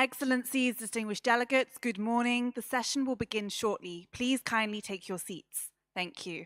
Excellencies, distinguished delegates, good morning. The session will begin shortly. Please kindly take your seats. Thank you.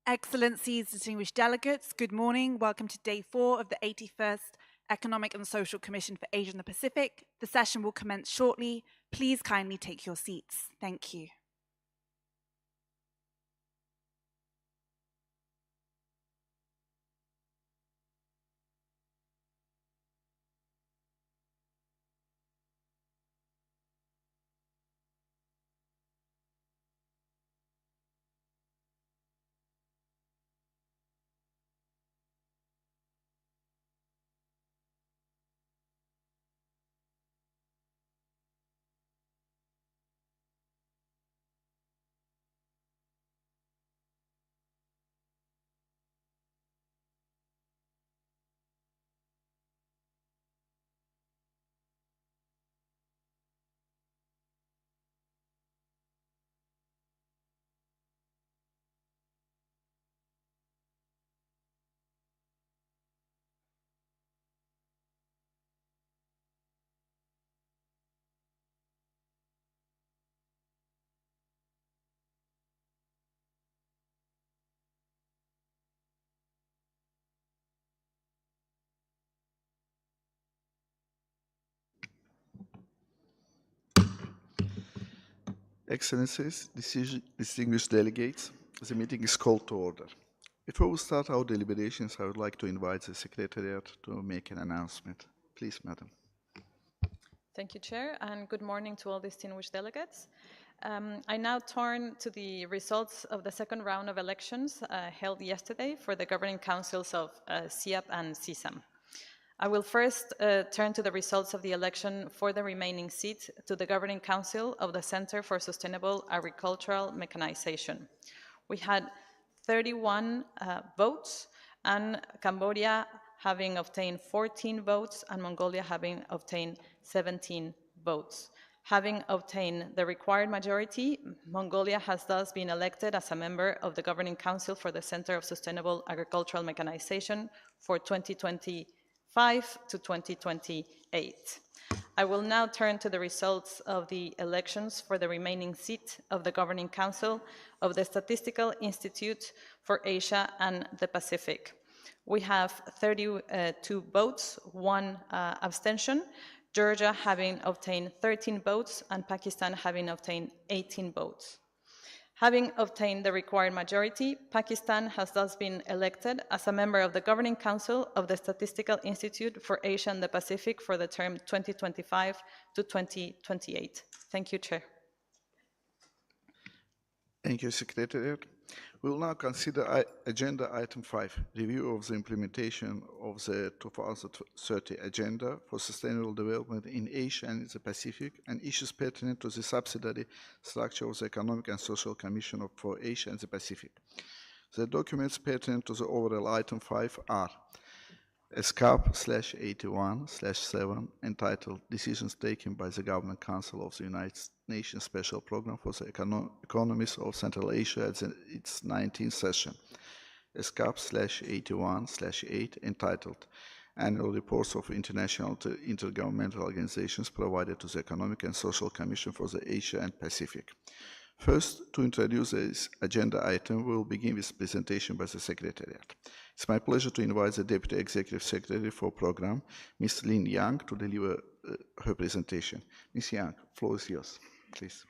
Excellencies, distinguished delegates, good morning. Welcome to day 4 of the 81st Economic and Social Commission for Asia and the Pacific. The session will commence shortly. Please kindly take your seats. Thank you. Excellencies, distinguished delegates, the meeting is called to order. Before we start our deliberations, I would like to invite the Secretariat to make an announcement. Please, Madam. Thank you, Chair, and good morning to all distinguished delegates. I now turn to the results of the second round of elections held yesterday for the governing councils of ESCAP and CSAM. I will first turn to the results of the election for the remaining seat to the Governing Council of the Center for Sustainable Agricultural Mechanization. We had 31 votes, and Cambodia having obtained 14 votes, and Mongolia having obtained 17 votes. Having obtained the required majority, Mongolia has thus been elected as a member of the Governing Council for the Center of Sustainable Agricultural Mechanization for 2025 to 2028. I will now turn to the results of the elections for the remaining seat of the Governing Council of the Statistical Institute for Asia and the Pacific. We have 32 votes, 1 abstention, Georgia having obtained 13 votes, and Pakistan having obtained 18 votes. Having obtained the required majority, Pakistan has thus been elected as a member of the Governing Council of the Statistical Institute for Asia and the Pacific for the term 2025 to 2028. Thank you, Chair. Thank you, Secretariat. We will now consider Agenda Item 5, review of the implementation of the 2030 Agenda for Sustainable Development in Asia and the Pacific, and issues pertinent to the subsidiary structure of the Economic and Social Commission for Asia and the Pacific. The documents pertinent to the overall Item 5 are ESCAP/81/7, entitled Decisions Taken by the Government Council of the United Nations Special Program for the Economies of Central Asia at its 19th session. ESCAP/81/8, entitled Annual Reports of International Intergovernmental Organizations provided to the Economic and Social Commission for the Asia and Pacific. First, to introduce this agenda item, we will begin with presentation by the Secretariat. It's my pleasure to invite the Deputy Executive Secretary for Program, Ms. Lin Yang, to deliver her presentation. Ms. Yang, floor is yours, please.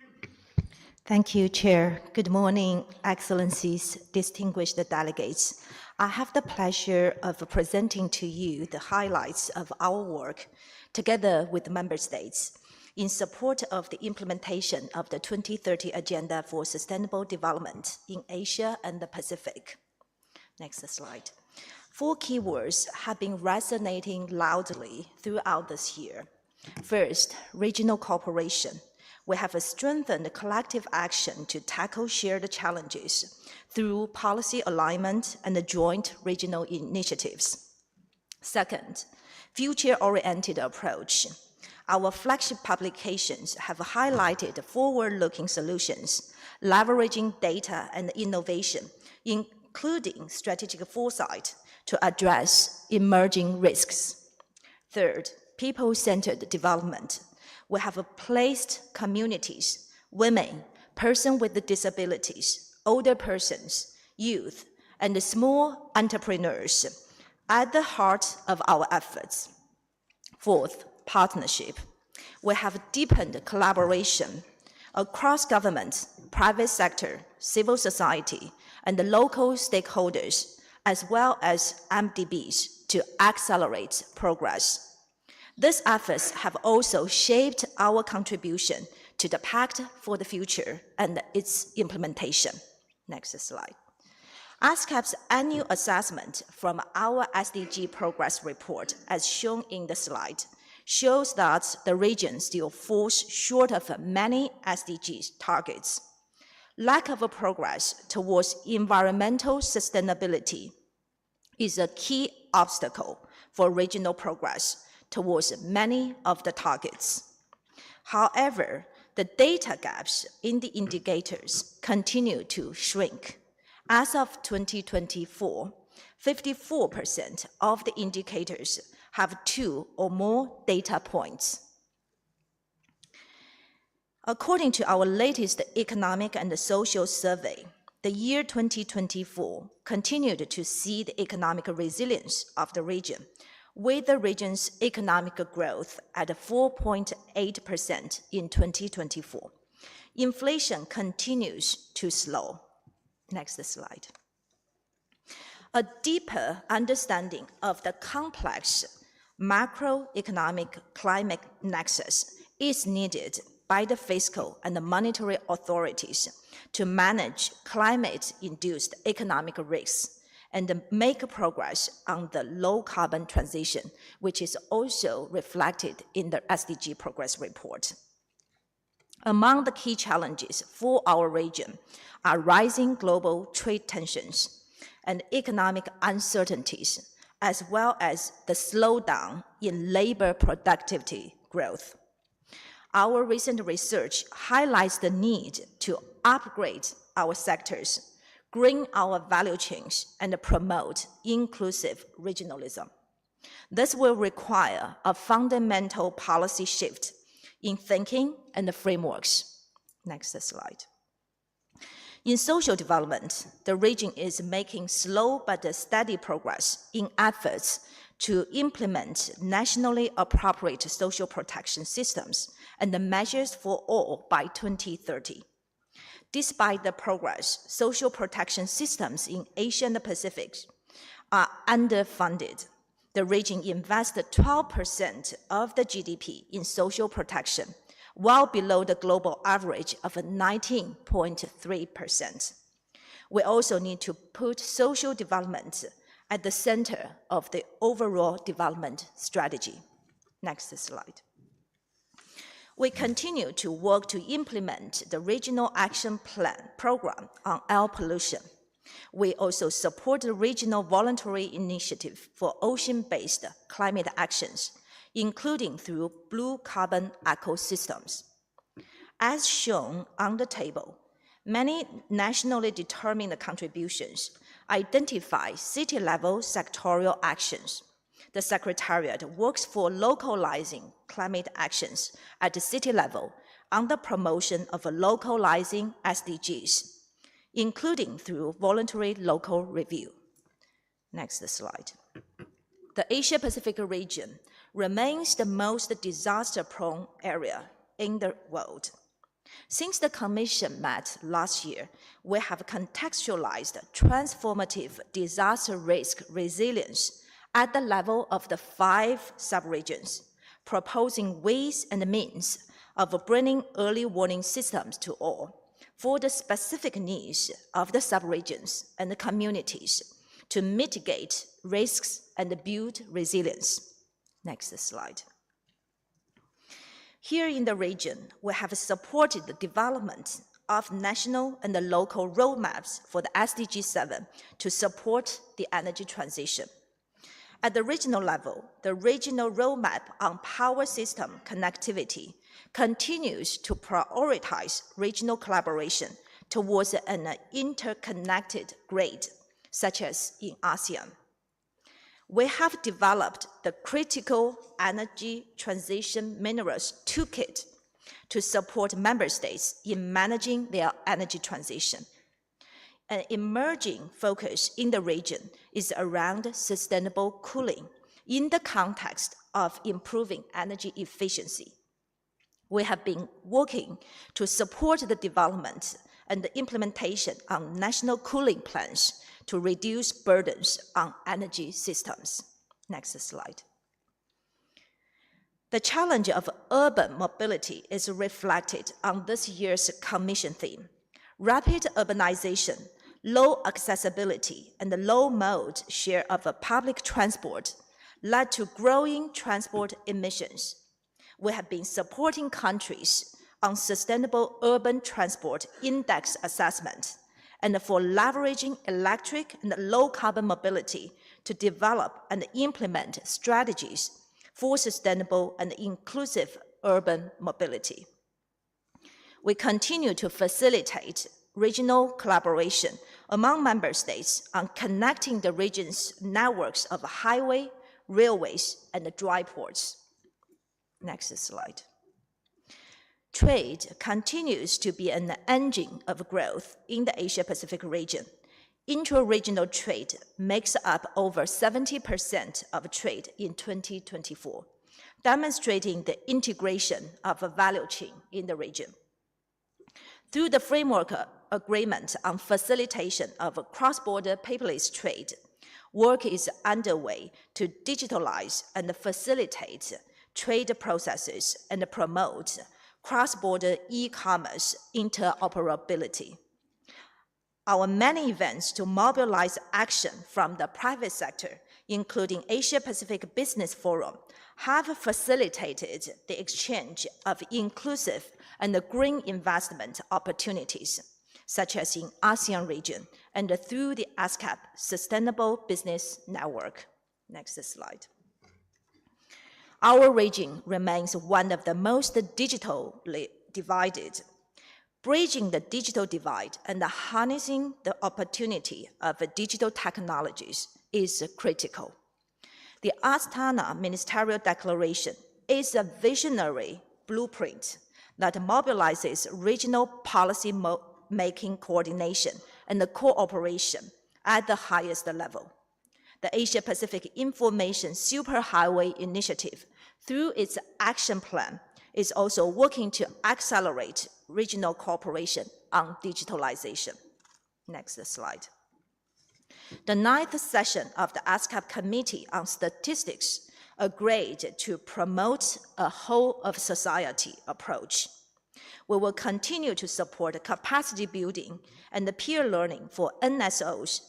Thank you, Chair. Good morning, Excellencies, distinguished delegates. I have the pleasure of presenting to you the highlights of our work, together with Member States, in support of the implementation of the 2030 Agenda for Sustainable Development in Asia and the Pacific. Next slide. 4 keywords have been resonating loudly throughout this year. First, regional cooperation. We have strengthened collective action to tackle shared challenges through policy alignment and joint regional initiatives. Second, future-oriented approach. Our flagship publications have highlighted forward-looking solutions, leveraging data and innovation, including strategic foresight to address emerging risks. Third, people-centered development. We have placed communities, women, persons with disabilities, older persons, youth, and small entrepreneurs at the heart of our efforts. Fourth, partnership. We have deepened collaboration across government, private sector, civil society, and the local stakeholders, as well as MDBs, to accelerate progress. These efforts have also shaped our contribution to the Pact for the Future and its implementation. Next slide. ESCAP's annual assessment from our SDG progress report, as shown in the slide, shows that the region still falls short of many SDG targets. Lack of progress towards environmental sustainability is a key obstacle for regional progress towards many of the targets. However, the data gaps in the indicators continue to shrink. As of 2024, 54% of the indicators have 2 or more data points. According to our latest economic and social survey, the year 2024 continued to see the economic resilience of the region, with the region's economic growth at 4.8% in 2024. Inflation continues to slow. Next slide. A deeper understanding of the complex macroeconomic climate nexus is needed by the fiscal and the monetary authorities to manage climate-induced economic risks and make progress on the low-carbon transition, which is also reflected in the SDG Progress Report. Among the key challenges for our region are rising global trade tensions and economic uncertainties, as well as the slowdown in labor productivity growth. Our recent research highlights the need to upgrade our sectors, green our value chains, and promote inclusive regionalism. This will require a fundamental policy shift in thinking and frameworks. Next slide. In social development, the region is making slow but steady progress in efforts to implement nationally appropriate social protection systems and the measures for all by 2030. Despite the progress, social protection systems in Asia and the Pacific are underfunded. The region invested 12% of the GDP in social protection, well below the global average of 19.3%. We also need to put social development at the center of the overall development strategy. Next slide. We continue to work to implement the Regional Action Plan program on air pollution. We also support the regional voluntary initiative for ocean-based climate actions, including through blue carbon ecosystems. As shown on the table, many nationally determined contributions identify city-level sectorial actions. The Secretariat works for localizing climate actions at the city level on the promotion of localizing SDGs, including through voluntary local review. Next slide. The Asia-Pacific region remains the most disaster-prone area in the world. Since the Commission met last year, we have contextualized transformative disaster risk resilience at the level of the 5 subregions, proposing ways and means of bringing early warning systems to all for the specific needs of the subregions and the communities to mitigate risks and build resilience. Next slide. Here in the region, we have supported the development of national and the local roadmaps for the SDG 7 to support the energy transition. At the regional level, the regional roadmap on power system connectivity continues to prioritize regional collaboration towards an interconnected grid, such as in ASEAN. We have developed the Critical Energy Transition Minerals Toolkit to support member states in managing their energy transition. An emerging focus in the region is around sustainable cooling in the context of improving energy efficiency. We have been working to support the development and the implementation of national cooling plans to reduce burdens on energy systems. Next slide. The challenge of urban mobility is reflected on this year's Commission theme. Rapid urbanization, low accessibility, and the low mode share of public transport led to growing transport emissions. We have been supporting countries on sustainable urban transport index assessment and for leveraging electric and low-carbon mobility to develop and implement strategies for sustainable and inclusive urban mobility. We continue to facilitate regional collaboration among member states on connecting the region's networks of highway, railways, and dry ports. Next slide. Trade continues to be an engine of growth in the Asia-Pacific region. Intra-regional trade makes up over 70% of trade in 2024, demonstrating the integration of a value chain in the region. Through the framework agreement on facilitation of cross-border paperless trade, Work is underway to digitalize and facilitate trade processes and promote cross-border e-commerce interoperability. Our many events to mobilize action from the private sector, including Asia-Pacific Business Forum, have facilitated the exchange of inclusive and green investment opportunities, such as in ASEAN region and through the ESCAP Sustainable Business Network. Next slide. Our region remains one of the most digitally divided. Bridging the digital divide and harnessing the opportunity of digital technologies is critical. The Astana Ministerial Declaration is a visionary blueprint that mobilizes regional policy making coordination and cooperation at the highest level. The Asia-Pacific Information Superhighway Initiative, through its action plan, is also working to accelerate regional cooperation on digitalization. Next slide. The 9th session of the ESCAP Committee on Statistics agreed to promote a whole-of-society approach. We will continue to support capacity building and peer learning for NSOs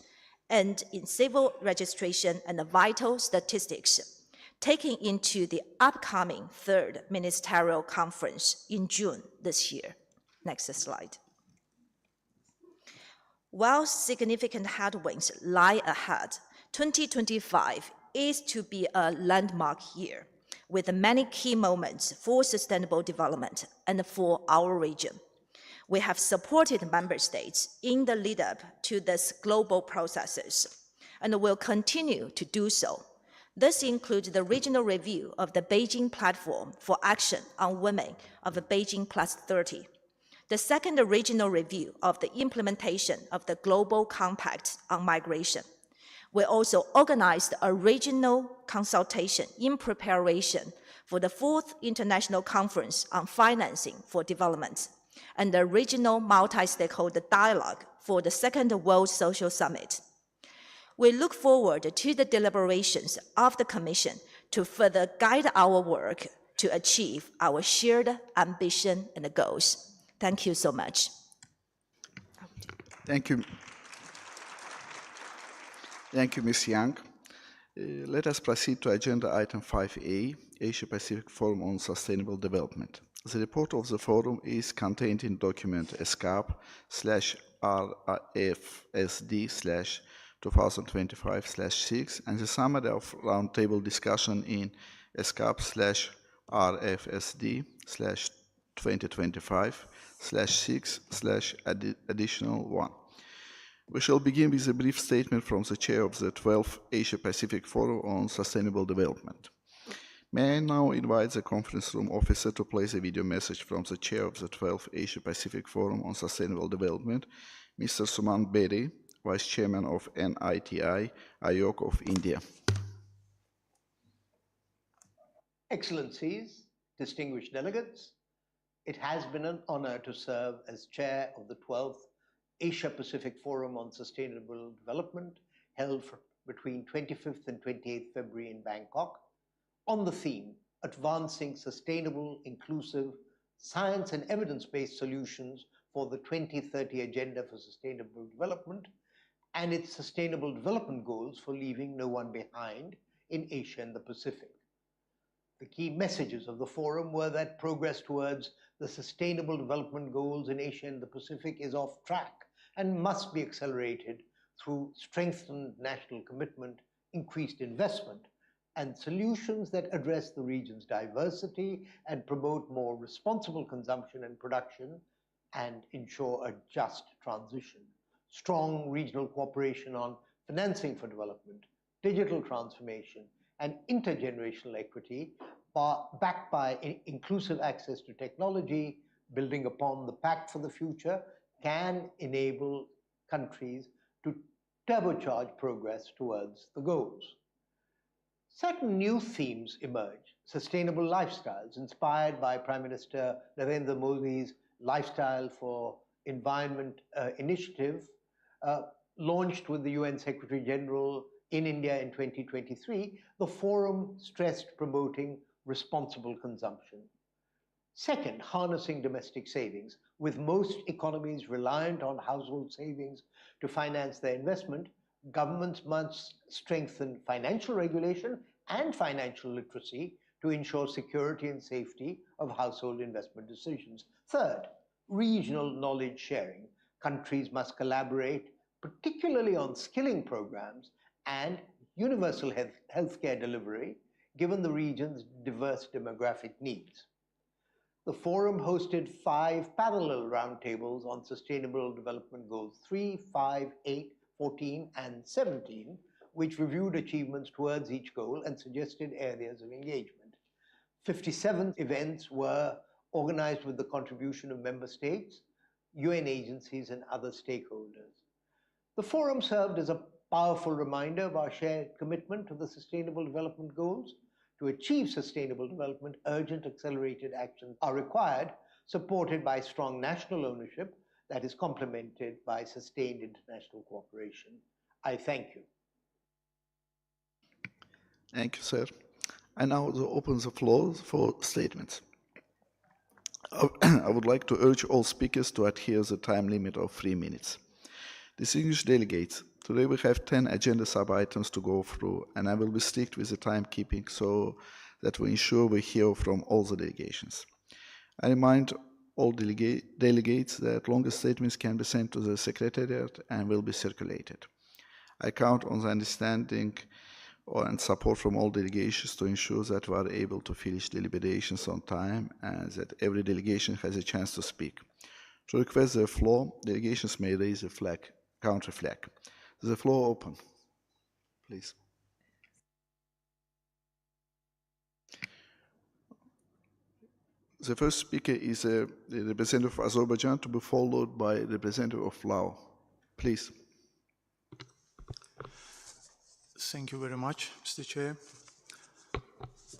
and in civil registration and vital statistics, taking into the upcoming 3rd Ministerial Conference in June this year. Next slide. While significant headwinds lie ahead, 2025 is to be a landmark year with many key moments for sustainable development and for our region. We have supported member states in the lead-up to these global processes and will continue to do so. This includes the regional review of the Beijing Platform for Action on Women of Beijing +30, the 2nd regional review of the implementation of the Global Compact on Migration. We also organized a regional consultation in preparation for the 4th International Conference on Financing for Development and the regional multi-stakeholder dialogue for the 2nd World Social Summit. We look forward to the deliberations of the Commission to further guide our work to achieve our shared ambition and goals. Thank you so much. Thank you. Thank you, Ms. Yang. Let us proceed to agenda item 5A, Asia-Pacific Forum on Sustainable Development. The report of the forum is contained in document ESCAP/RFSD/2025/6 and the summary of roundtable discussion in ESCAP/RFSD/2025/6/additional 1. We shall begin with a brief statement from the chair of the 12th Asia-Pacific Forum on Sustainable Development. May I now invite the conference room officer to play the video message from the chair of the 12th Asia-Pacific Forum on Sustainable Development, Mr. Suman Bedi, Vice Chairman of NITI Aayog of India. Excellencies, distinguished delegates, it has been an honor to serve as chair of the 12th Asia-Pacific Forum on Sustainable Development held between 25th and 28th February in Bangkok on the theme, Advancing Sustainable, Inclusive, Science and Evidence-Based Solutions for the 2030 Agenda for Sustainable Development and its Sustainable Development Goals for Leaving No One Behind in Asia and the Pacific. The key messages of the forum were that progress towards the Sustainable Development Goals in Asia and the Pacific is off track and must be accelerated through strengthened national commitment, increased investment, and solutions that address the region's diversity and promote more responsible consumption and production and ensure a just transition. Strong regional cooperation on financing for development, digital transformation, and intergenerational equity, backed by inclusive access to technology, building upon the Pact for the Future, can enable countries to turbocharge progress towards the goals. Certain new themes emerge. Sustainable lifestyles, inspired by Prime Minister Narendra Modi's Lifestyle for Environment initiative, launched with the UN Secretary General in India in 2023, the forum stressed promoting responsible consumption. Second, harnessing domestic savings. With most economies reliant on household savings to finance their investment, governments must strengthen financial regulation and financial literacy to ensure security and safety of household investment decisions. Third, regional knowledge sharing. Countries must collaborate, particularly on skilling programs and universal healthcare delivery, given the region's diverse demographic needs. The forum hosted 5 parallel roundtables on Sustainable Development Goals 3, 5, 8, 14, and 17, which reviewed achievements towards each goal and suggested areas of engagement. 57 events were organized with the contribution of member states, UN agencies, and other stakeholders. The forum served as a powerful reminder of our shared commitment to the Sustainable Development Goals. To achieve sustainable development, urgent accelerated actions are required, supported by strong national ownership that is complemented by sustained international cooperation. I thank you. Thank you, sir. I now open the floor for statements. I would like to urge all speakers to adhere to the time limit of 3 minutes. Distinguished delegates, today we have 10 agenda sub-items to go through, and I will be strict with the timekeeping so that we ensure we hear from all the delegations. I remind all delegates that longer statements can be sent to the Secretariat and will be circulated. I count on the understanding and support from all delegations to ensure that we are able to finish deliberations on time and that every delegation has a chance to speak. To request the floor, delegations may raise a flag, counter flag. The floor open, please. The first speaker is the representative of Azerbaijan, to be followed by the representative of Laos. Please. Thank you very much, Mr. Chair.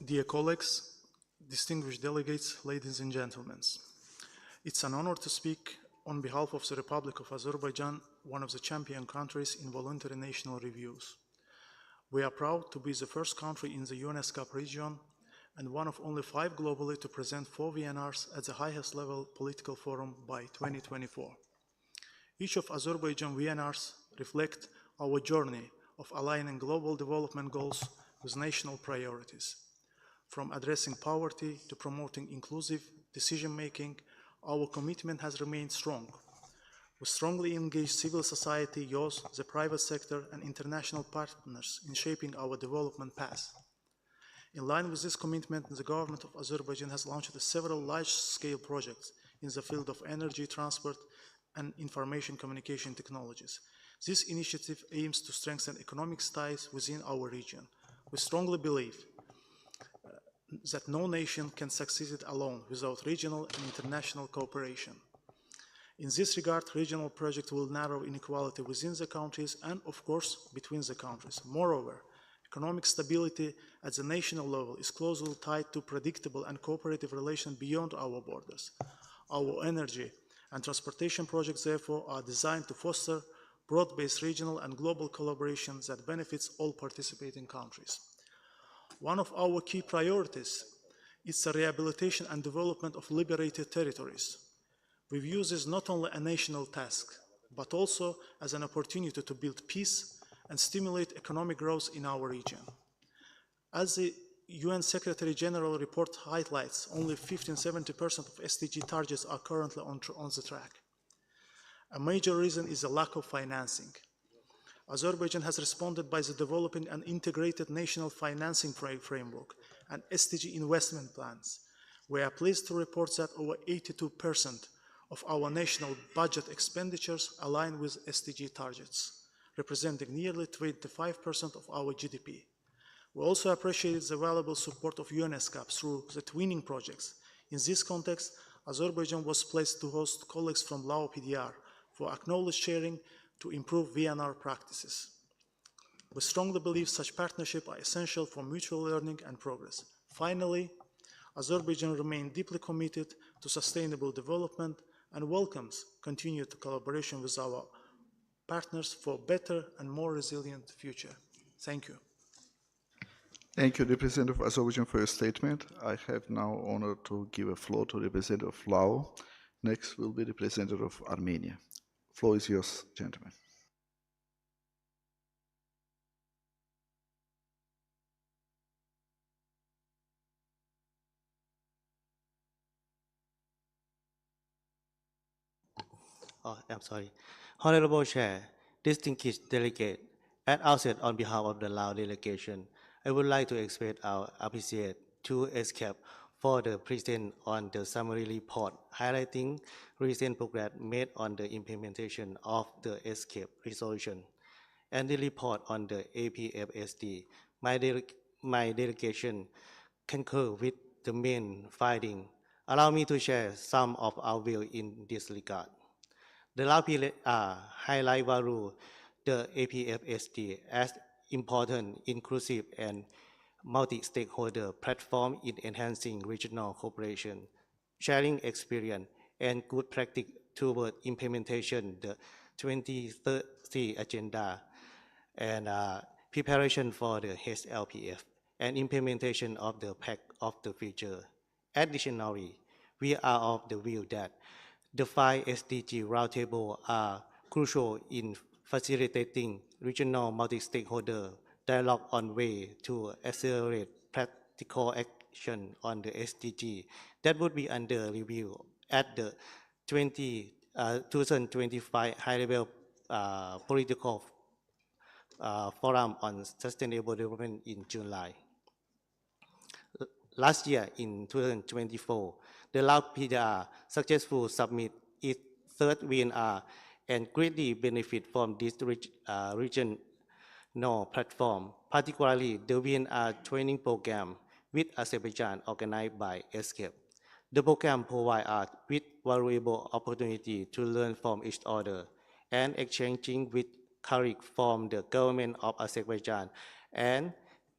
Dear colleagues, distinguished delegates, ladies and gentlemen, it's an honor to speak on behalf of the Republic of Azerbaijan, one of the champion countries in voluntary national reviews. We are proud to be the first country in the ESCAP region and one of only 5 globally to present 4 VNRs at the highest level political forum by 2024. Each of Azerbaijan VNRs reflect our journey of aligning global development goals with national priorities. From addressing poverty to promoting inclusive decision-making, our commitment has remained strong. We strongly engage civil society, youth, the private sector, and international partners in shaping our development path. In line with this commitment, the government of Azerbaijan has launched several large-scale projects in the field of energy, transport, and information communication technologies. This initiative aims to strengthen economic ties within our region. We strongly believe that no nation can succeed alone without regional and international cooperation. In this regard, regional projects will narrow inequality within the countries and, of course, between the countries. Moreover, economic stability at the national level is closely tied to predictable and cooperative relations beyond our borders. Our energy and transportation projects, therefore, are designed to foster broad-based regional and global collaboration that benefits all participating countries. One of our key priorities is the rehabilitation and development of liberated territories. We view this not only a national task, but also as an opportunity to build peace and stimulate economic growth in our region. As the UN Secretary General report highlights, only 15–70% of SDG targets are currently on the track. A major reason is the lack of financing. Azerbaijan has responded by developing an integrated national financing framework and SDG investment plans. We are pleased to report that over 82% of our national budget expenditures align with SDG targets, representing nearly 25% of our GDP. We also appreciate the valuable support of ESCAP through the twinning projects. In this context, Azerbaijan was pleased to host colleagues from Laos PDR for acknowledged sharing to improve VNR practices. We strongly believe such partnerships are essential for mutual learning and progress. Finally, Azerbaijan remains deeply committed to sustainable development and welcomes continued collaboration with our partners for a better and more resilient future. Thank you. Thank you, Representative of Azerbaijan, for your statement. I have now honor to give a floor to Representative of Laos. Next will be Representative of Armenia. Floor is yours, gentlemen. Oh, I'm sorry. Honorable Chair, distinguished delegate, at outset on behalf of the Lao delegation, I would like to express our appreciation to ESCAP for the present on the summary report highlighting recent progress made on the implementation of the ESCAP resolution and the report on the APFSD. My delegation concur with the main finding. Allow me to share some of our view in this regard. The Lao highlight value the APFSD as important, inclusive, and multi-stakeholder platform in enhancing regional cooperation, sharing experience, and good practice toward implementation the 2030 agenda and preparation for the HLPF and implementation of the Pact of the Future. Additionally, we are of the view that the 5 SDG roundtable are crucial in facilitating regional multi-stakeholder dialogue on way to accelerate practical action on the SDG that would be under review at the 2025 high-level political forum on sustainable development in July. Last year, in 2024, the Lao PDR successfully submit its third VNR and greatly benefit from this regional platform, particularly the VNR training program with Azerbaijan organized by ESCAP. The program provides us with valuable opportunity to learn from each other and exchanging with colleagues from the government of Azerbaijan and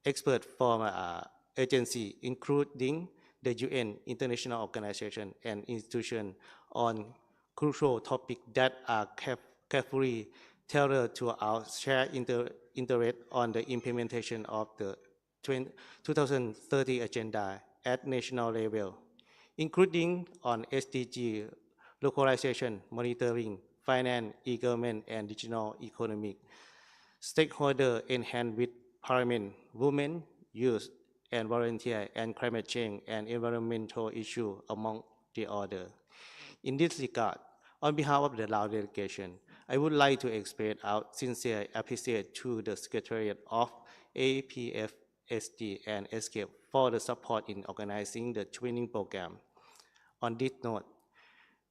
experts from agencies, including the UN, international organizations, and institutions on crucial topics that are carefully tailored to our shared interest on the implementation of the 2030 agenda at national level, including on SDG, localization, monitoring, finance, e-government, and digital economic. Stakeholder enhanced with parliament, women, youth, and volunteer, and climate change and environmental issue among the other. In this regard, on behalf of the Lao delegation, I would like to express our sincere appreciation to the Secretariat of APFSD and ESCAP for the support in organizing the training program. On this note,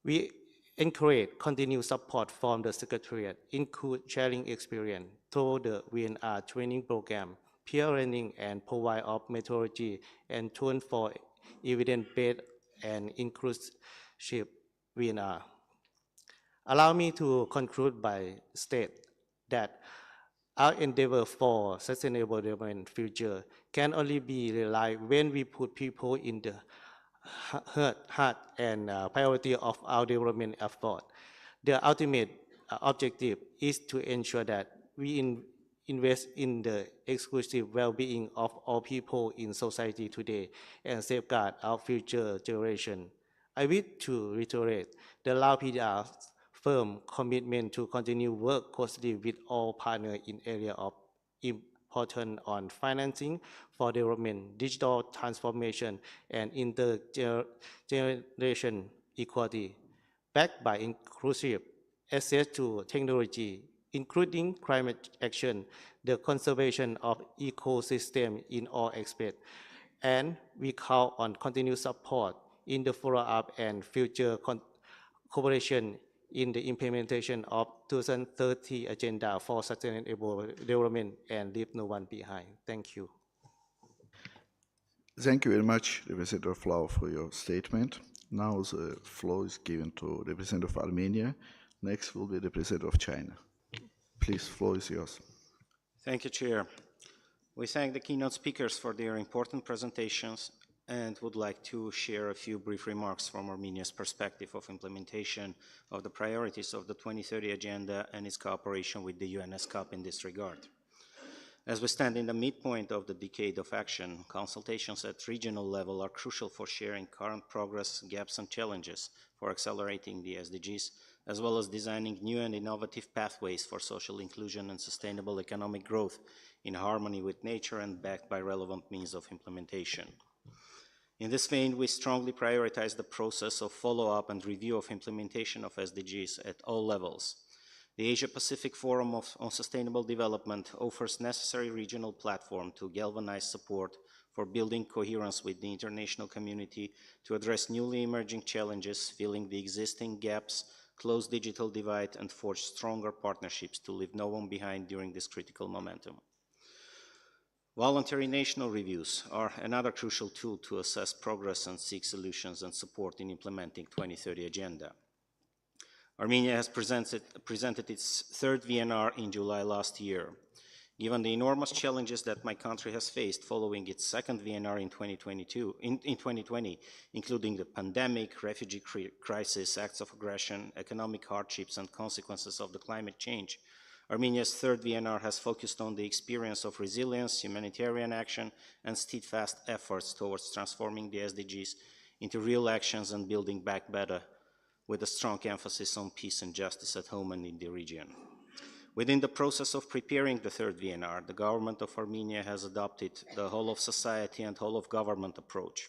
we encourage continued support from the Secretariat, include sharing experience through the VNR training program, peer learning, and provide of methodology and tools for evidence-based and inclusive VNR. Allow me to conclude by state that our endeavor for sustainable development future can only be realized when we put people in the heart and priority of our development effort. The ultimate objective is to ensure that we invest in the exclusive well-being of all people in society today and safeguard our future generation. I wish to reiterate the Lao PDR's firm commitment to continue work closely with all partners in area of important on financing for development, digital transformation, and intergeneration equality, backed by inclusive access to technology, including climate action, the conservation of ecosystem in all aspects, and we count on continued support in the follow-up and future cooperation in the implementation of 2030 Agenda for Sustainable Development and leave no one behind. Thank you. Thank you very much, Representative Flau, for your statement. Now the floor is given to Representative of Armenia. Next will be Representative of China. Please, floor is yours. Thank you, Chair. We thank the keynote speakers for their important presentations and would like to share a few brief remarks from Armenia's perspective of implementation of the priorities of the 2030 Agenda and its cooperation with the UN ESCAP in this regard. As we stand in the midpoint of the decade of action, consultations at regional level are crucial for sharing current progress, gaps, and challenges for accelerating the SDGs, as well as designing new and innovative pathways for social inclusion and sustainable economic growth in harmony with nature and backed by relevant means of implementation. In this vein, we strongly prioritize the process of follow-up and review of implementation of SDGs at all levels. The Asia-Pacific Forum on Sustainable Development offers necessary regional platform to galvanize support for building coherence with the international community to address newly emerging challenges, filling the existing gaps, close digital divide, and forge stronger partnerships to leave no one behind during this critical momentum. Voluntary national reviews are another crucial tool to assess progress and seek solutions and support in implementing 2030 Agenda. Armenia has presented its third VNR in July last year. Given the enormous challenges that my country has faced following its second VNR in 2020, including the pandemic, refugee crisis, acts of aggression, economic hardships, and consequences of the climate change, Armenia's third VNR has focused on the experience of resilience, humanitarian action, and steadfast efforts towards transforming the SDGs into real actions and building back better, with a strong emphasis on peace and justice at home and in the region. Within the process of preparing the third VNR, the government of Armenia has adopted the whole of society and whole of government approach.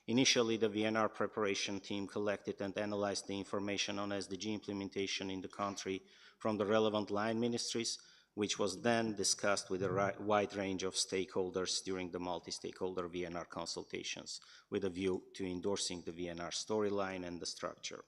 Initially, the VNR preparation team collected and analyzed the information on SDG implementation in the country from the relevant line ministries, which was then discussed with a wide range of stakeholders during the multi-stakeholder VNR consultations, with a view to endorsing the VNR storyline and the structure.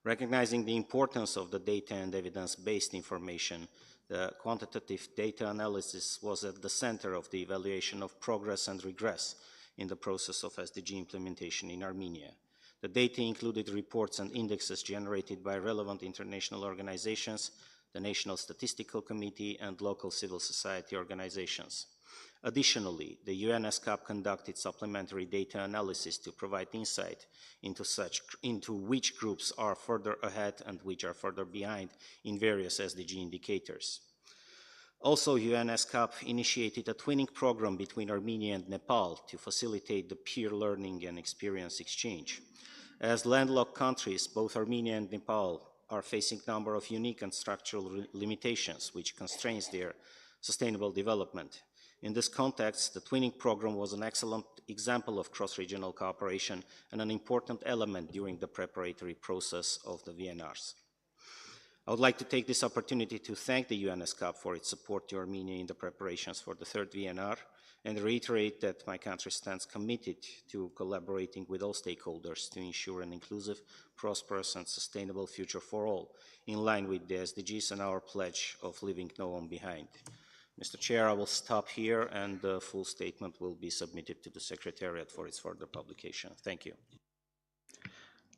Recognizing the importance of the data and evidence-based information, the quantitative data analysis was at the center of the evaluation of progress and regress in the process of SDG implementation in Armenia. The data included reports and indexes generated by relevant international organizations, the National Statistical Committee, and local civil society organizations. Additionally, the ESCAP conducted supplementary data analysis to provide insight into which groups are further ahead and which are further behind in various SDG indicators. Also, ESCAP initiated a twinning program between Armenia and Nepal to facilitate the peer learning and experience exchange. As landlocked countries, both Armenia and Nepal are facing a number of unique and structural limitations which constrains their sustainable development. In this context, the twinning program was an excellent example of cross-regional cooperation and an important element during the preparatory process of the VNRs. I would like to take this opportunity to thank the ESCAP for its support to Armenia in the preparations for the third VNR and reiterate that my country stands committed to collaborating with all stakeholders to ensure an inclusive, prosperous, and sustainable future for all, in line with the SDGs and our pledge of leaving no one behind. Mr. Chair, I will stop here, and the full statement will be submitted to the Secretariat for its further publication. Thank you.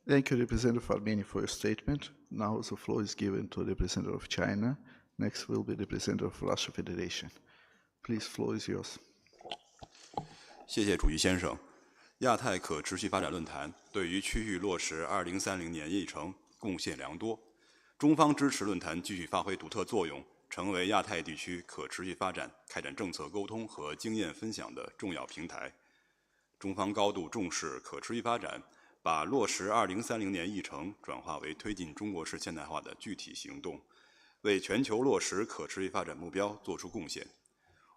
Thank you, Representative Armenia, for your statement. Now the floor is given to the Representative of China. Next will be the Representative of Russian Federation. Please, floor is yours. 谢谢主席先生。亚太可持续发展论坛对于区域落实2030年议程贡献良多，中方支持论坛继续发挥独特作用，成为亚太地区可持续发展开展政策沟通和经验分享的重要平台。中方高度重视可持续发展，把落实2030年议程转化为推进中国式现代化的具体行动，为全球落实可持续发展目标作出贡献。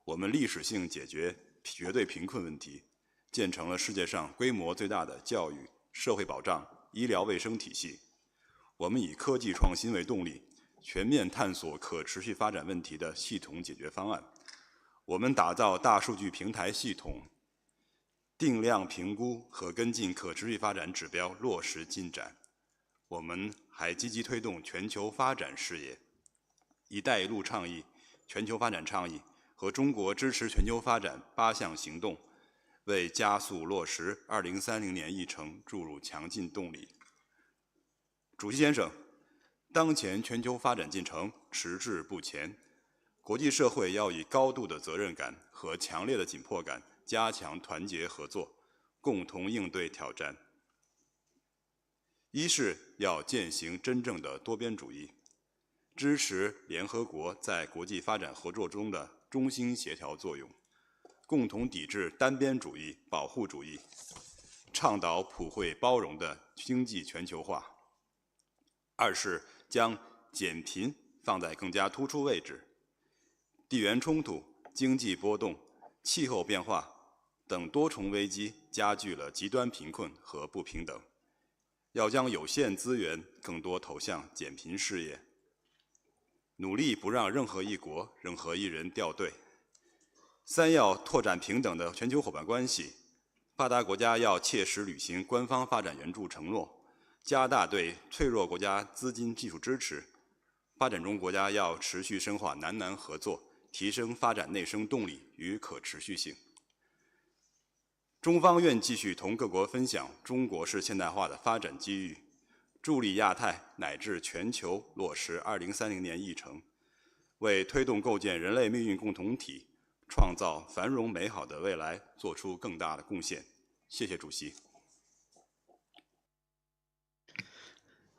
我们历史性解决绝对贫困问题，建成了世界上规模最大的教育、社会保障、医疗卫生体系。我们以科技创新为动力，全面探索可持续发展问题的系统解决方案。我们打造大数据平台系统，定量评估和跟进可持续发展指标落实进展。我们还积极推动全球发展事业、一带一路倡议、全球发展倡议和中国支持全球发展8项行动，为加速落实2030年议程注入强劲动力。主席先生，当前全球发展进程迟滞不前，国际社会要以高度的责任感和强烈的紧迫感加强团结合作，共同应对挑战。一是要践行真正的多边主义，支持联合国在国际发展合作中的中心协调作用，共同抵制单边主义、保护主义，倡导普惠包容的经济全球化。二是将减贫放在更加突出位置。地缘冲突、经济波动、气候变化等多重危机加剧了极端贫困和不平等，要将有限资源更多投向减贫事业，努力不让任何一国、任何一人掉队。三要拓展平等的全球伙伴关系，发达国家要切实履行官方发展援助承诺，加大对脆弱国家资金技术支持。发展中国家要持续深化南南合作，提升发展内生动力与可持续性。中方愿继续同各国分享中国式现代化的发展机遇，助力亚太乃至全球落实2030年议程，为推动构建人类命运共同体、创造繁荣美好的未来做出更大的贡献。谢谢主席。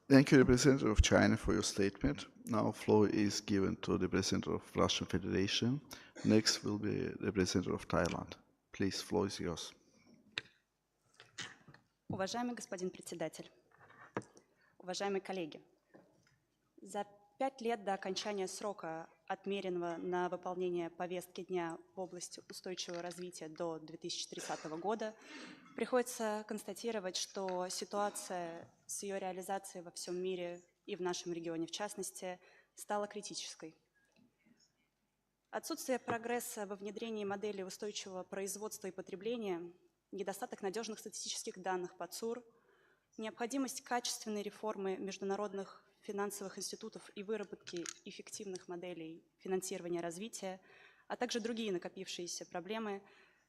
Thank you, Representative of China, for your statement. Now, floor is given to the Representative of Russian Federation. Next will be Representative of Thailand. Please, floor is yours. Уважаемый господин председатель, уважаемые коллеги, за 5 лет до окончания срока, отмеренного на выполнение повестки дня в области устойчивого развития до 2030 года, приходится констатировать, что ситуация с ее реализацией во всем мире и в нашем регионе в частности стала критической. Отсутствие прогресса во внедрении модели устойчивого производства и потребления, недостаток надежных статистических данных по ЦУР, необходимость качественной реформы международных финансовых институтов и выработки эффективных моделей финансирования развития, а также другие накопившиеся проблемы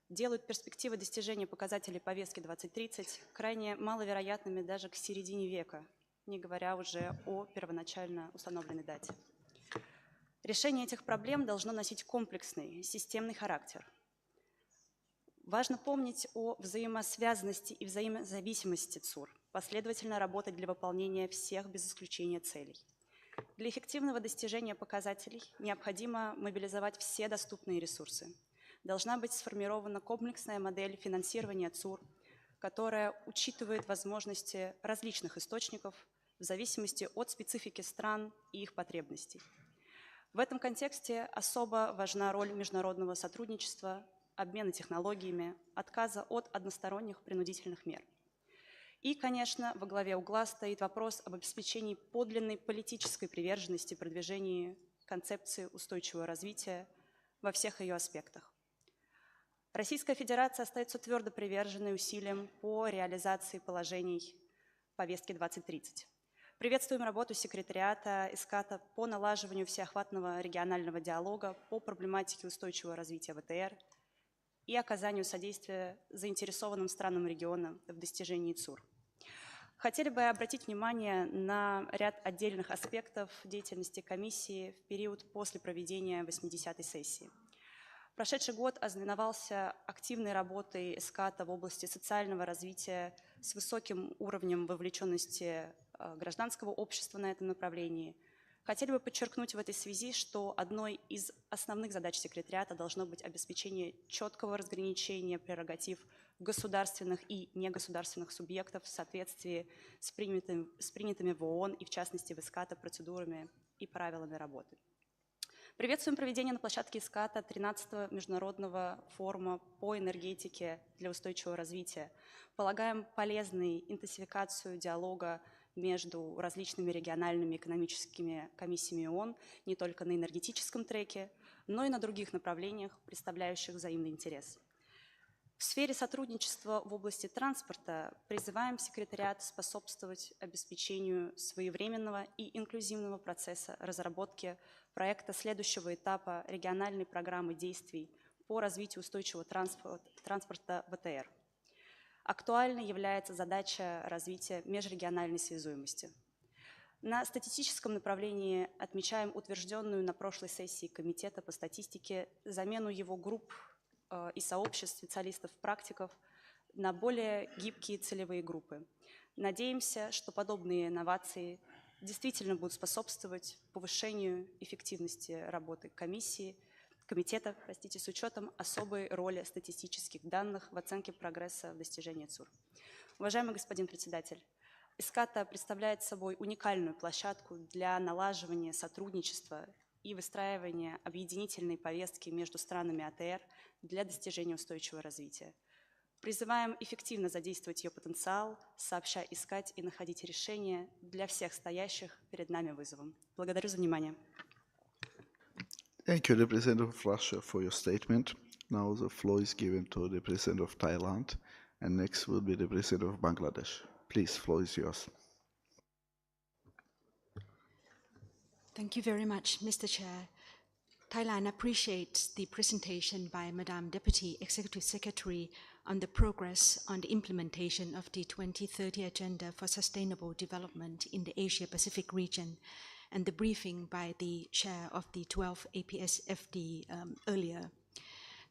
делают перспективы достижения показателей повестки 2030 крайне маловероятными даже к середине века, не говоря уже о первоначально установленной дате. Решение этих проблем должно носить комплексный, системный характер. Важно помнить о взаимосвязанности и взаимозависимости ЦУР, последовательно работать для выполнения всех без исключения целей. Для эффективного достижения показателей необходимо мобилизовать все доступные ресурсы. Должна быть сформирована комплексная модель финансирования ЦУР, которая учитывает возможности различных источников в зависимости от специфики стран и их потребностей. В этом контексте особо важна роль международного сотрудничества, обмена технологиями, отказа от односторонних принудительных мер. И, конечно, во главе угла стоит вопрос об обеспечении подлинной политической приверженности продвижении концепции устойчивого развития во всех ее аспектах. Российская Федерация остается твердо приверженной усилиям по реализации положений повестки 2030. Приветствуем работу секретариата ESCAP по налаживанию всеохватного регионального диалога по проблематике устойчивого развития ВТР и оказанию содействия заинтересованным странам региона в достижении ЦУР. Хотели бы обратить внимание на ряд отдельных аспектов деятельности комиссии в период после проведения 80-й сессии. Прошедший год ознаменовался активной работой ESCAP в области социального развития с высоким уровнем вовлеченности гражданского общества на этом направлении. Хотели бы подчеркнуть в этой связи, что одной из основных задач секретариата должно быть обеспечение четкого разграничения прерогатив государственных и негосударственных субъектов в соответствии с принятыми в ООН и, в частности, в ESCAP процедурами и правилами работы. Приветствуем проведение на площадке ESCAP 13-го международного форума по энергетике для устойчивого развития. Полагаем полезной интенсификацию диалога между различными региональными экономическими комиссиями ООН не только на энергетическом треке, но и на других направлениях, представляющих взаимный интерес. В сфере сотрудничества в области транспорта призываем секретариат способствовать обеспечению своевременного и инклюзивного процесса разработки проекта следующего этапа региональной программы действий по развитию устойчивого транспорта ВТР. Актуальной является задача развития межрегиональной связуемости. На статистическом направлении отмечаем утвержденную на прошлой сессии Комитета по статистике замену его групп и сообществ специалистов-практиков на более гибкие целевые группы. Надеемся, что подобные инновации действительно будут способствовать повышению эффективности работы комиссии, комитета, простите, с учетом особой роли статистических данных в оценке прогресса в достижении ЦУР. Уважаемый господин председатель, ESCAP представляет собой уникальную площадку для налаживания сотрудничества и выстраивания объединительной повестки между странами АТР для достижения устойчивого развития. Призываем эффективно задействовать ее потенциал, сообща искать и находить решения для всех стоящих перед нами вызовов. Благодарю за внимание. Thank you, Representative of Russia, for your statement. Now the floor is given to the President of Thailand, and next will be the President of Bangladesh. Please, floor is yours. Thank you very much, Mr. Chair. Thailand appreciates the presentation by Madam Deputy Executive Secretary on the progress on the implementation of the 2030 Agenda for Sustainable Development in the Asia-Pacific region, and the briefing by the chair of the 12th APSFD earlier.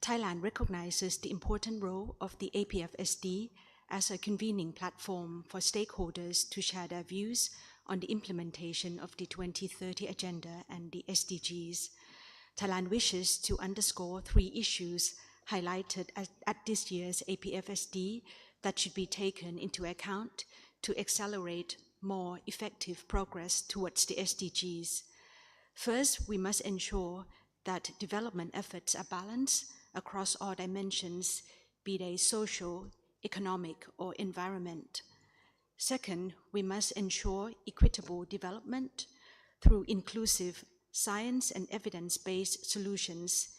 Thailand recognizes the important role of the APFSD as a convening platform for stakeholders to share their views on the implementation of the 2030 Agenda and the SDGs. Thailand wishes to underscore 3 issues highlighted at this year's APFSD that should be taken into account to accelerate more effective progress towards the SDGs. First, we must ensure that development efforts are balanced across all dimensions, be they social, economic, or environment. Second, we must ensure equitable development through inclusive science and evidence-based solutions.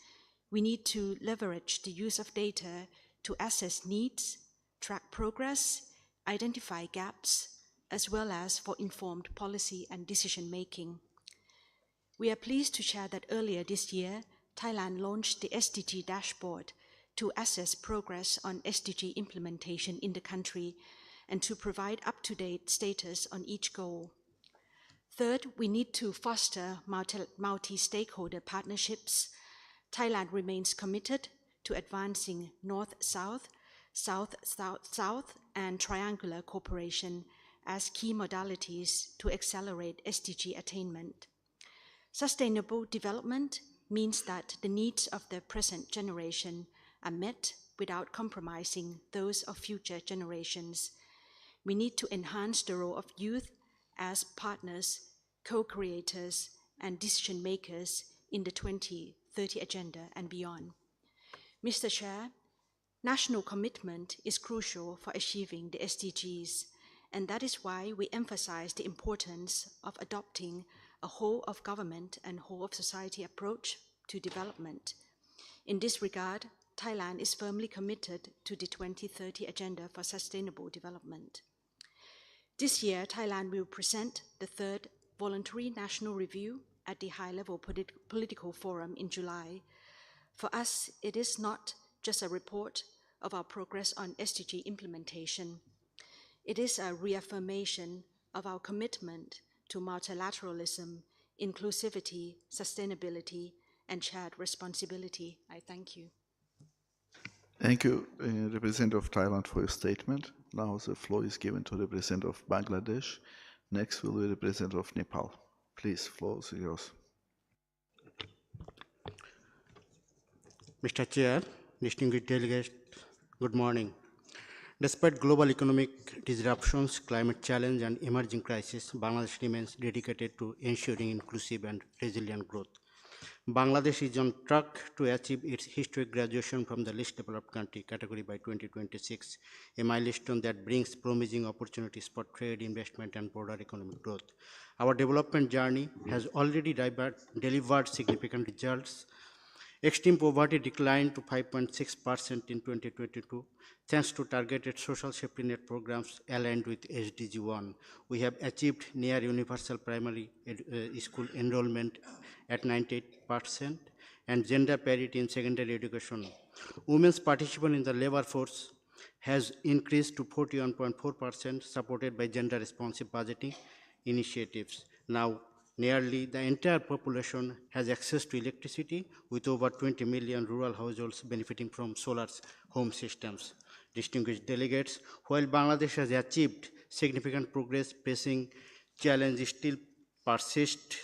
We need to leverage the use of data to assess needs, track progress, identify gaps, as well as for informed policy and decision-making. We are pleased to share that earlier this year, Thailand launched the SDG dashboard to assess progress on SDG implementation in the country and to provide up-to-date status on each goal. Third, we need to foster multi-stakeholder partnerships. Thailand remains committed to advancing North-South, South-South, and triangular cooperation as key modalities to accelerate SDG attainment. Sustainable development means that the needs of the present generation are met without compromising those of future generations. We need to enhance the role of youth as partners, co-creators, and decision makers in the 2030 Agenda and beyond. Mr. Chair, national commitment is crucial for achieving the SDGs, and that is why we emphasize the importance of adopting a whole of government and whole of society approach to development. In this regard, Thailand is firmly committed to the 2030 Agenda for Sustainable Development. This year, Thailand will present the 3rd Voluntary National Review at the High-Level Political Forum in July. For us, it is not just a report of our progress on SDG implementation. It is a reaffirmation of our commitment to multilateralism, inclusivity, sustainability, and shared responsibility. I thank you. Thank you, Representative of Thailand, for your statement. Now the floor is given to the Representative of Bangladesh. Next will be the Representative of Nepal. Please, floor is yours. Mr. Chair, distinguished delegates, good morning. Despite global economic disruptions, climate challenge, and emerging crises, Bangladesh remains dedicated to ensuring inclusive and resilient growth. Bangladesh is on track to achieve its historic graduation from the least developed country category by 2026, a milestone that brings promising opportunities for trade, investment, and broader economic growth. Our development journey has already delivered significant results. Extreme poverty declined to 5.6% in 2022, thanks to targeted social safety net programs aligned with SDG 1. We have achieved near universal primary school enrollment at 98% and gender parity in secondary education. Women's participation in the labor force has increased to 41.4%, supported by gender-responsive budgeting initiatives. Now, nearly the entire population has access to electricity, with over 20 million rural households benefiting from solar home systems. Distinguished delegates, while Bangladesh has achieved significant progress, pressing challenges still persist.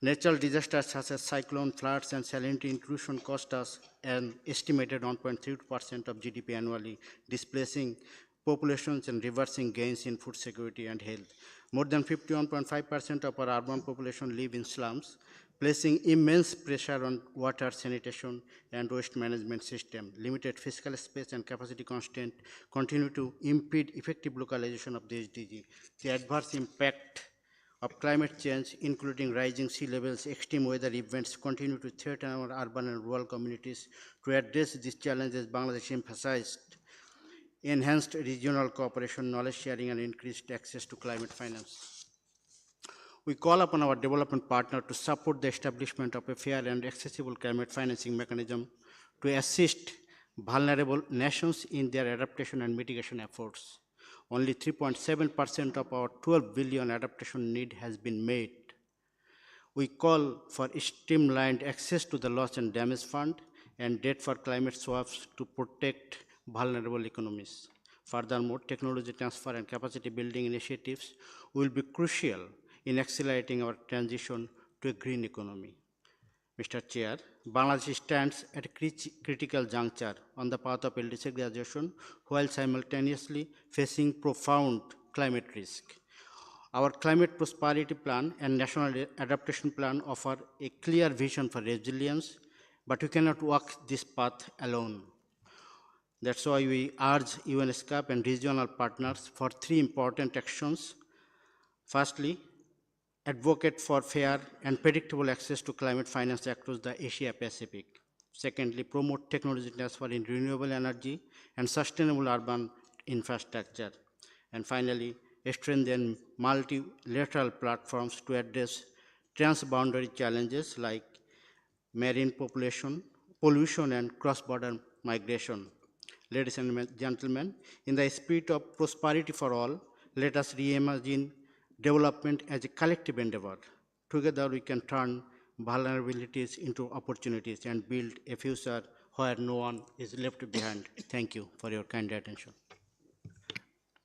Natural disasters such as cyclone, floods, and salinity intrusion cost us an estimated 1.32% of GDP annually, displacing populations and reversing gains in food security and health. More than 51.5% of our urban population live in slums, placing immense pressure on water, sanitation, and waste management system. Limited fiscal space and capacity constraint continue to impede effective localization of the SDG. The adverse impact of climate change, including rising sea levels, extreme weather events, continue to threaten our urban and rural communities. To address these challenges, Bangladesh emphasized enhanced regional cooperation, knowledge sharing, and increased access to climate finance. We call upon our development partner to support the establishment of a fair and accessible climate financing mechanism to assist vulnerable nations in their adaptation and mitigation efforts. Only 3.7% of our 12 billion adaptation need has been made. We call for streamlined access to the loss and damage fund and debt for climate swaps to protect vulnerable economies. Furthermore, technology transfer and capacity building initiatives will be crucial in accelerating our transition to a green economy. Mr. Chair, Bangladesh stands at a critical juncture on the path of LDC graduation while simultaneously facing profound climate risk. Our climate prosperity plan and national adaptation plan offer a clear vision for resilience, but we cannot walk this path alone. That's why we urge ESCAP and regional partners for three important actions. Firstly, advocate for fair and predictable access to climate finance across the Asia Pacific. Secondly, promote technology transfer in renewable energy and sustainable urban infrastructure. And finally, strengthen multilateral platforms to address transboundary challenges like marine pollution, and cross-border migration. Ladies and gentlemen, in the spirit of prosperity for all, let us reimagine development as a collective endeavor. Together we can turn vulnerabilities into opportunities and build a future where no one is left behind. Thank you for your kind attention.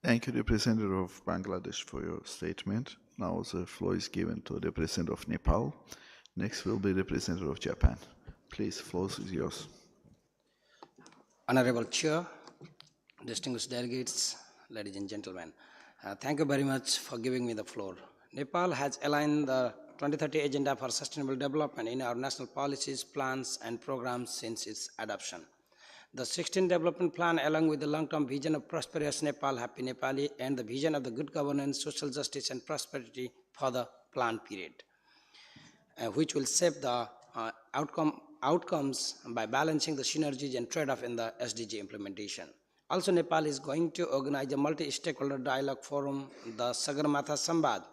Thank you, Representative of Bangladesh, for your statement. Now the floor is given to the Representative of Nepal. Next will be Representative of Japan. Please, floor is yours. Honorable Chair, distinguished delegates, ladies and gentlemen, thank you very much for giving me the floor. Nepal has aligned the 2030 Agenda for Sustainable Development in our national policies, plans, and programs since its adoption. The 16th Development Plan, along with the long-term vision of prosperous Nepal, happy Nepali, and the vision of the good governance, social justice, and prosperity for the plan period, which will shape the outcomes by balancing the synergies and trade-off in the SDG implementation. Also, Nepal is going to organize a multi-stakeholder dialogue forum, the Sagarmatha Sambad,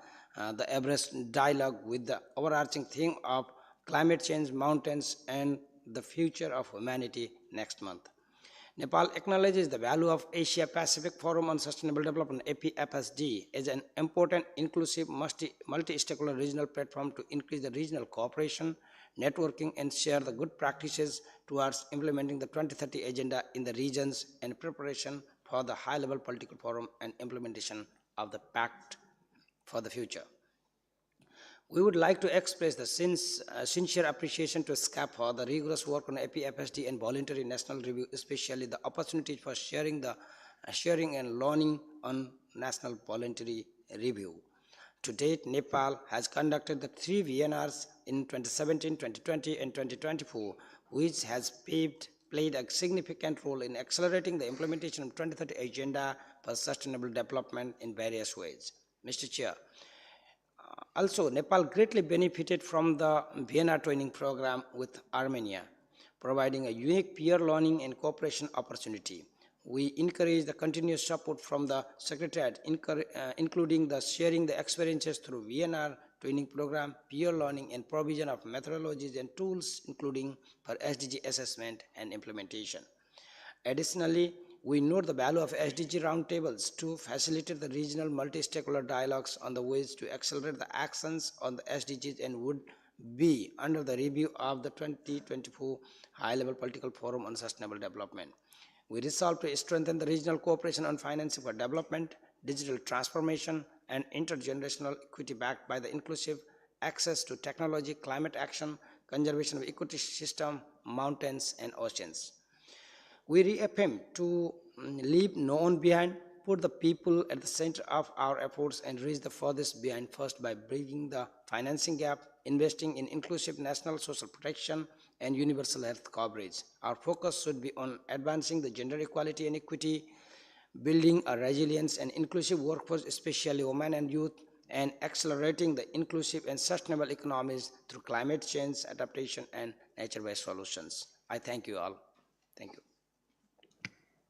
the Everest dialogue with the overarching theme of climate change, mountains, and the future of humanity next month. Nepal acknowledges the value of Asia Pacific Forum on Sustainable Development, APFSD, as an important, inclusive, multi-stakeholder regional platform to increase the regional cooperation, networking, and share the good practices towards implementing the 2030 Agenda in the regions and preparation for the high-level political forum and implementation of the Pact for the Future. We would like to express the sincere appreciation to ESCAP for the rigorous work on APFSD and voluntary national review, especially the opportunities for sharing and learning on national voluntary review. To date, Nepal has conducted the 3 VNRs in 2017, 2020, and 2024, which has played a significant role in accelerating the implementation of 2030 Agenda for Sustainable Development in various ways. Mr. Chair, also, Nepal greatly benefited from the VNR training program with Armenia, providing a unique peer learning and cooperation opportunity. We encourage the continuous support from the Secretariat, including the sharing the experiences through VNR training program, peer learning, and provision of methodologies and tools, including for SDG assessment and implementation. Additionally, we note the value of SDG roundtables to facilitate the regional multi-stakeholder dialogues on the ways to accelerate the actions on the SDGs and would be under the review of the 2024 High-Level Political Forum on Sustainable Development. We resolve to strengthen the regional cooperation on financing for development, digital transformation, and intergenerational equity backed by the inclusive access to technology, climate action, conservation of ecosystem, mountains, and oceans. We reaffirm to leave no one behind, put the people at the center of our efforts, and reach the furthest behind first by bridging the financing gap, investing in inclusive national social protection, and universal health coverage. Our focus should be on advancing the gender equality and equity, building a resilient and inclusive workforce, especially women and youth, and accelerating the inclusive and sustainable economies through climate change adaptation and nature-based solutions. I thank you all. Thank you.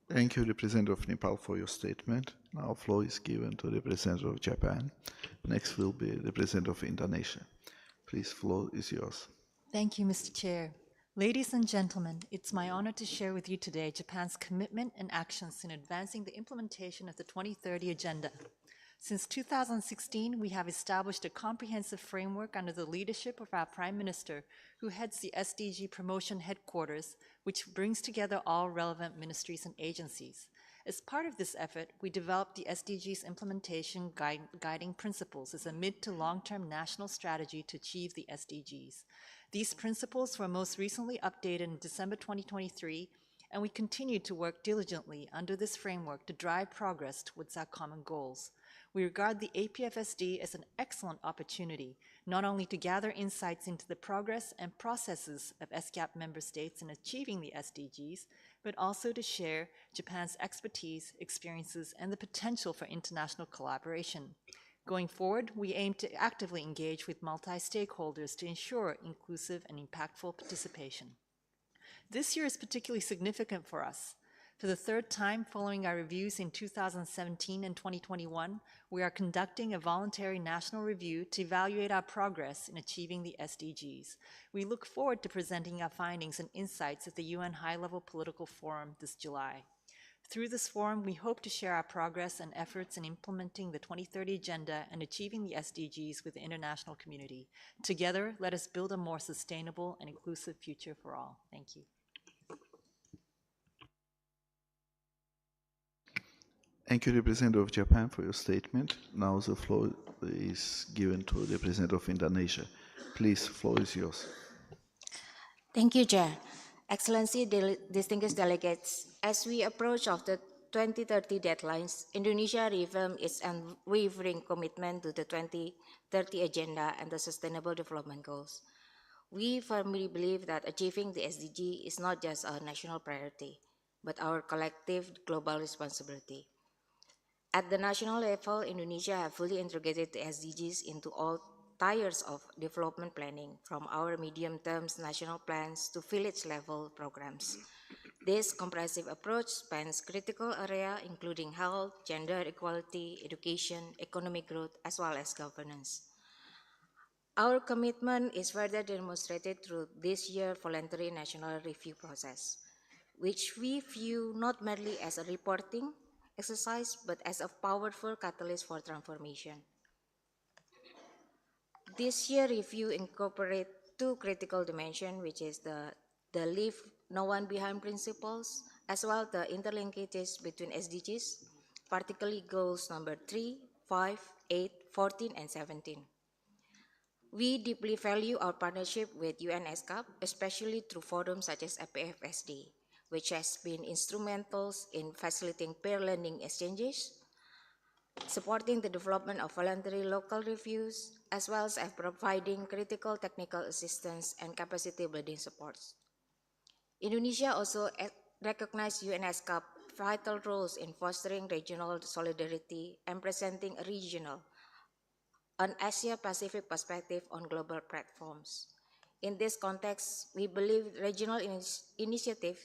Thank you, Representative of Nepal, for your statement. Now, floor is given to Representative of Japan. Next will be Representative of Indonesia. Please, floor is yours. Thank you, Mr. Chair. Ladies and gentlemen, it's my honor to share with you today Japan's commitment and actions in advancing the implementation of the 2030 Agenda. Since 2016, we have established a comprehensive framework under the leadership of our Prime Minister, who heads the SDG Promotion Headquarters, which brings together all relevant ministries and agencies. As part of this effort, we developed the SDGs implementation guiding principles as a mid to long-term national strategy to achieve the SDGs. These principles were most recently updated in December 2023, and we continue to work diligently under this framework to drive progress towards our common goals. We regard the APFSD as an excellent opportunity, not only to gather insights into the progress and processes of ESCAP member states in achieving the SDGs, but also to share Japan's expertise, experiences, and the potential for international collaboration. Going forward, we aim to actively engage with multi-stakeholders to ensure inclusive and impactful participation. This year is particularly significant for us. For the third time following our reviews in 2017 and 2021, we are conducting a voluntary national review to evaluate our progress in achieving the SDGs. We look forward to presenting our findings and insights at the UN High-Level Political Forum this July. Through this forum, we hope to share our progress and efforts in implementing the 2030 Agenda and achieving the SDGs with the international community. Together, let us build a more sustainable and inclusive future for all. Thank you. Thank you, Representative of Japan, for your statement. Now the floor is given to the Representative of Indonesia. Please, floor is yours. Thank you, Chair. Excellency, distinguished delegates, as we approach of the 2030 deadlines, Indonesia reaffirms its unwavering commitment to the 2030 Agenda and the Sustainable Development Goals. We firmly believe that achieving the SDG is not just a national priority, but our collective global responsibility. At the national level, Indonesia has fully integrated the SDGs into all tiers of development planning, from our medium-term national plans to village-level programs. This comprehensive approach spans critical areas including health, gender equality, education, economic growth, as well as governance. Our commitment is further demonstrated through this year's voluntary national review process, which we view not merely as a reporting exercise, but as a powerful catalyst for transformation. This year's review incorporates two critical dimensions, which is the leave no one behind principles, as well as the interlinkages between SDGs, particularly goals number 3, 5, 8, 14, and 17. We deeply value our partnership with UN ESCAP, especially through forums such as APFSD, which has been instrumental in facilitating peer learning exchanges, supporting the development of voluntary local reviews, as well as providing critical technical assistance and capacity building supports. Indonesia also recognized UN ESCAP's vital roles in fostering regional solidarity and presenting a regional, an Asia-Pacific perspective on global platforms. In this context, we believe regional initiatives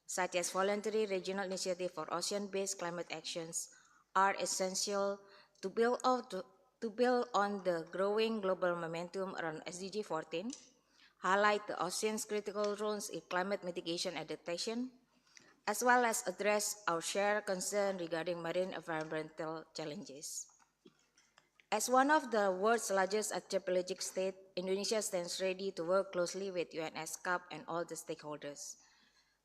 such as voluntary regional initiative for ocean-based climate actions are essential to build on the growing global momentum around SDG 14, highlight the ocean's critical roles in climate mitigation and adaptation, as well as address our shared concern regarding marine environmental challenges. As one of the world's largest archipelagic states, Indonesia stands ready to work closely with UN ESCAP and all the stakeholders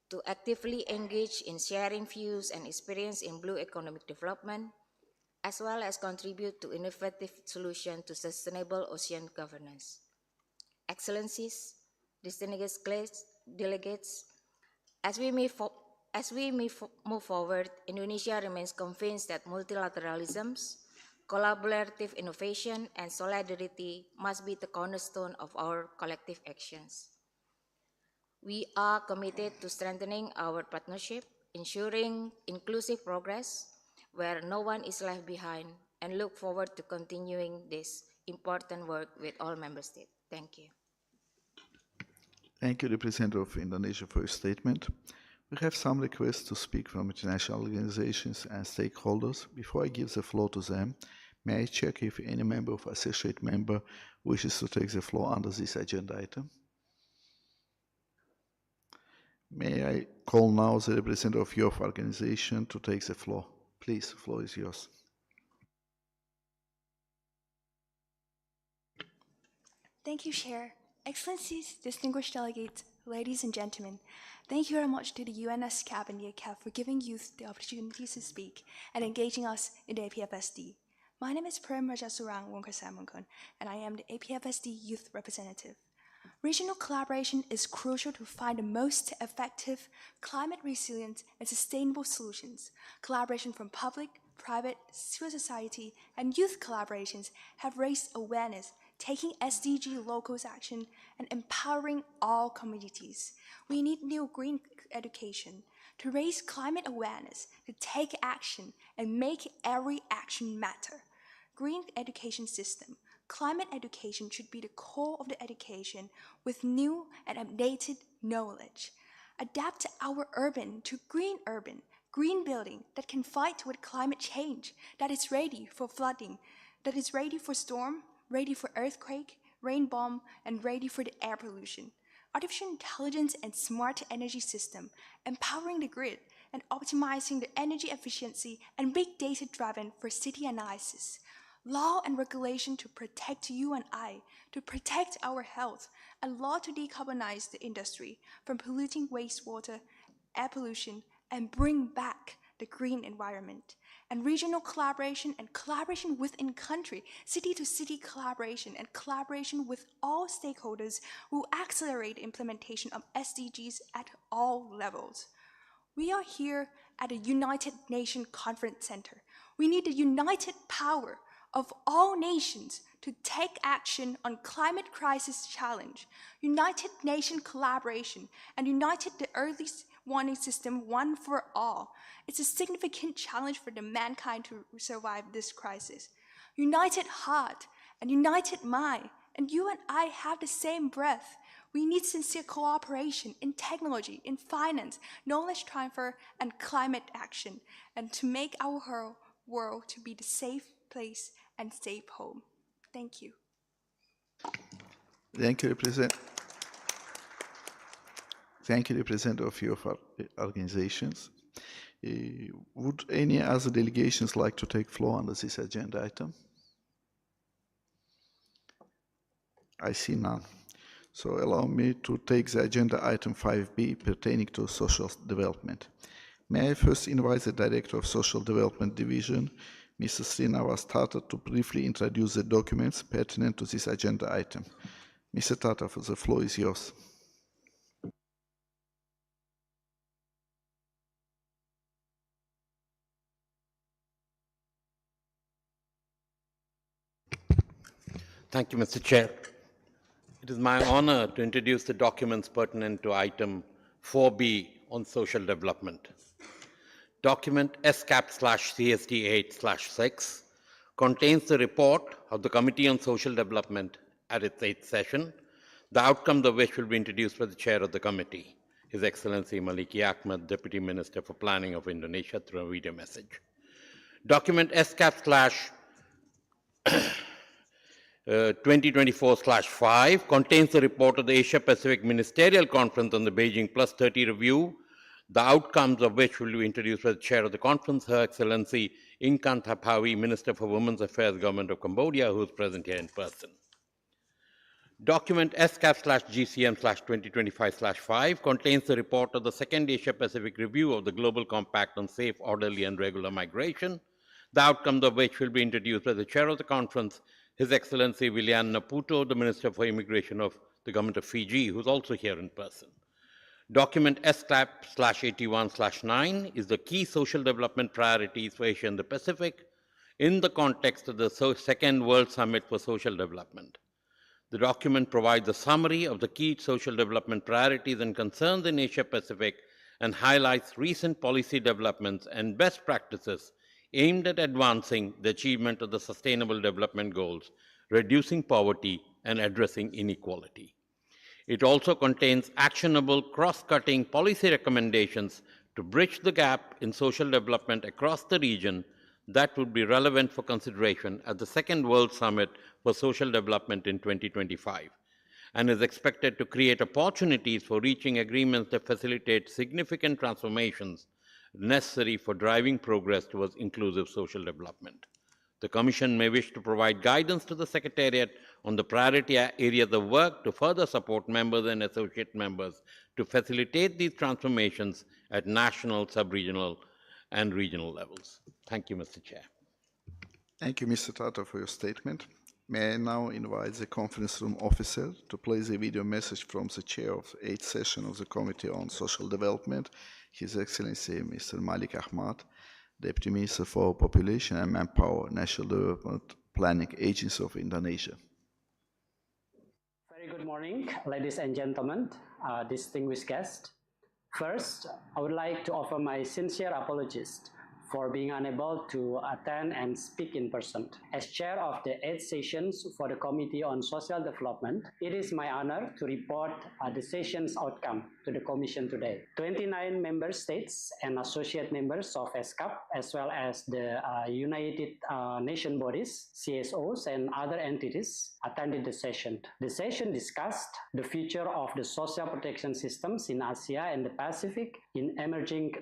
to actively engage in sharing views and experience in blue economic development, as well as contribute to innovative solutions to sustainable ocean governance. Excellencies, distinguished delegates, as we move forward, Indonesia remains convinced that multilateralism, collaborative innovation, and solidarity must be the cornerstone of our collective actions. We are committed to strengthening our partnership, ensuring inclusive progress where no one is left behind, and look forward to continuing this important work with all member states. Thank you. Thank you, Representative of Indonesia, for your statement. We have some requests to speak from international organizations and stakeholders. Before I give the floor to them, may I check if any member of associate member wishes to take the floor under this agenda item? May I call now the representative of your organization to take the floor? Please, the floor is yours. Thank you, Chair. Excellencies, distinguished delegates, ladies and gentlemen, thank you very much to the ESCAP and the ESCAP for giving youth the opportunity to speak and engaging us in the APFSD. My name is Prem Rajasurang Wongkasamunkon, and I am the APFSD Youth Representative. Regional collaboration is crucial to find the most effective, climate resilient, and sustainable solutions. Collaboration from public, private, civil society, and youth collaborations have raised awareness, taking SDG locals action, and empowering all communities. We need new green education to raise climate awareness, to take action, and make every action matter. Green education system. Climate education should be the core of the education with new and updated knowledge. Adapt our urban to green building that can fight with climate change, that is ready for flooding, that is ready for storm, ready for earthquake, rain bomb, and ready for the air pollution. Artificial intelligence and smart energy system, empowering the grid and optimizing the energy efficiency and big data driven for city analysis. Law and regulation to protect you and I, to protect our health, and law to decarbonize the industry from polluting wastewater, air pollution, and bring back the green environment. And regional collaboration and collaboration within country, city-to-city collaboration and collaboration with all stakeholders will accelerate the implementation of SDGs at all levels. We are here at the United Nations Conference Center. We need the united power of all nations to take action on climate crisis challenge, United Nations collaboration, and united the early warning system one for all. It's a significant challenge for the mankind to survive this crisis. United heart and united mind, and you and I have the same breath. We need sincere cooperation in technology, in finance, knowledge transfer, and climate action, and to make our world to be the safe place and safe home. Thank you. Thank you, Representative of your organizations. Would any other delegations like to take floor under this agenda item? I see none. So allow me to take the agenda item 5B pertaining to social development. May I first invite the Director of Social Development Division, Mr. Srinivas Tata, to briefly introduce the documents pertinent to this agenda item. Mr. Tata, the floor is yours. Thank you, Mr. Chair. It is my honor to introduce the documents pertinent to item 4B on social development. Document ESCAP/CSD8/6 contains the report of the Committee on Social Development at its 8th session, the outcomes of which will be introduced by the chair of the committee, His Excellency Maliki Ahmed, Deputy Minister for Planning of Indonesia, through a video message. Document ESCAP/2024/5 contains the report of the Asia Pacific Ministerial Conference on the Beijing Plus 30 review, the outcomes of which will be introduced by the chair of the conference, Her Excellency Inkan Thapawi, Minister for Women's Affairs, Government of Cambodia, who is present here in person. Document ESCAP/GCM/2025/5 contains the report of the Second Asia Pacific Review of the Global Compact on Safe, Orderly and Regular Migration, the outcome of which will be introduced by the chair of the conference, His Excellency William Naputo, the Minister for Immigration of the Government of Fiji, who's also here in person. Document ESCAP/81/9 is the key social development priorities for Asia and the Pacific in the context of the Second World Summit for Social Development. The document provides a summary of the key social development priorities and concerns in Asia Pacific and highlights recent policy developments and best practices aimed at advancing the achievement of the Sustainable Development Goals, reducing poverty, and addressing inequality. It also contains actionable cross-cutting policy recommendations to bridge the gap in social development across the region that would be relevant for consideration at the Second World Summit for Social Development in 2025, and is expected to create opportunities for reaching agreements that facilitate significant transformations necessary for driving progress towards inclusive social development. The Commission may wish to provide guidance to the Secretariat on the priority areas of work to further support members and associate members to facilitate these transformations at national, sub-regional, and regional levels. Thank you, Mr. Chair. Thank you, Mr. Tata, for your statement. May I now invite the conference room officer to play the video message from the chair of the 8th session of the Committee on Social Development, His Excellency Mr. Malik Ahmad, Deputy Minister for Population and Manpower, National Development Planning Agency of Indonesia. Very good morning, ladies and gentlemen, distinguished guests. First, I would like to offer my sincere apologies for being unable to attend and speak in person. As chair of the 8th sessions for the Committee on Social Development, it is my honor to report the session's outcome to the Commission today. 29 member states and associate members of ESCAP, as well as the United Nations bodies, CSOs, and other entities attended the session. The session discussed the future of the social protection systems in Asia and the Pacific in emerging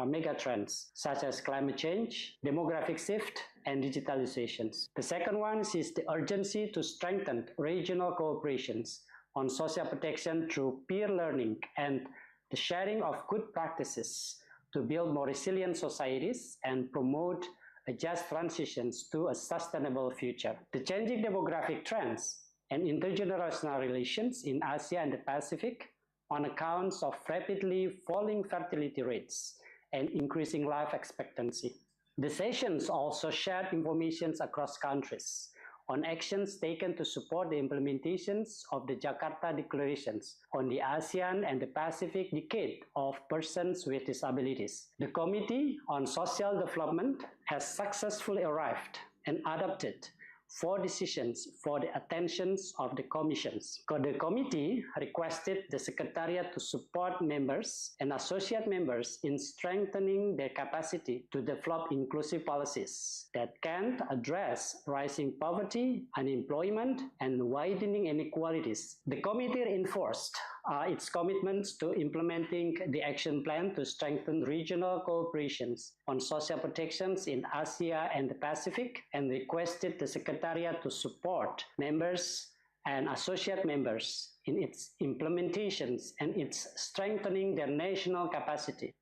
mega trends, such as climate change, demographic shift, and digitalizations. The second one is the urgency to strengthen regional cooperations on social protection through peer learning and the sharing of good practices to build more resilient societies and promote a just transitions to a sustainable future. The changing demographic trends and intergenerational relations in Asia and the Pacific on accounts of rapidly falling fertility rates and increasing life expectancy. The sessions also shared information across countries on actions taken to support the implementations of the Jakarta Declarations on the ASEAN and the Pacific Decade of Persons with Disabilities. The Committee on Social Development has successfully arrived and adopted 4 decisions for the attentions of the commissions. The committee requested the Secretariat to support members and associate members in strengthening their capacity to develop inclusive policies that can address rising poverty, unemployment, and widening inequalities. The committee reinforced its commitments to implementing the action plan to strengthen regional cooperations on social protections in Asia and the Pacific, and requested the Secretariat to support members and associate members in its implementations and its strengthening their national capacity.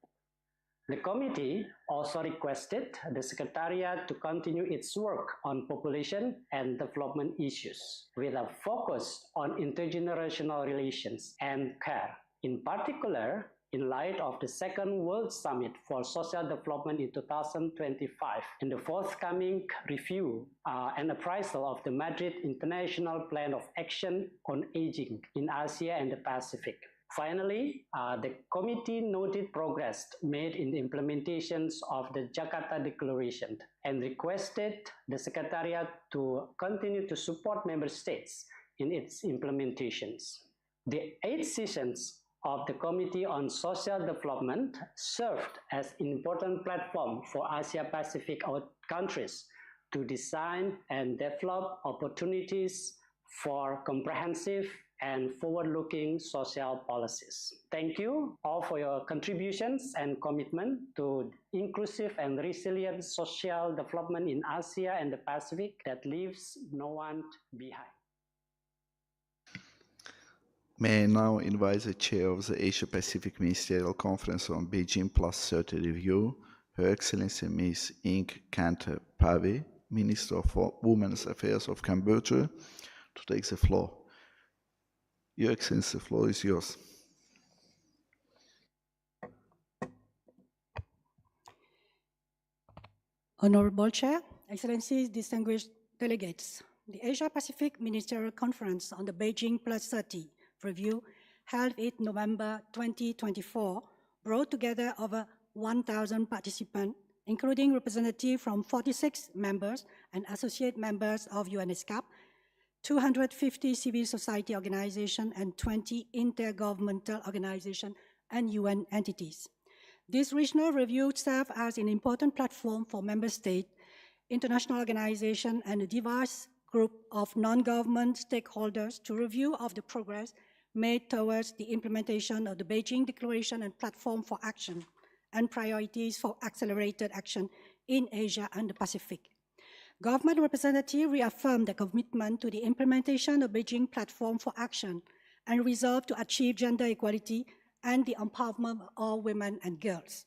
The committee also requested the Secretariat to continue its work on population and development issues with a focus on intergenerational relations and care. In particular, in light of the Second World Summit for Social Development in 2025 and the forthcoming review and appraisal of the Madrid International Plan of Action on Aging in Asia and the Pacific. Finally, the committee noted progress made in the implementations of the Jakarta Declaration and requested the Secretariat to continue to support member states in its implementations. The 8 sessions of the Committee on Social Development served as an important platform for Asia-Pacific countries to design and develop opportunities for comprehensive and forward-looking social policies. Thank you all for your contributions and commitment to inclusive and resilient social development in Asia and the Pacific that leaves no one behind. May I now invite the chair of the Asia-Pacific Ministerial Conference on Beijing Plus 30 Review, Her Excellency Ms. Ink Kante Pave, Minister for Women's Affairs of Cambodia, to take the floor. Your Excellency, the floor is yours. Honorable Chair, Excellencies, distinguished delegates, the Asia-Pacific Ministerial Conference on the Beijing Plus 30 review held in November 2024 brought together over 1,000 participants, including representatives from 46 members and associate members of ESCAP, 250 civil society organizations, and 20 intergovernmental organizations and UN entities. This regional review serves as an important platform for member states, international organizations, and a diverse group of non-government stakeholders to review of the progress made towards the implementation of the Beijing Declaration and Platform for Action and priorities for accelerated action in Asia and the Pacific. Government representatives reaffirmed their commitment to the implementation of Beijing Platform for Action and resolve to achieve gender equality and the empowerment of all women and girls.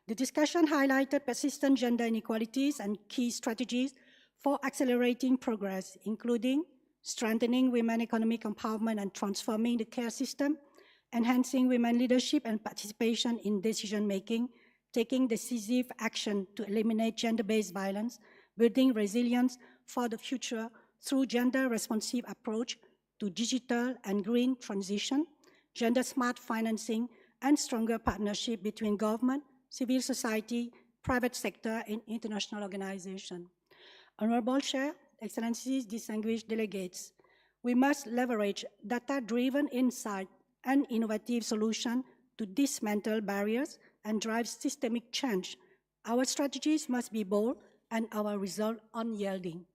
The discussion highlighted persistent gender inequalities and key strategies for accelerating progress, including strengthening women economic empowerment and transforming the care system, enhancing women leadership and participation in decision-making, taking decisive action to eliminate gender-based violence, building resilience for the future through gender-responsive approach to digital and green transition, gender-smart financing, and stronger partnership between government, civil society, private sector, and international organizations. Honorable Chair, Excellencies, distinguished delegates, we must leverage data-driven insight and innovative solutions to dismantle barriers and drive systemic change. Our strategies must be bold and our result unyielding.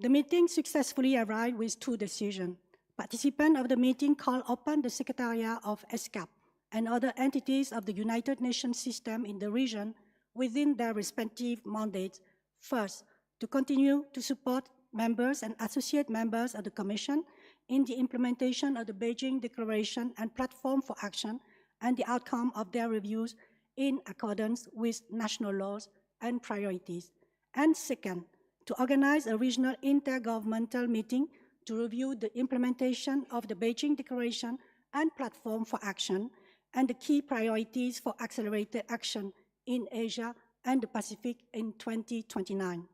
The meeting successfully arrived with two decisions. Participants of the meeting called upon the Secretariat of ESCAP and other entities of the United Nations system in the region within their respective mandates, first, to continue to support members and associate members of the Commission in the implementation of the Beijing Declaration and Platform for Action and the outcome of their reviews in accordance with national laws and priorities. And second, to organize a regional intergovernmental meeting to review the implementation of the Beijing Declaration and Platform for Action and the key priorities for accelerated action in Asia and the Pacific in 2029.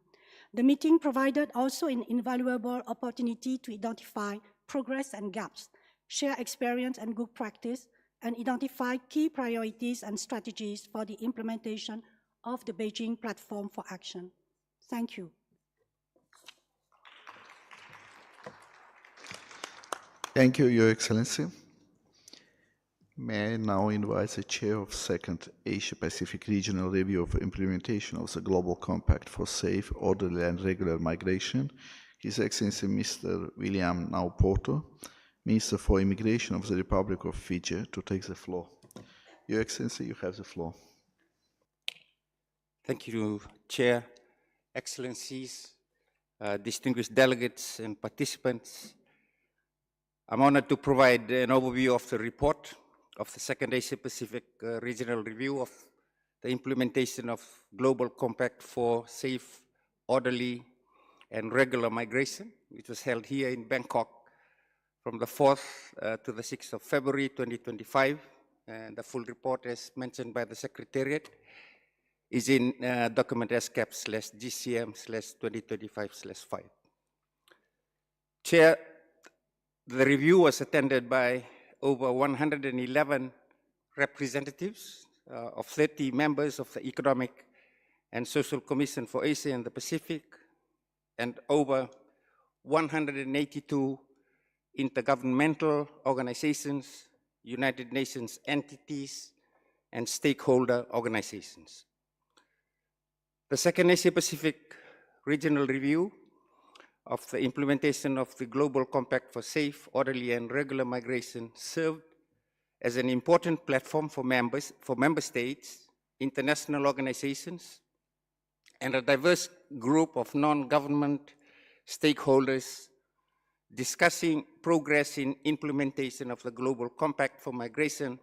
The meeting provided also an invaluable opportunity to identify progress and gaps, share experience and good practice, and identify key priorities and strategies for the implementation of the Beijing Platform for Action. Thank you. Thank you, Your Excellency. May I now invite the Chair of Second Asia-Pacific Regional Review of Implementation of the Global Compact for Safe, Orderly and Regular Migration, His Excellency Mr. William Naupoto, Minister for Immigration of the Republic of Fiji, to take the floor. Your Excellency, you have the floor. Thank you, Chair, Excellencies, distinguished delegates and participants. I'm honored to provide an overview of the report of the Second Asia-Pacific Regional Review of the implementation of Global Compact for Safe, Orderly and Regular Migration, which was held here in Bangkok from the 4th to the 6th of February 2025. And the full report, as mentioned by the Secretariat, is in document ESCAP/GCM/2025/5. Chair, the review was attended by over 111 representatives of 30 members of the Economic and Social Commission for Asia and the Pacific, and over 182 intergovernmental organizations, United Nations entities, and stakeholder organizations. The Second Asia-Pacific Regional Review of the implementation of the Global Compact for Safe, Orderly and Regular Migration served as an important platform for member states, international organizations, and a diverse group of non-government stakeholders discussing progress in implementation of the Global Compact for Migration,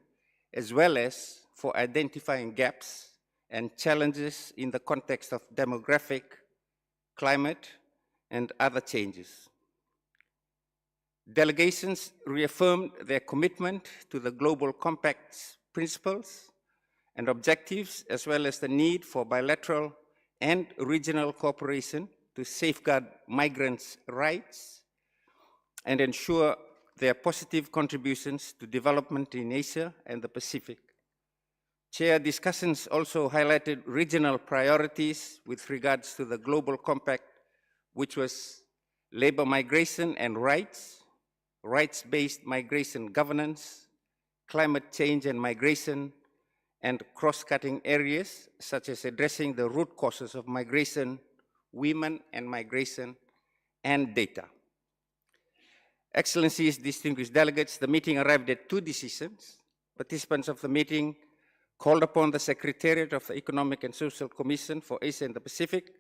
as well as for identifying gaps and challenges in the context of demographic, climate, and other changes. Delegations reaffirmed their commitment to the Global Compact's principles and objectives, as well as the need for bilateral and regional cooperation to safeguard migrants' rights and ensure their positive contributions to development in Asia and the Pacific. Chair, discussions also highlighted regional priorities with regards to the Global Compact, which was labor migration and rights, rights-based migration governance, climate change and migration, and cross-cutting areas such as addressing the root causes of migration, women and migration, and data. Excellencies, distinguished delegates, the meeting arrived at two decisions. Participants of the meeting called upon the Secretariat of the Economic and Social Commission for Asia and the Pacific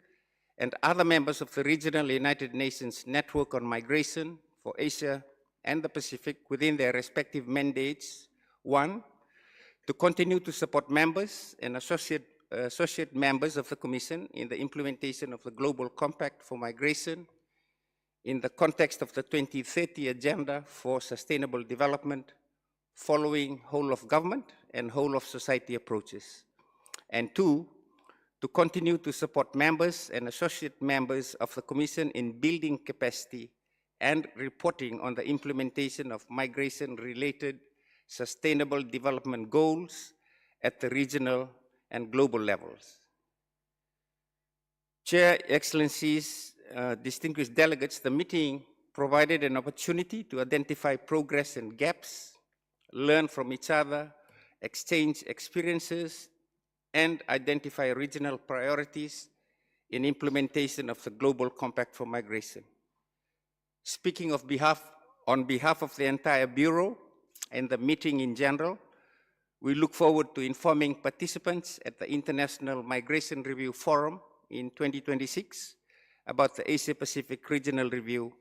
and other members of the Regional United Nations Network on Migration for Asia and the Pacific within their respective mandates. One, to continue to support members and associate members of the Commission in the implementation of the Global Compact for Migration in the context of the 2030 Agenda for Sustainable Development, following whole of government and whole of society approaches. And two, to continue to support members and associate members of the Commission in building capacity and reporting on the implementation of migration-related sustainable development goals at the regional and global levels. Chair, Excellencies, distinguished delegates, the meeting provided an opportunity to identify progress and gaps, learn from each other, exchange experiences, and identify regional priorities in implementation of the Global Compact for Migration. Speaking on behalf of the entire Bureau and the meeting in general, we look forward to informing participants at the International Migration Review Forum in 2026 about the Asia-Pacific Regional Review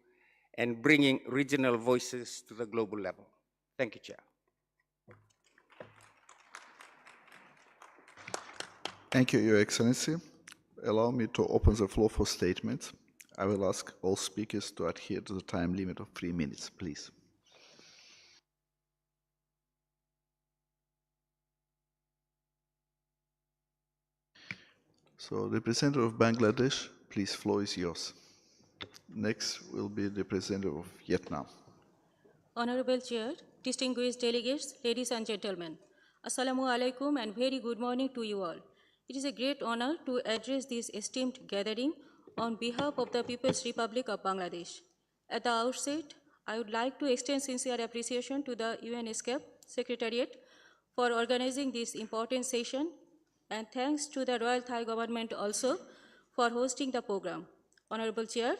and bringing regional voices to the global level. Thank you, Chair. Thank you, Your Excellency. Allow me to open the floor for statements. I will ask all speakers to adhere to the time limit of 3 minutes, please. So, representative of Bangladesh, please, floor is yours. Next will be the representative of Vietnam. Honorable Chair, distinguished delegates, ladies and gentlemen, Assalamu alaikum and very good morning to you all. It is a great honor to address this esteemed gathering on behalf of the People's Republic of Bangladesh. At the outset, I would like to extend sincere appreciation to the ESCAP Secretariat for organizing this important session, and thanks to the Royal Thai government also for hosting the program. Honorable Chair,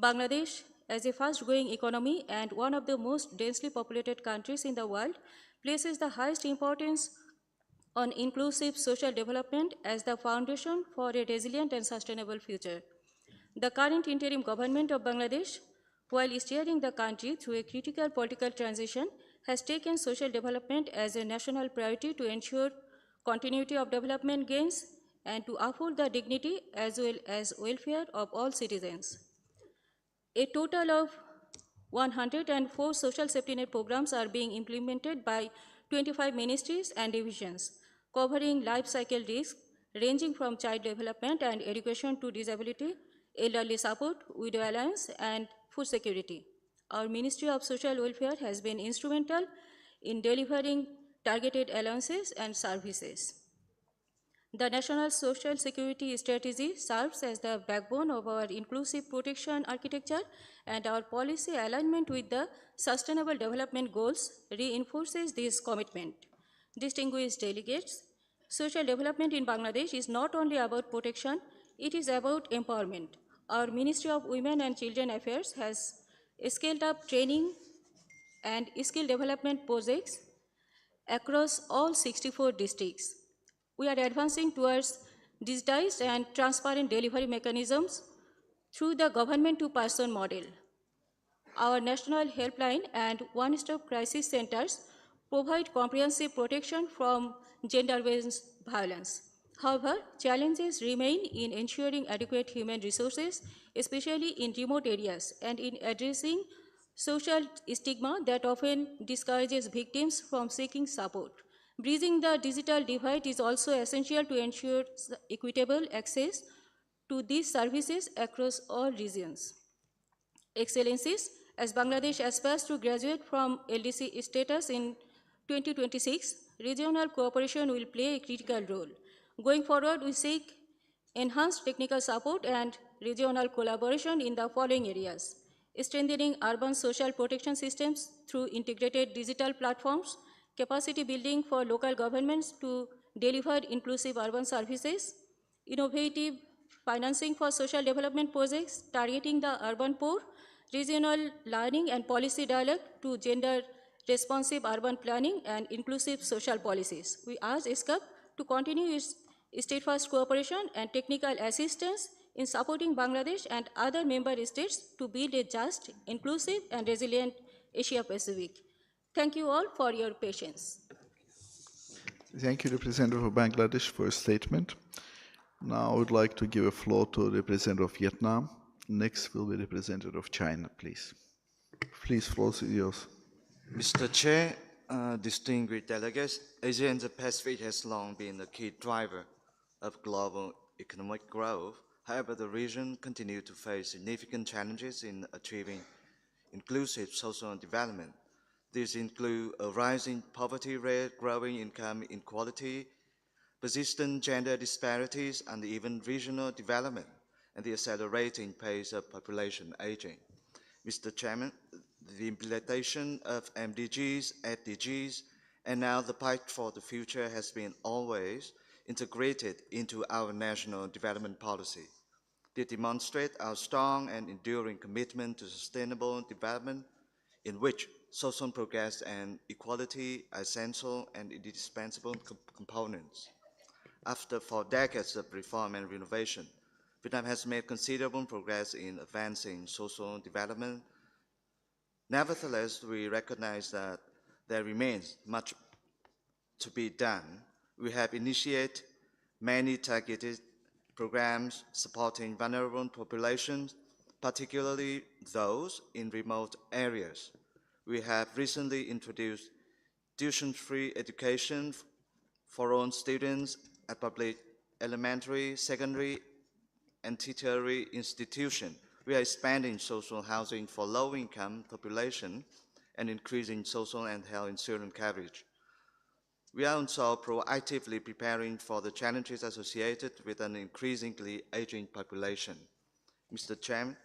Bangladesh, as a fast-growing economy and one of the most densely populated countries in the world, places the highest importance on inclusive social development as the foundation for a resilient and sustainable future. The current interim government of Bangladesh, while steering the country through a critical political transition, has taken social development as a national priority to ensure continuity of development gains and to uphold the dignity as well as welfare of all citizens. A total of 104 social safety net programs are being implemented by 25 ministries and divisions, covering life cycle risks ranging from child development and education to disability, elderly support, widow alliance, and food security. Our Ministry of Social Welfare has been instrumental in delivering targeted allowances and services. The National Social Security Strategy serves as the backbone of our inclusive protection architecture, and our policy alignment with the Sustainable Development Goals reinforces this commitment. Distinguished delegates, social development in Bangladesh is not only about protection, it is about empowerment. Our Ministry of Women and Children Affairs has scaled up training and skill development projects across all 64 districts. We are advancing towards digitized and transparent delivery mechanisms through the government-to-person model. Our national helpline and one-stop crisis centers provide comprehensive protection from gender-based violence. However, challenges remain in ensuring adequate human resources, especially in remote areas, and in addressing social stigma that often discourages victims from seeking support. Bridging the digital divide is also essential to ensure equitable access to these services across all regions. Excellencies, as Bangladesh aspires to graduate from LDC status in 2026, regional cooperation will play a critical role. Going forward, we seek enhanced technical support and regional collaboration in the following areas: strengthening urban social protection systems through integrated digital platforms, capacity building for local governments to deliver inclusive urban services, innovative financing for social development projects targeting the urban poor, regional learning and policy dialogue to gender responsive urban planning and inclusive social policies. We ask ESCAP to continue its steadfast cooperation and technical assistance in supporting Bangladesh and other member states to build a just, inclusive, and resilient Asia-Pacific. Thank you all for your patience. Thank you, Representative of Bangladesh, for your statement. Now I would like to give a floor to the Representative of Vietnam. Next will be Representative of China, please. Please, floor is yours. Mr. Chair, distinguished delegates, Asia and the Pacific has long been a key driver of global economic growth. However, the region continues to face significant challenges in achieving inclusive social development. These include a rising poverty rate, growing income inequality, persistent gender disparities, and even regional development, and the accelerating pace of population aging. Mr. Chairman, the implementation of MDGs, SDGs, and now the Pact for the Future has been always integrated into our national development policy. They demonstrate our strong and enduring commitment to sustainable development, in which social progress and equality are essential and indispensable components. After 4 decades of reform and renovation, Vietnam has made considerable progress in advancing social development. Nevertheless, we recognize that there remains much to be done. We have initiated many targeted programs supporting vulnerable populations, particularly those in remote areas. We have recently introduced tuition-free education for all students at public elementary, secondary, and tertiary institutions. We are expanding social housing for low-income population and increasing social and health insurance coverage. We are also proactively preparing for the challenges associated with an increasingly aging population. Mr. Chairman,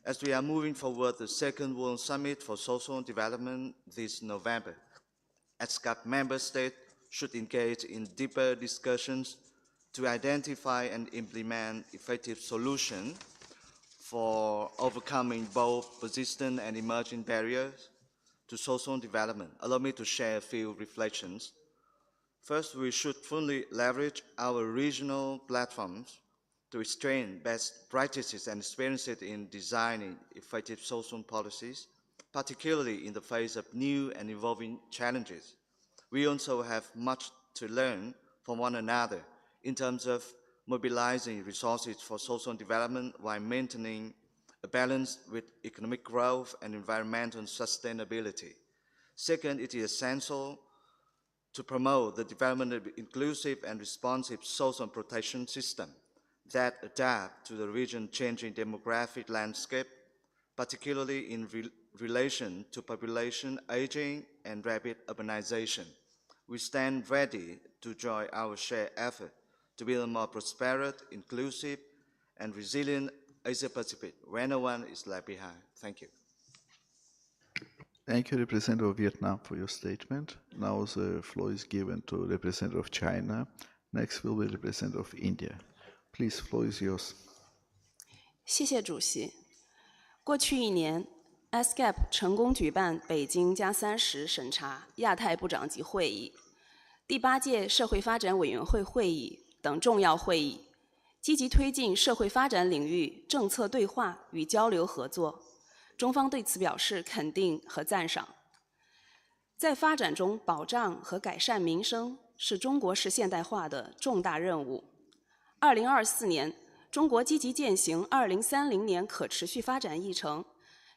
as we are moving forward the Second World Summit for Social Development this November, ESCAP member states should engage in deeper discussions to identify and implement effective solutions for overcoming both persistent and emerging barriers to social development. Allow me to share a few reflections. First, we should fully leverage our regional platforms to exchange best practices and experiences in designing effective social policies, particularly in the face of new and evolving challenges. We also have much to learn from one another in terms of mobilizing resources for social development while maintaining a balance with economic growth and environmental sustainability. Second, it is essential to promote the development of inclusive and responsive social protection system that adapt to the region's changing demographic landscape, particularly in relation to population aging and rapid urbanization. We stand ready to join our shared effort to build a more prosperous, inclusive, and resilient Asia-Pacific where no one is left behind. Thank you. Thank you, Representative of Vietnam, for your statement. Now the floor is given to Representative of China. Next will be Representative of India. Please, floor is yours. 谢谢主席。过去1年 ，ESCAP 成功举办北京+30审查亚太部长级会议、第8届社会发展委员会会议等重要会议，积极推进社会发展领域政策对话与交流合作。中方对此表示肯定和赞赏。在发展中保障和改善民生是中国式现代化的重大任务。2024年，中国积极践行2030年可持续发展议程，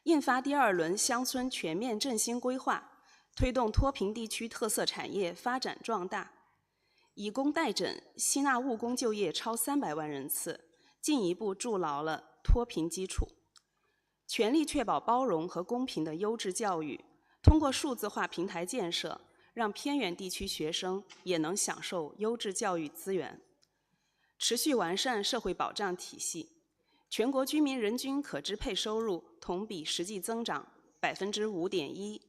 印发第2轮乡村全面振兴规划，推动脱贫地区特色产业发展壮大，以工代赈，吸纳务工就业超300万人次，进一步筑牢了脱贫基础。全力确保包容和公平的优质教育，通过数字化平台建设，让偏远地区学生也能享受优质教育资源。持续完善社会保障体系，全国居民人均可支配收入同比实际增长5.1%，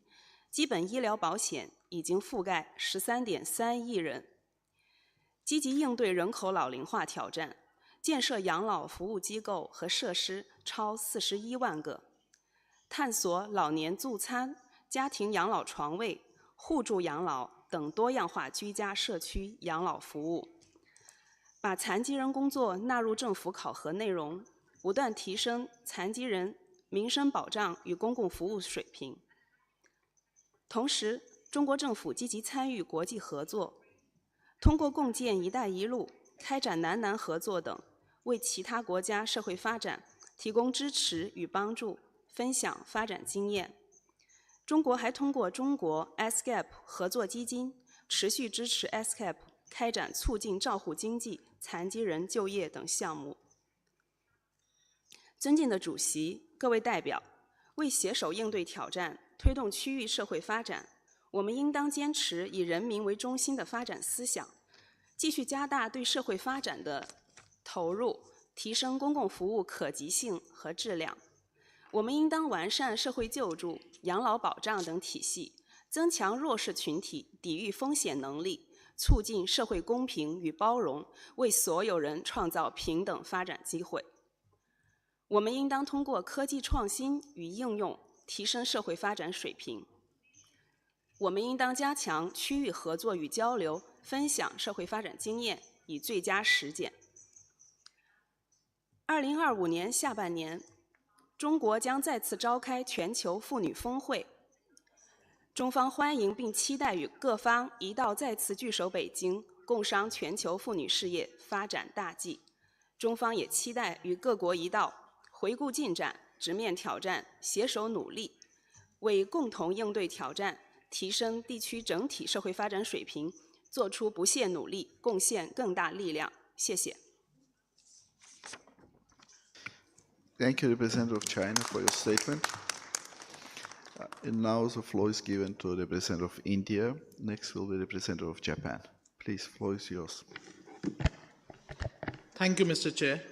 基本医疗保险已经覆盖13.3亿人。积极应对人口老龄化挑战，建设养老服务机构和设施超41万个，探索老年助餐、家庭养老床位、互助养老等多样化居家社区养老服务，把残疾人工作纳入政府考核内容，不断提升残疾人民生保障与公共服务水平。同时，中国政府积极参与国际合作，通过共建“一带一路”、开展南南合作等，为其他国家社会发展提供支持与帮助，分享发展经验。中国还通过中国 ESCAP 合作基金，持续支持 ESCAP 开展促进照护经济、残疾人就业等项目。尊敬的主席、各位代表，为携手应对挑战，推动区域社会发展，我们应当坚持以人民为中心的发展思想，继续加大对社会发展的投入，提升公共服务可及性和质量。我们应当完善社会救助、养老保障等体系，增强弱势群体抵御风险能力，促进社会公平与包容，为所有人创造平等发展机会。我们应当通过科技创新与应用，提升社会发展水平。我们应当加强区域合作与交流，分享社会发展经验，以最佳实践。2025年下半年，中国将再次召开全球妇女峰会。中方欢迎并期待与各方一道再次聚首北京，共商全球妇女事业发展大计。中方也期待与各国一道回顾进展，直面挑战，携手努力，为共同应对挑战，提升地区整体社会发展水平，做出不懈努力，贡献更大力量。谢谢。Thank you, Representative of China, for your statement. And now the floor is given to the Representative of India. Next will be the Representative of Japan. Please, floor is yours. Thank you, Mr. Chair.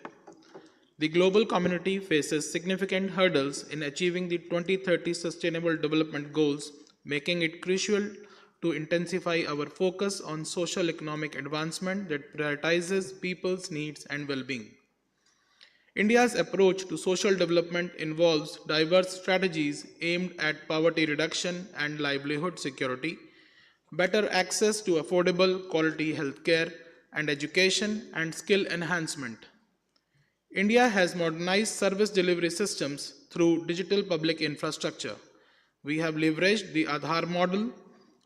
The global community faces significant hurdles in achieving the 2030 Sustainable Development Goals, making it crucial to intensify our focus on social economic advancement that prioritizes people's needs and well-being. India's approach to social development involves diverse strategies aimed at poverty reduction and livelihood security, better access to affordable quality healthcare and education, and skill enhancement. India has modernized service delivery systems through digital public infrastructure. We have leveraged the Aadhaar model,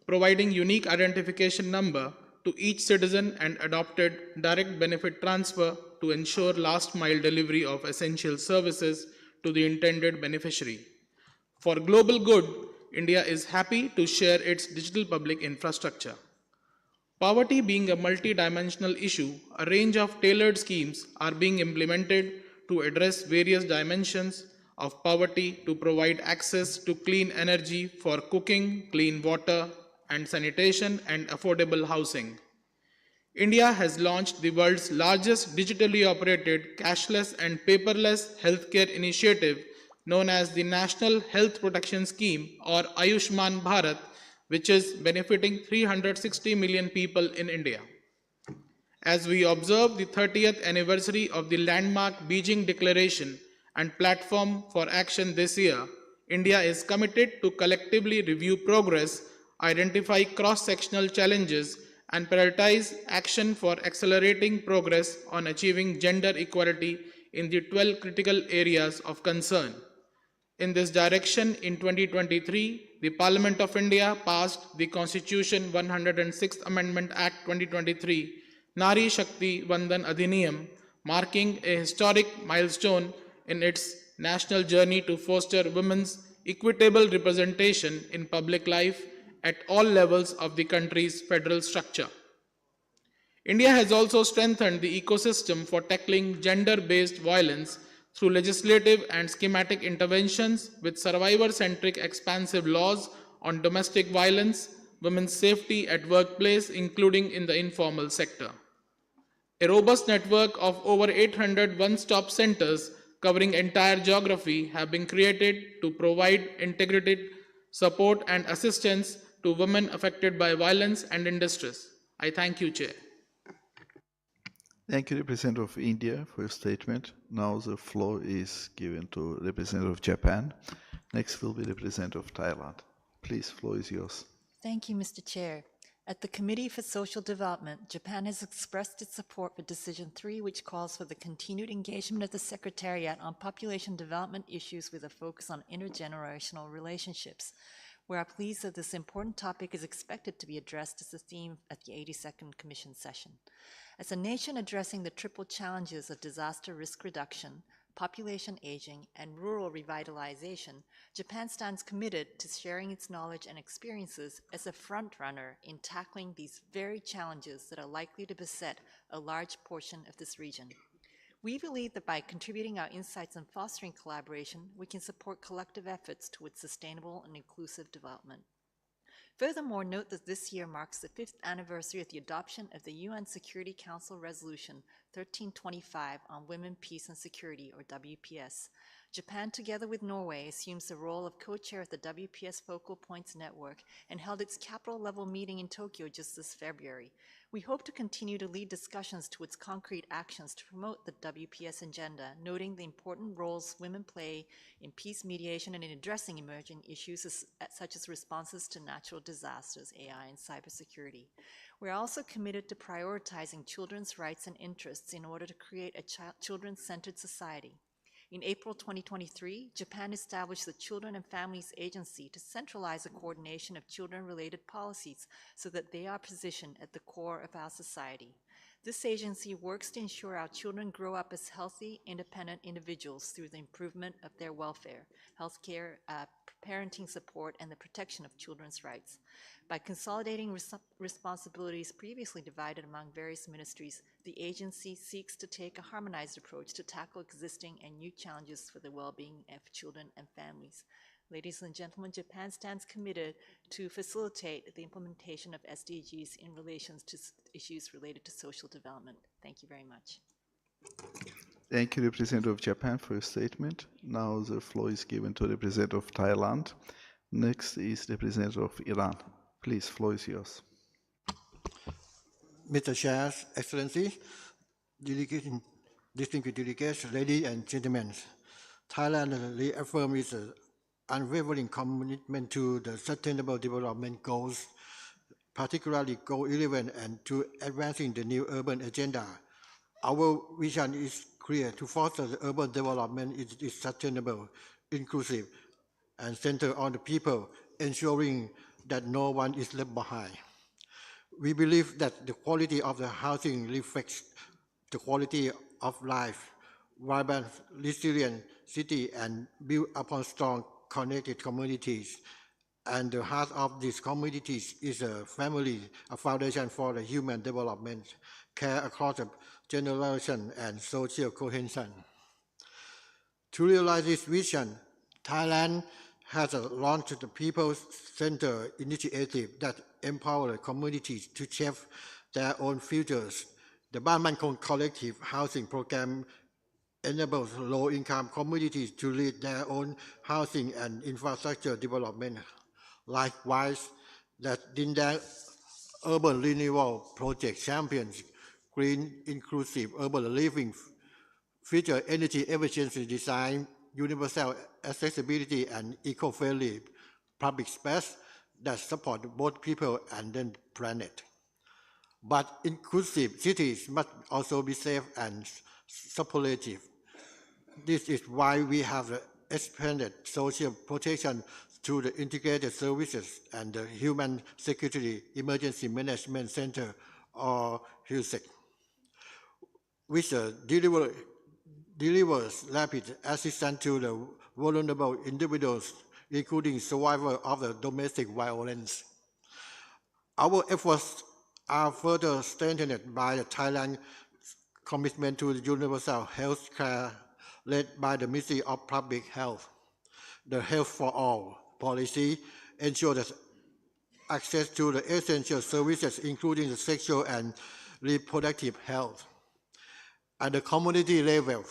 providing unique identification number to each citizen, and adopted direct benefit transfer to ensure last mile delivery of essential services to the intended beneficiary. For global good, India is happy to share its digital public infrastructure. Poverty being a multi-dimensional issue, a range of tailored schemes are being implemented to address various dimensions of poverty to provide access to clean energy for cooking, clean water and sanitation, and affordable housing. India has launched the world's largest digitally operated cashless and paperless healthcare initiative known as the National Health Protection Scheme, or Ayushman Bharat, which is benefiting 360 million people in India. As we observe the 30th anniversary of the landmark Beijing Declaration and Platform for Action this year, India is committed to collectively review progress, identify cross-sectional challenges, and prioritize action for accelerating progress on achieving gender equality in the 12 critical areas of concern. In this direction, in 2023, the Parliament of India passed the Constitution 106th Amendment Act 2023, Nari Shakti Vandan Adhiniyam, marking a historic milestone in its national journey to foster women's equitable representation in public life at all levels of the country's federal structure. India has also strengthened the ecosystem for tackling gender-based violence through legislative and schematic interventions with survivor-centric expansive laws on domestic violence, women's safety at workplace, including in the informal sector. A robust network of over 800 one-stop centers covering entire geography have been created to provide integrated support and assistance to women affected by violence and in distress. I thank you, Chair. Thank you, Representative of India, for your statement. Now the floor is given to Representative of Japan. Next will be Representative of Thailand. Please, floor is yours. Thank you, Mr. Chair. At the Committee for Social Development, Japan has expressed its support for Decision 3, which calls for the continued engagement of the Secretariat on population development issues with a focus on intergenerational relationships. We are pleased that this important topic is expected to be addressed as a theme at the 82nd Commission session. As a nation addressing the triple challenges of disaster risk reduction, population aging, and rural revitalization, Japan stands committed to sharing its knowledge and experiences as a front-runner in tackling these very challenges that are likely to beset a large portion of this region. We believe that by contributing our insights and fostering collaboration, we can support collective efforts towards sustainable and inclusive development. Furthermore, note that this year marks the 5th anniversary of the adoption of the UN Security Council Resolution 1325 on Women, Peace and Security, or WPS. Japan, together with Norway, assumes the role of co-chair of the WPS Focal Points Network and held its capital-level meeting in Tokyo just this February. We hope to continue to lead discussions towards concrete actions to promote the WPS agenda, noting the important roles women play in peace mediation and in addressing emerging issues such as responses to natural disasters, AI, and cybersecurity. We're also committed to prioritizing children's rights and interests in order to create a children-centered society. In April 2023, Japan established the Children and Families Agency to centralize the coordination of children-related policies so that they are positioned at the core of our society. This agency works to ensure our children grow up as healthy, independent individuals through the improvement of their welfare, healthcare, parenting support, and the protection of children's rights. By consolidating responsibilities previously divided among various ministries, the agency seeks to take a harmonized approach to tackle existing and new challenges for the well-being of children and families. Ladies and gentlemen, Japan stands committed to facilitate the implementation of SDGs in relation to issues related to social development. Thank you very much. Thank you, Representative of Japan, for your statement. Now the floor is given to Representative of Thailand. Next is Representative of Iran. Please, floor is yours. Mr. Chair, Excellencies, distinguished delegates, ladies and gentlemen, Thailand reaffirms its unwavering commitment to the Sustainable Development Goals, particularly Goal 11, and to advancing the new urban agenda. Our vision is clear: to foster the urban development is sustainable, inclusive, and centered on the people, ensuring that no one is left behind. We believe that the quality of the housing reflects the quality of life, vibrant, resilient city, and built upon strong, connected communities. And the heart of these communities is a family, a foundation for the human development, care across the generation, and social cohesion. To realize this vision, Thailand has launched the People's Center initiative that empowers communities to shape their own futures. The Ban Man Kong Collective Housing Program enables low-income communities to lead their own housing and infrastructure development. Likewise, the Dindang Urban Renewal Project champions green, inclusive urban living, feature energy efficiency design, universal accessibility, and eco-friendly public space that support both people and the planet. But inclusive cities must also be safe and supportive. This is why we have expanded social protection through the Integrated Services and the Human Security Emergency Management Center, or HUSEC. which delivers rapid assistance to the vulnerable individuals, including survivors of the domestic violence. Our efforts are further strengthened by the Thailand commitment to the universal health care led by the Ministry of Public Health. The Health for All policy ensures that access to the essential services, including the sexual and reproductive health. At the community level,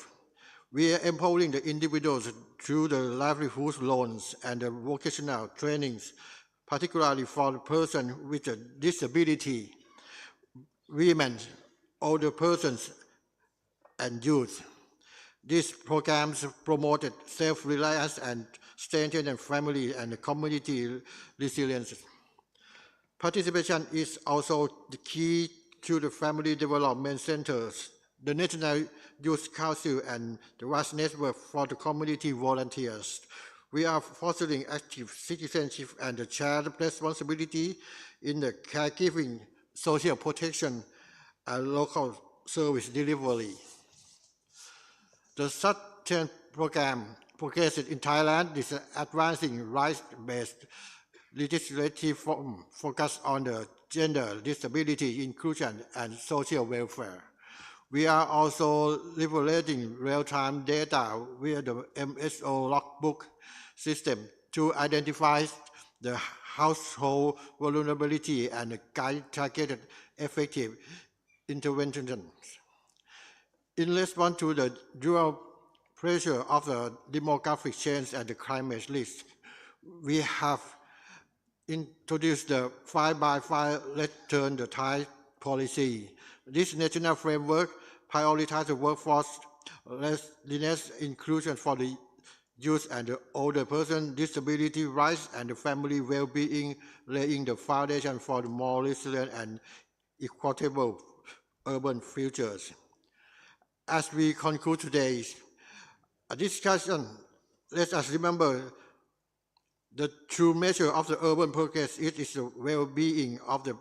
we are empowering the individuals through the livelihood loans and the vocational trainings, particularly for the person with a disability, women, older persons, and youth. These programs promoted self-reliance and strengthened family and community resilience. Participation is also the key to the family development centers, the National Youth Council, and the vast network for the community volunteers. We are fostering active citizenship and the shared responsibility in the caregiving, social protection, and local service delivery. The Southern program progressed in Thailand is advancing rights-based legislative reform focused on the gender, disability, inclusion, and social welfare. We are also leveraging real-time data via the MSO logbook system to identify the household vulnerability and guide targeted effective interventions. In response to the dual pressure of the demographic change and the climate risk, we have introduced the 5x5 Let's Turn the Tide policy. This national framework prioritizes the workforce readiness, inclusion for the youth and the older person, disability rights, and the family well-being, laying the foundation for the more resilient and equitable urban futures. As we conclude today's discussion, let us remember the true measure of the urban progress is the well-being of the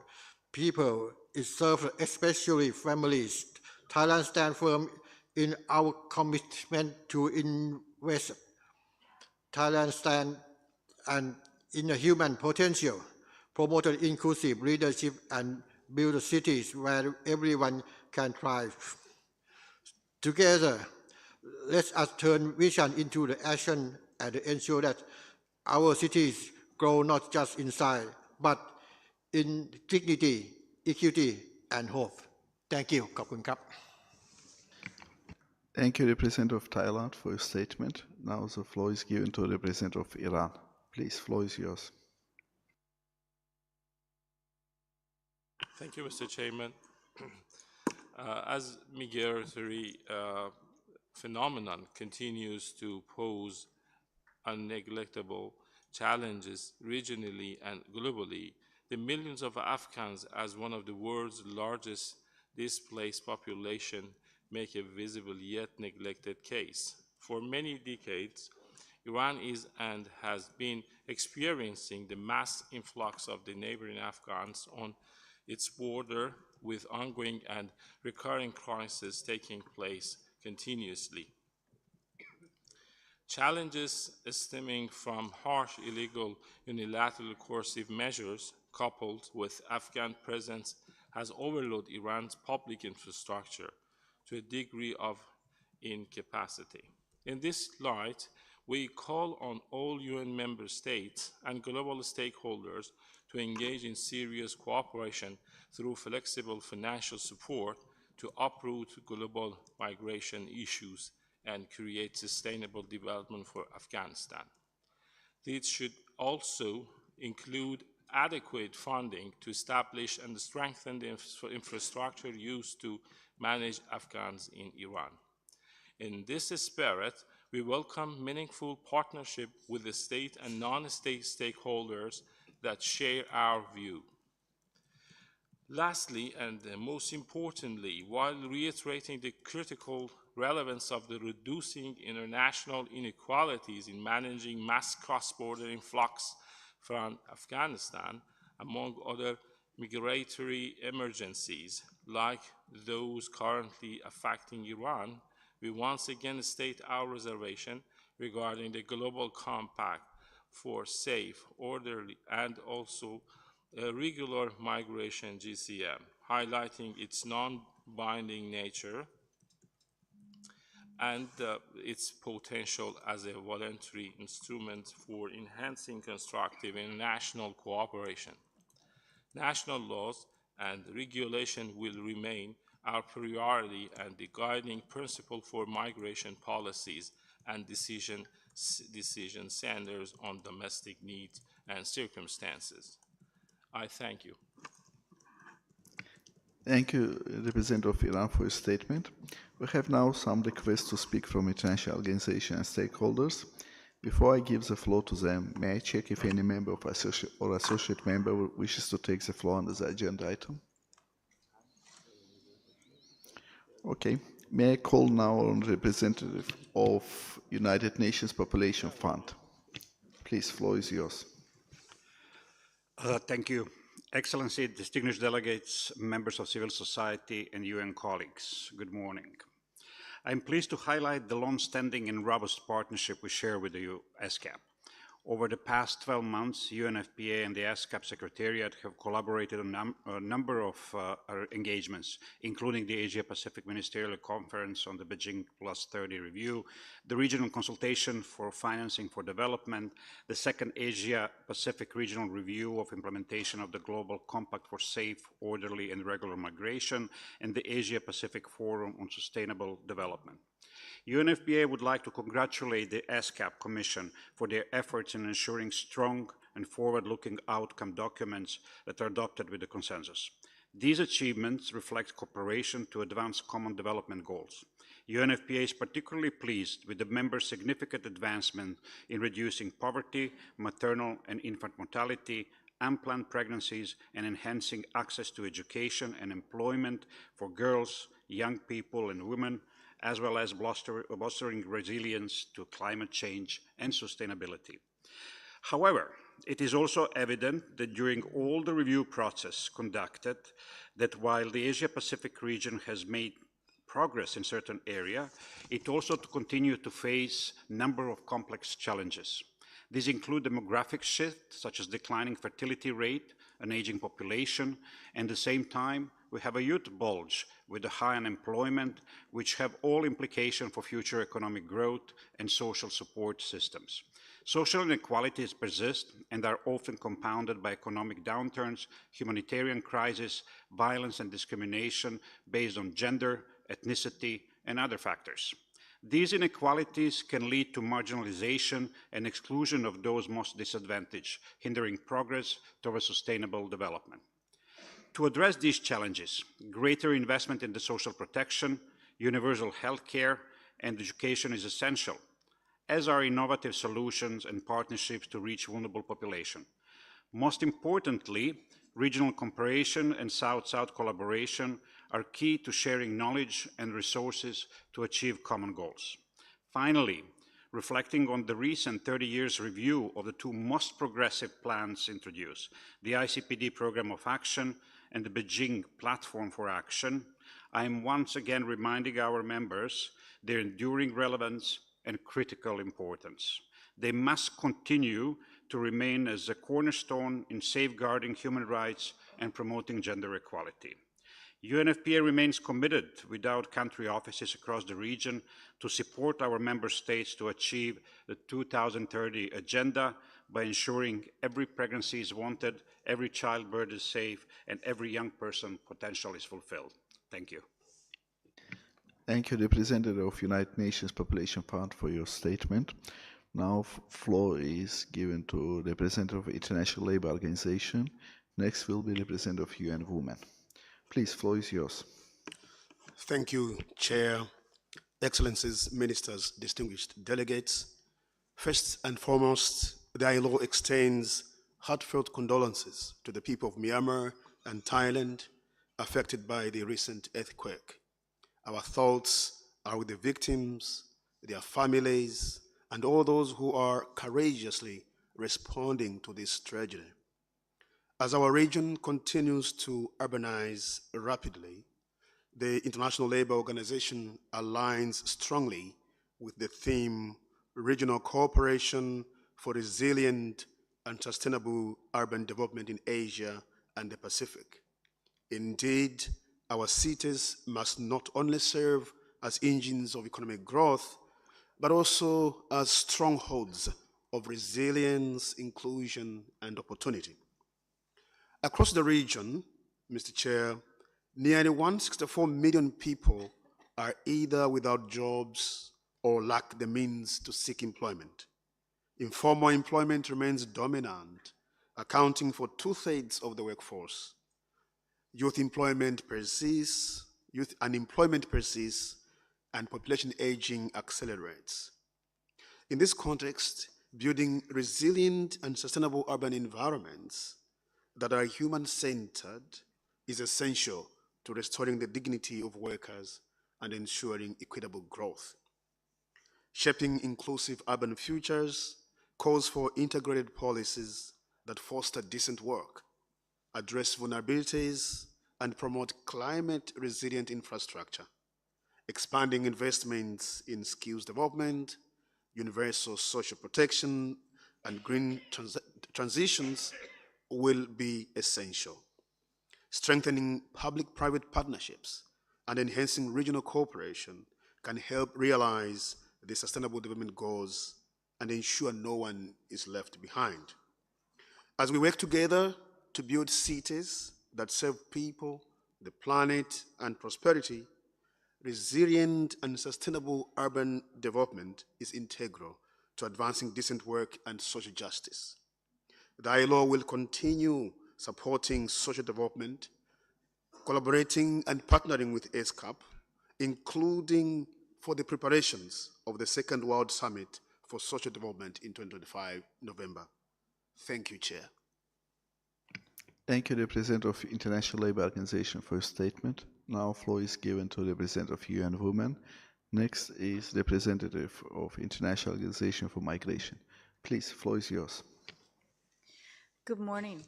people it serves, especially families. Thailand stands firm in our commitment to invest. Thailand stands in the human potential, promote inclusive leadership, and build cities where everyone can thrive. Together, let us turn vision into the action and ensure that our cities grow not just in size, but in dignity, equity, and hope. Thank you. ขอบคุณครับ Thank you, Representative of Thailand, for your statement. Now the floor is given to the Representative of Iran. Please, floor is yours. Thank you, Mr. Chairman. As migratory phenomenon continues to pose unneglectable challenges regionally and globally, the millions of Afghans, as one of the world's largest displaced population, make a visible yet neglected case. For many decades, Iran is and has been experiencing the mass influx of the neighboring Afghans on its border, with ongoing and recurring crises taking place continuously. Challenges stemming from harsh, illegal, unilateral coercive measures coupled with Afghan presence has overloaded Iran's public infrastructure to a degree of incapacity. In this light, we call on all UN member states and global stakeholders to engage in serious cooperation through flexible financial support to uproot global migration issues and create sustainable development for Afghanistan. These should also include adequate funding to establish and strengthen the infrastructure used to manage Afghans in Iran. In this spirit, we welcome meaningful partnership with the state and non-state stakeholders that share our view. Lastly, and most importantly, while reiterating the critical relevance of the reducing international inequalities in managing mass cross-border influx from Afghanistan, among other migratory emergencies like those currently affecting Iran, we once again state our reservation regarding the Global Compact for Safe, Orderly, and also regular migration GCM, highlighting its non-binding nature and its potential as a voluntary instrument for enhancing constructive international cooperation. National laws and regulation will remain our priority and the guiding principle for migration policies and decision centers on domestic needs and circumstances. I thank you. Thank you, Representative of Iran, for your statement. We have now some requests to speak from international organizations and stakeholders. Before I give the floor to them, may I check if any member of associate member wishes to take the floor on the agenda item? Okay. May I call now on representative of United Nations Population Fund. Please, floor is yours. Thank you. Excellency, distinguished delegates, members of civil society, and UN colleagues, good morning. I'm pleased to highlight the long-standing and robust partnership we share with the ESCAP. Over the past 12 months, UNFPA and the ESCAP Secretariat have collaborated on a number of engagements, including the Asia-Pacific Ministerial Conference on the Beijing Plus 30 review, the Regional Consultation for Financing for Development, the second Asia-Pacific Regional Review of Implementation of the Global Compact for Safe, Orderly, and Regular Migration, and the Asia-Pacific Forum on Sustainable Development. UNFPA would like to congratulate the ESCAP Commission for their efforts in ensuring strong and forward-looking outcome documents that are adopted with the consensus. These achievements reflect cooperation to advance common development goals. UNFPA is particularly pleased with the members' significant advancement in reducing poverty, maternal and infant mortality, unplanned pregnancies, and enhancing access to education and employment for girls, young people, and women, as well as bolstering resilience to climate change and sustainability. However, it is also evident that during all the review process conducted, that while the Asia-Pacific region has made progress in certain areas, it also continues to face a number of complex challenges. These include demographic shifts, such as declining fertility rate, an aging population, and at the same time, we have a youth bulge with a high unemployment, which have all implications for future economic growth and social support systems. Social inequalities persist and are often compounded by economic downturns, humanitarian crises, violence and discrimination based on gender, ethnicity, and other factors. These inequalities can lead to marginalization and exclusion of those most disadvantaged, hindering progress towards sustainable development. To address these challenges, greater investment in the social protection, universal health care, and education is essential, as are innovative solutions and partnerships to reach vulnerable population. Most importantly, regional cooperation and South-South collaboration are key to sharing knowledge and resources to achieve common goals. Finally, reflecting on the recent 30 years review of the two most progressive plans introduced, the ICPD Program of Action and the Beijing Platform for Action, I am once again reminding our members their enduring relevance and critical importance. They must continue to remain as a cornerstone in safeguarding human rights and promoting gender equality. UNFPA remains committed with our country offices across the region to support our member states to achieve the 2030 agenda by ensuring every pregnancy is wanted, every childbirth is safe, and every young person's potential is fulfilled. Thank you. Thank you, Representative of United Nations Population Fund, for your statement. Now, floor is given to Representative of International Labour Organization. Next will be Representative of UN Women. Please, floor is yours. Thank you, Chair, Excellencies, Ministers, distinguished delegates. First and foremost, the ILO extends heartfelt condolences to the people of Myanmar and Thailand affected by the recent earthquake. Our thoughts are with the victims, their families, and all those who are courageously responding to this tragedy. As our region continues to urbanize rapidly, the International Labour Organization aligns strongly with the theme Regional Cooperation for Resilient and Sustainable Urban Development in Asia and the Pacific. Indeed, our cities must not only serve as engines of economic growth, but also as strongholds of resilience, inclusion, and opportunity. Across the region, Mr. Chair, nearly 164 million people are either without jobs or lack the means to seek employment. Informal employment remains dominant, accounting for 2/3 of the workforce. Youth unemployment persists, and population aging accelerates. In this context, building resilient and sustainable urban environments that are human-centered is essential to restoring the dignity of workers and ensuring equitable growth. Shaping inclusive urban futures calls for integrated policies that foster decent work, address vulnerabilities, and promote climate-resilient infrastructure. Expanding investments in skills development, universal social protection, and green transitions will be essential. Strengthening public-private partnerships and enhancing regional cooperation can help realize the Sustainable Development Goals and ensure no one is left behind. As we work together to build cities that serve people, the planet, and prosperity, resilient and sustainable urban development is integral to advancing decent work and social justice. The ILO will continue supporting social development, collaborating and partnering with ESCAP, including for the preparations of the Second World Summit for Social Development in 2025, November. Thank you, Chair. Thank you, Representative of International Labour Organization, for your statement. Now, floor is given to Representative of UN Women. Next is Representative of International Organization for Migration. Please, floor is yours. Good morning.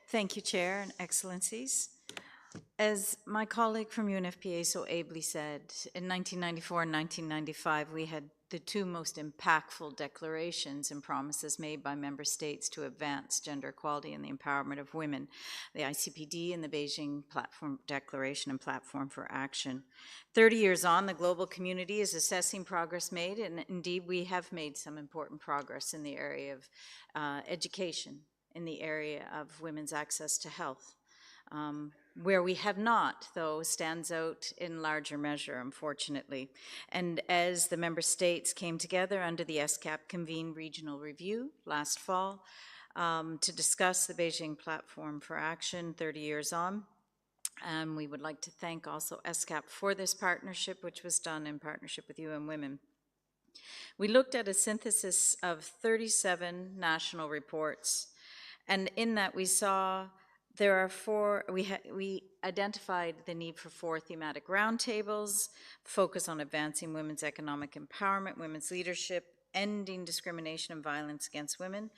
Thank you, Chair and Excellencies. As my colleague from UNFPA so ably said, in 1994 and 1995, we had the two most impactful declarations and promises made by member states to advance gender equality and the empowerment of women, the ICPD and the Beijing Platform Declaration and Platform for Action. 30 years on, the global community is assessing progress made, and indeed we have made some important progress in the area of education, in the area of women's access to health. Where we have not, though, stands out in larger measure, unfortunately. And as the member states came together under the ESCAP convened regional review last fall to discuss the Beijing Platform for Action 30 years on, we would like to thank also ESCAP for this partnership, which was done in partnership with UN Women. We looked at a synthesis of 37 national reports, and in that we saw there are we identified the need for 4 thematic roundtables, focus on advancing women's economic empowerment, women's leadership, ending discrimination and violence against women,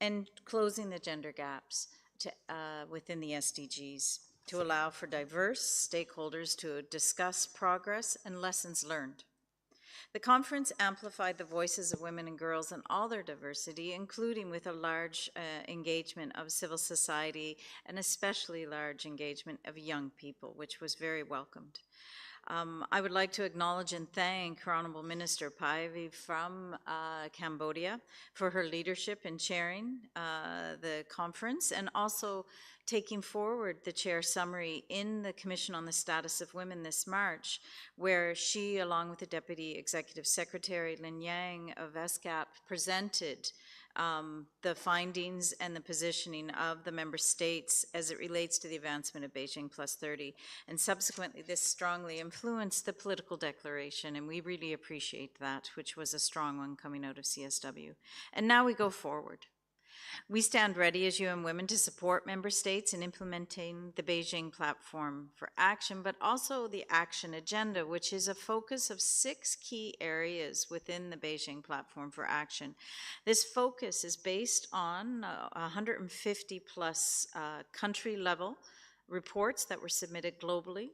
and closing the gender gaps within the SDGs to allow for diverse stakeholders to discuss progress and lessons learned. The conference amplified the voices of women and girls in all their diversity, including with a large engagement of civil society and especially large engagement of young people, which was very welcomed. I would like to acknowledge and thank Honorable Minister Paivi from Cambodia for her leadership in chairing the conference and also taking forward the chair summary in the Commission on the Status of Women this March, where she, along with the Deputy Executive Secretary Lin Yang of ESCAP, presented the findings and the positioning of the member states as it relates to the advancement of Beijing Plus 30. And subsequently, this strongly influenced the political declaration, and we really appreciate that, which was a strong one coming out of CSW. And now we go forward. We stand ready as UN Women to support member states in implementing the Beijing Platform for Action, but also the Action Agenda, which is a focus of 6 key areas within the Beijing Platform for Action. This focus is based on 150 plus country level reports that were submitted globally,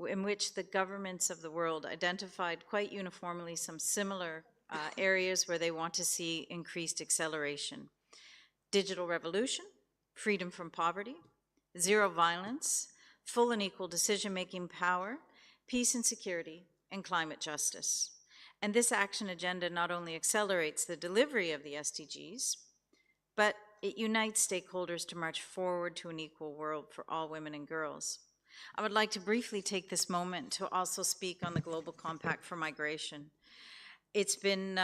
in which the governments of the world identified quite uniformly some similar areas where they want to see increased acceleration. Digital revolution, freedom from poverty, zero violence, full and equal decision-making power, peace and security, and climate justice. And this action agenda not only accelerates the delivery of the SDGs, but it unites stakeholders to march forward to an equal world for all women and girls. I would like to briefly take this moment to also speak on the Global Compact for Migration. It's been,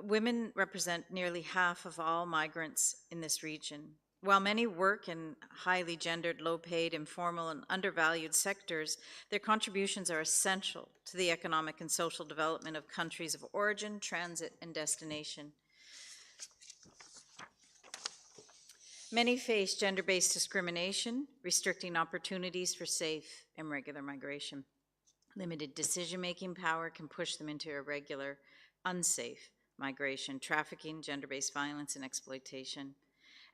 women represent nearly half of all migrants in this region. While many work in highly gendered, low-paid, informal, and undervalued sectors, their contributions are essential to the economic and social development of countries of origin, transit, and destination. Many face gender-based discrimination, restricting opportunities for safe and regular migration. Limited decision-making power can push them into irregular, unsafe migration, trafficking, gender-based violence, and exploitation.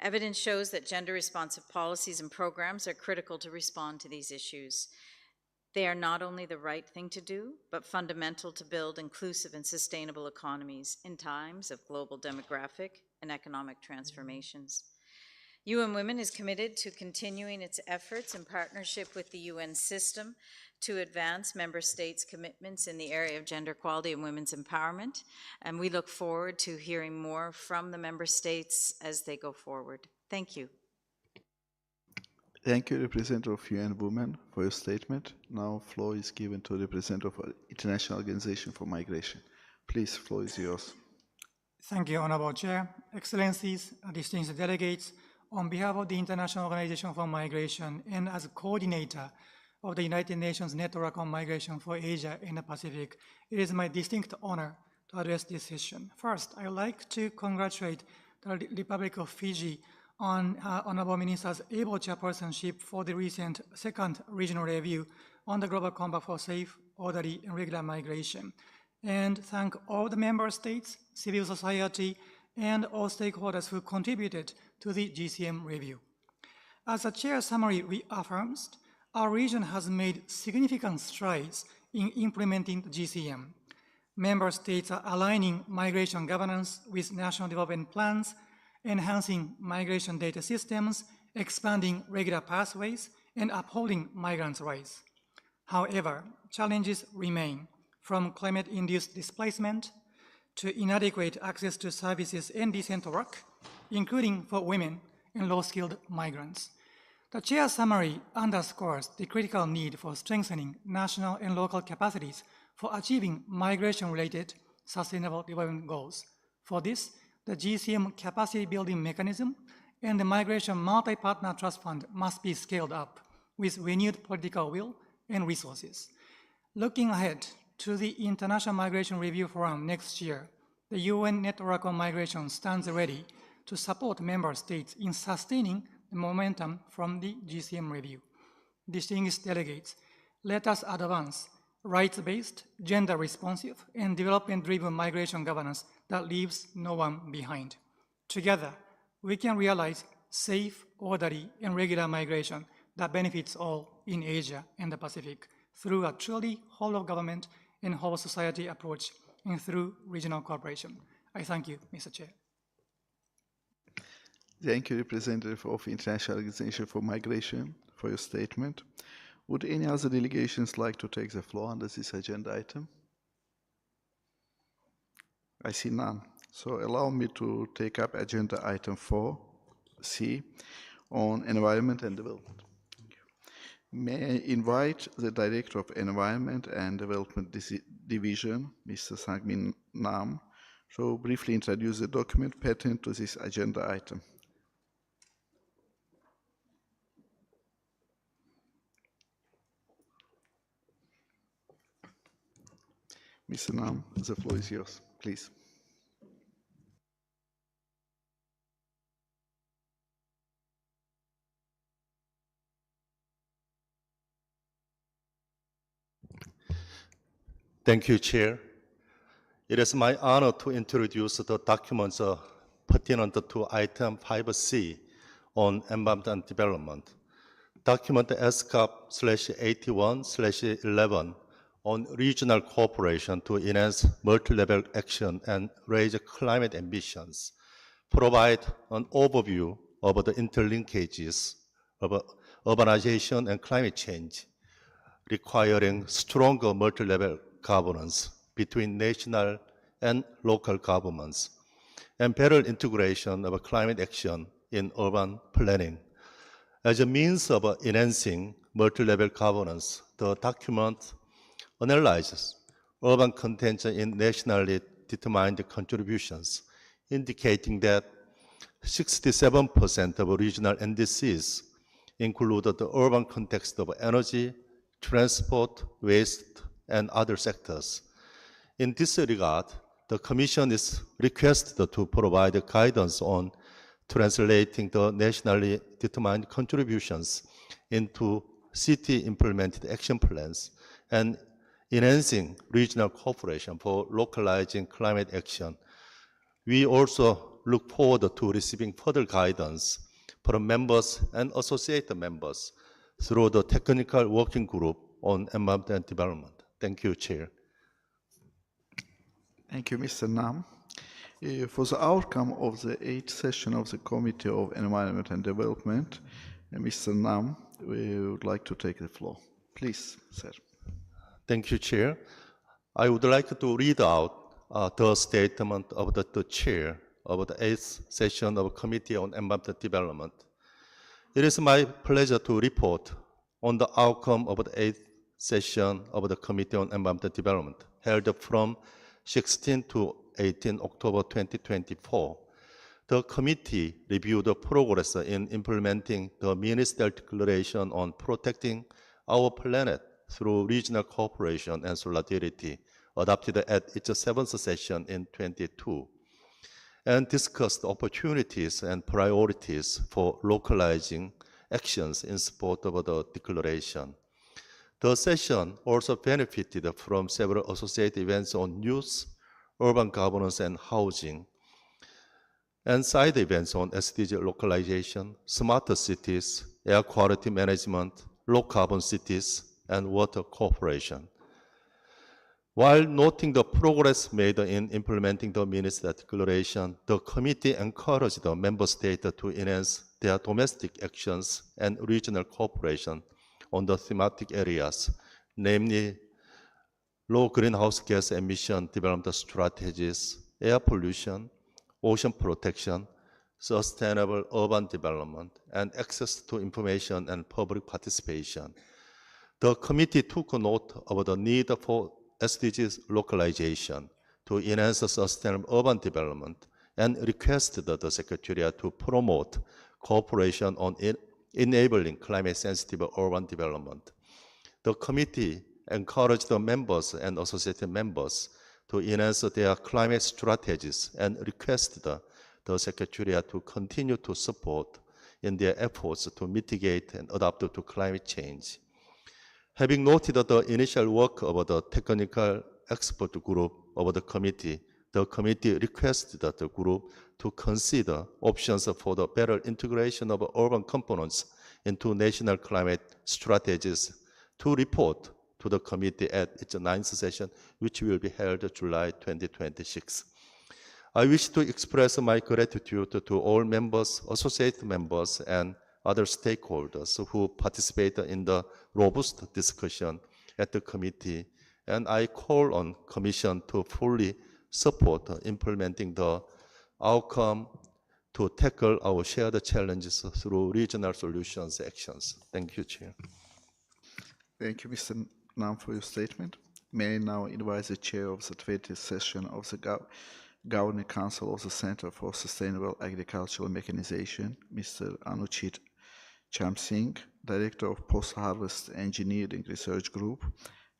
Evidence shows that gender-responsive policies and programs are critical to respond to these issues. They are not only the right thing to do, but fundamental to build inclusive and sustainable economies in times of global demographic and economic transformations. UN Women is committed to continuing its efforts in partnership with the UN system to advance member states' commitments in the area of gender equality and women's empowerment, and we look forward to hearing more from the member states as they go forward. Thank you. Thank you, Representative of UN Women, for your statement. Now, floor is given to Representative of International Organization for Migration. Please, floor is yours. Thank you, Honorable Chair, Excellencies, distinguished delegates. On behalf of the International Organization for Migration and as a coordinator of the United Nations Network on Migration for Asia and the Pacific, it is my distinct honor to address this session. First, I would like to congratulate the Republic of Fiji on Honorable Minister's able chairpersonship for the recent second regional review on the Global Compact for Safe, Orderly, and Regular Migration, and thank all the member states, civil society, and all stakeholders who contributed to the GCM review. As the chair summary reaffirms, our region has made significant strides in implementing the GCM. Member states are aligning migration governance with national development plans, enhancing migration data systems, expanding regular pathways, and upholding migrants' rights. However, challenges remain, from climate-induced displacement to inadequate access to services and decent work, including for women and low-skilled migrants. The chair's summary underscores the critical need for strengthening national and local capacities for achieving migration-related sustainable development goals. For this, the GCM capacity building mechanism and the Migration Multi-Partner Trust Fund must be scaled up with renewed political will and resources. Looking ahead to the International Migration Review Forum next year, the UN Network on Migration stands ready to support member states in sustaining the momentum from the GCM review. Distinguished delegates, let us advance rights-based, gender-responsive, and development-driven migration governance that leaves no one behind. Together, we can realize safe, orderly, and regular migration that benefits all in Asia and the Pacific through a truly whole-of-government and whole-society approach and through regional cooperation. I thank you, Mr. Chair. Thank you, Representative of International Organization for Migration, for your statement. Would any other delegations like to take the floor under this agenda item? I see none. So allow me to take up agenda item 4C on environment and development. May I invite the Director of Environment and Development Division, Mr. Sangmin Nam, to briefly introduce the document pertinent to this agenda item. Mr. Nam, the floor is yours, please. Thank you, Chair. It is my honor to introduce the documents pertinent to item 5C on environment and development. Document ESCAP/81/11 on regional cooperation to enhance multi-level action and raise climate ambitions, provide an overview of the interlinkages of urbanization and climate change, requiring stronger multi-level governance between national and local governments, and better integration of climate action in urban planning. As a means of enhancing multi-level governance, the document analyzes urban content in nationally determined contributions, indicating that 67% of regional NDCs include the urban context of energy, transport, waste, and other sectors. In this regard, the Commission is requested to provide guidance on translating the nationally determined contributions into city-implemented action plans and enhancing regional cooperation for localizing climate action. We also look forward to receiving further guidance from members and associated members through the Technical Working Group on Environment and Development. Thank you, Chair. Thank you, Mr. Nam. For the outcome of the 8th session of the Committee of Environment and Development, Mr. Nam, we would like to take the floor. Please, sir. Thank you, Chair. I would like to read out the statement of the Chair of the 8th session of Committee on Environment and Development. It is my pleasure to report on the outcome of the 8th session of the Committee on Environment and Development, held from 16 to 18 October 2024. The committee reviewed the progress in implementing the Ministerial Declaration on Protecting Our Planet through Regional Cooperation and Solidarity, adopted at its 7th session in 22, and discussed opportunities and priorities for localizing actions in support of the declaration. The session also benefited from several associated events on youth, urban governance and housing, and side events on SDG localization, smarter cities, air quality management, low carbon cities, and water cooperation. While noting the progress made in implementing the Ministerial Declaration, the committee encouraged the member states to enhance their domestic actions and regional cooperation on the thematic areas, namely low greenhouse gas emission development strategies, air pollution, ocean protection, sustainable urban development, and access to information and public participation. The committee took note of the need for SDGs localization to enhance sustainable urban development and requested the Secretariat to promote cooperation on enabling climate-sensitive urban development. The committee encouraged the members and associated members to enhance their climate strategies and requested the Secretariat to continue to support in their efforts to mitigate and adapt to climate change. Having noted the initial work of the technical expert group of the committee requested the group to consider options for the better integration of urban components into national climate strategies to report to the committee at its 9th session, which will be held July 2026. I wish to express my gratitude to all members, associate members, and other stakeholders who participated in the robust discussion at the committee, and I call on Commission to fully support implementing the outcome to tackle our shared challenges through regional solutions actions. Thank you, Chair. Thank you, Mr. Nam, for your statement. May I now invite the chair of the 20th session of the Governing Council of the Center for Sustainable Agricultural Mechanization, Mr. Anuchit Chamsingh, Director of Post-Harvest Engineering Research Group,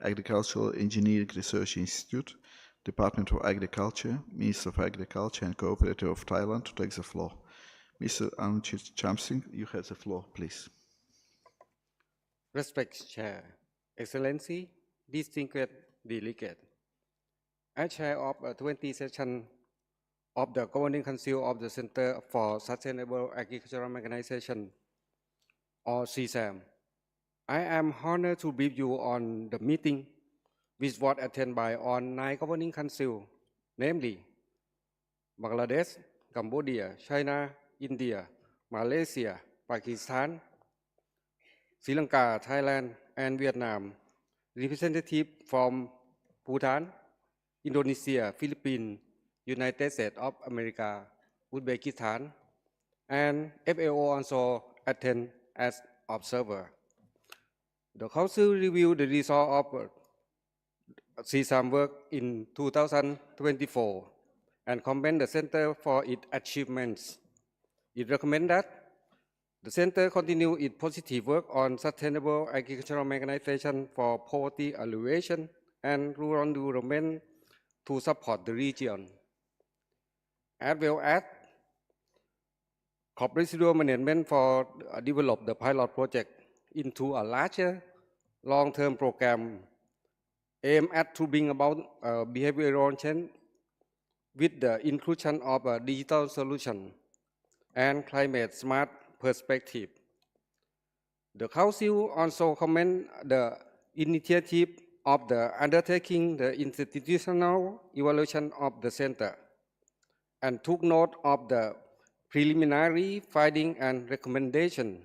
Agricultural Engineering Research Institute, Department of Agriculture, Minister of Agriculture and Cooperative of Thailand, to take the floor. Mr. Anuchit Chamsingh, you have the floor, please. Respected Chair, Excellency, distinguished delegate, As chair of a 20 session of the Governing Council of the Center for Sustainable Agricultural Mechanization, or CSAM, I am honored to brief you on the meeting which was attended by all 9 Governing Council, namely Bangladesh, Cambodia, China, India, Malaysia, Pakistan, Sri Lanka, Thailand, and Vietnam, representatives from Bhutan, Indonesia, Philippines, United States of America, Uzbekistan, and FAO also attend as observer. The Council reviewed the result of CSAM work in 2024 and commend the Center for its achievements. It recommends that the Center continue its positive work on sustainable agricultural mechanization for poverty alleviation and rural development to support the region, as well as residual management for develop the pilot project into a larger long-term program aimed at to bring about behavioral change with the inclusion of a digital solution and climate smart perspective. The Council also commend the initiative of the undertaking the institutional evaluation of the Center and took note of the preliminary finding and recommendation.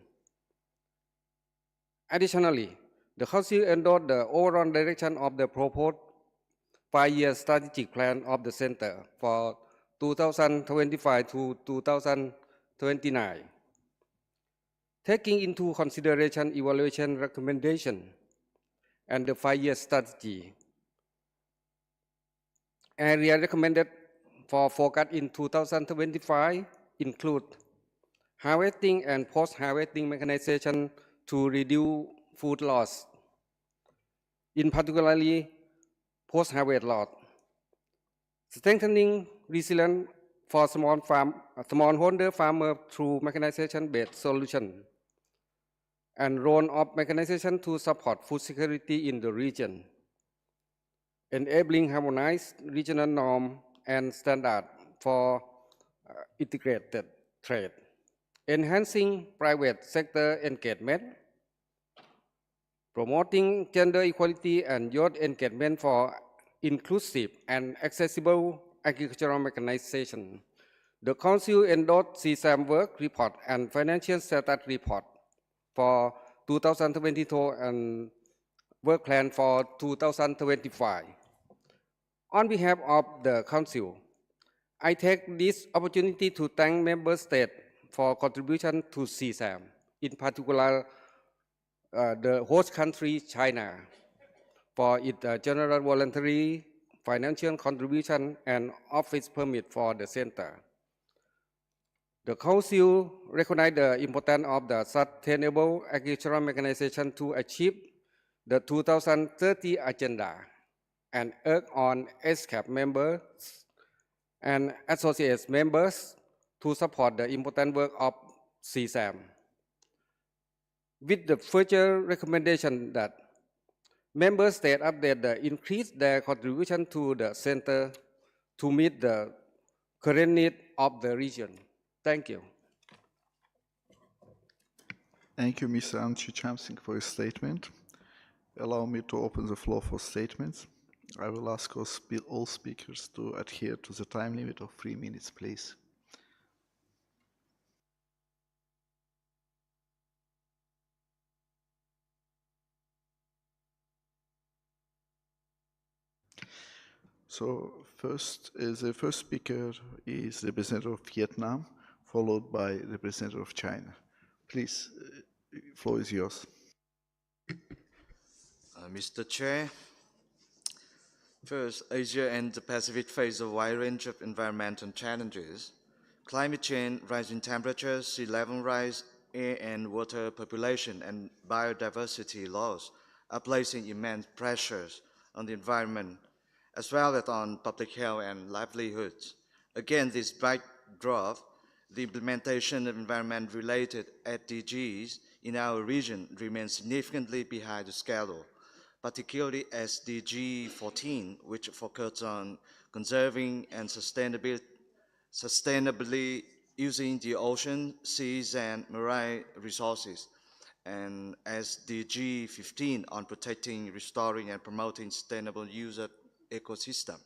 Additionally, the Council endorsed the overall direction of the proposed 5-year strategic plan of the Center for 2025 to 2029, taking into consideration evaluation recommendation and the 5-year strategy. Areas recommended for focus in 2025 include harvesting and post-harvesting mechanization to reduce food loss, in particularly post-harvest loss, strengthening resilience for smallholder farmers through mechanization-based solutions, and role of mechanization to support food security in the region, enabling harmonized regional norms and standards for integrated trade, enhancing private sector engagement, promoting gender equality and youth engagement for inclusive and accessible agricultural mechanization. The Council endorsed CSAM work report and financial status report for 2022 and work plan for 2025. On behalf of the Council, I take this opportunity to thank Member States for contribution to CSAM, in particular the host country, China, for its general voluntary financial contribution and office permit for the Center. The Council recognized the importance of the sustainable agricultural mechanization to achieve the 2030 agenda and urge on ESCAP members and associate members to support the important work of CSAM, with the further recommendation that member states increase their contribution to the Center to meet the current need of the region. Thank you. Thank you, Mr. Anchi Chamsing, for your statement. Allow me to open the floor for statements. I will ask all speakers to adhere to the time limit of 3 minutes, please. So the first speaker is the representative of Vietnam, followed by the representative of China. Please, the floor is yours. Mr. Chair, first, Asia and the Pacific face a wide range of environmental challenges. Climate change, rising temperatures, sea level rise, air and water population, and biodiversity loss are placing immense pressures on the environment, as well as on public health and livelihoods. Against this backdrop, the implementation of environment-related SDGs in our region remains significantly behind the schedule. particularly SDG 14, which focuses on conserving and sustainably using the ocean, seas, and marine resources, and SDG 15 on protecting, restoring, and promoting sustainable use of ecosystem.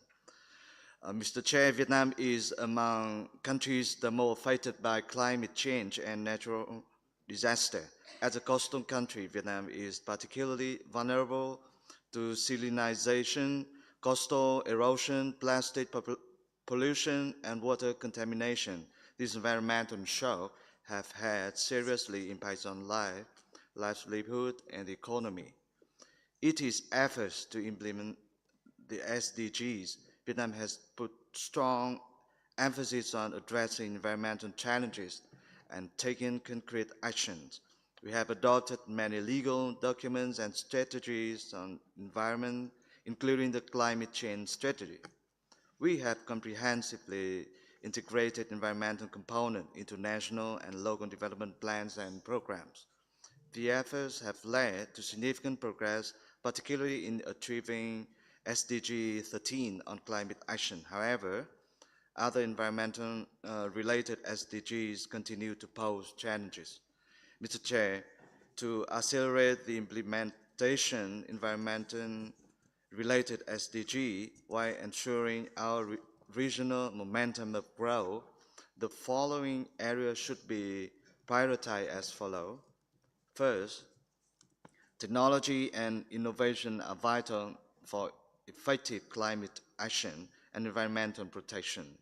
Mr. Chair, Vietnam is among countries the most affected by climate change and natural disaster. As a coastal country, Vietnam is particularly vulnerable to salinization, coastal erosion, plastic pollution, and water contamination. These environmental shocks have had seriously impacts on livelihood, and the economy. It is efforts to implement the SDGs. Vietnam has put strong emphasis on addressing environmental challenges and taking concrete actions. We have adopted many legal documents and strategies on environment, including the climate change strategy. We have comprehensively integrated environmental component into national and local development plans and programs. The efforts have led to significant progress, particularly in achieving SDG 13 on climate action. However, other environmental related SDGs continue to pose challenges. Mr. Chair, to accelerate the implementation environmental related SDG while ensuring our regional momentum of growth, the following areas should be prioritized as follows. First, technology and innovation are vital for effective climate action and environmental protection.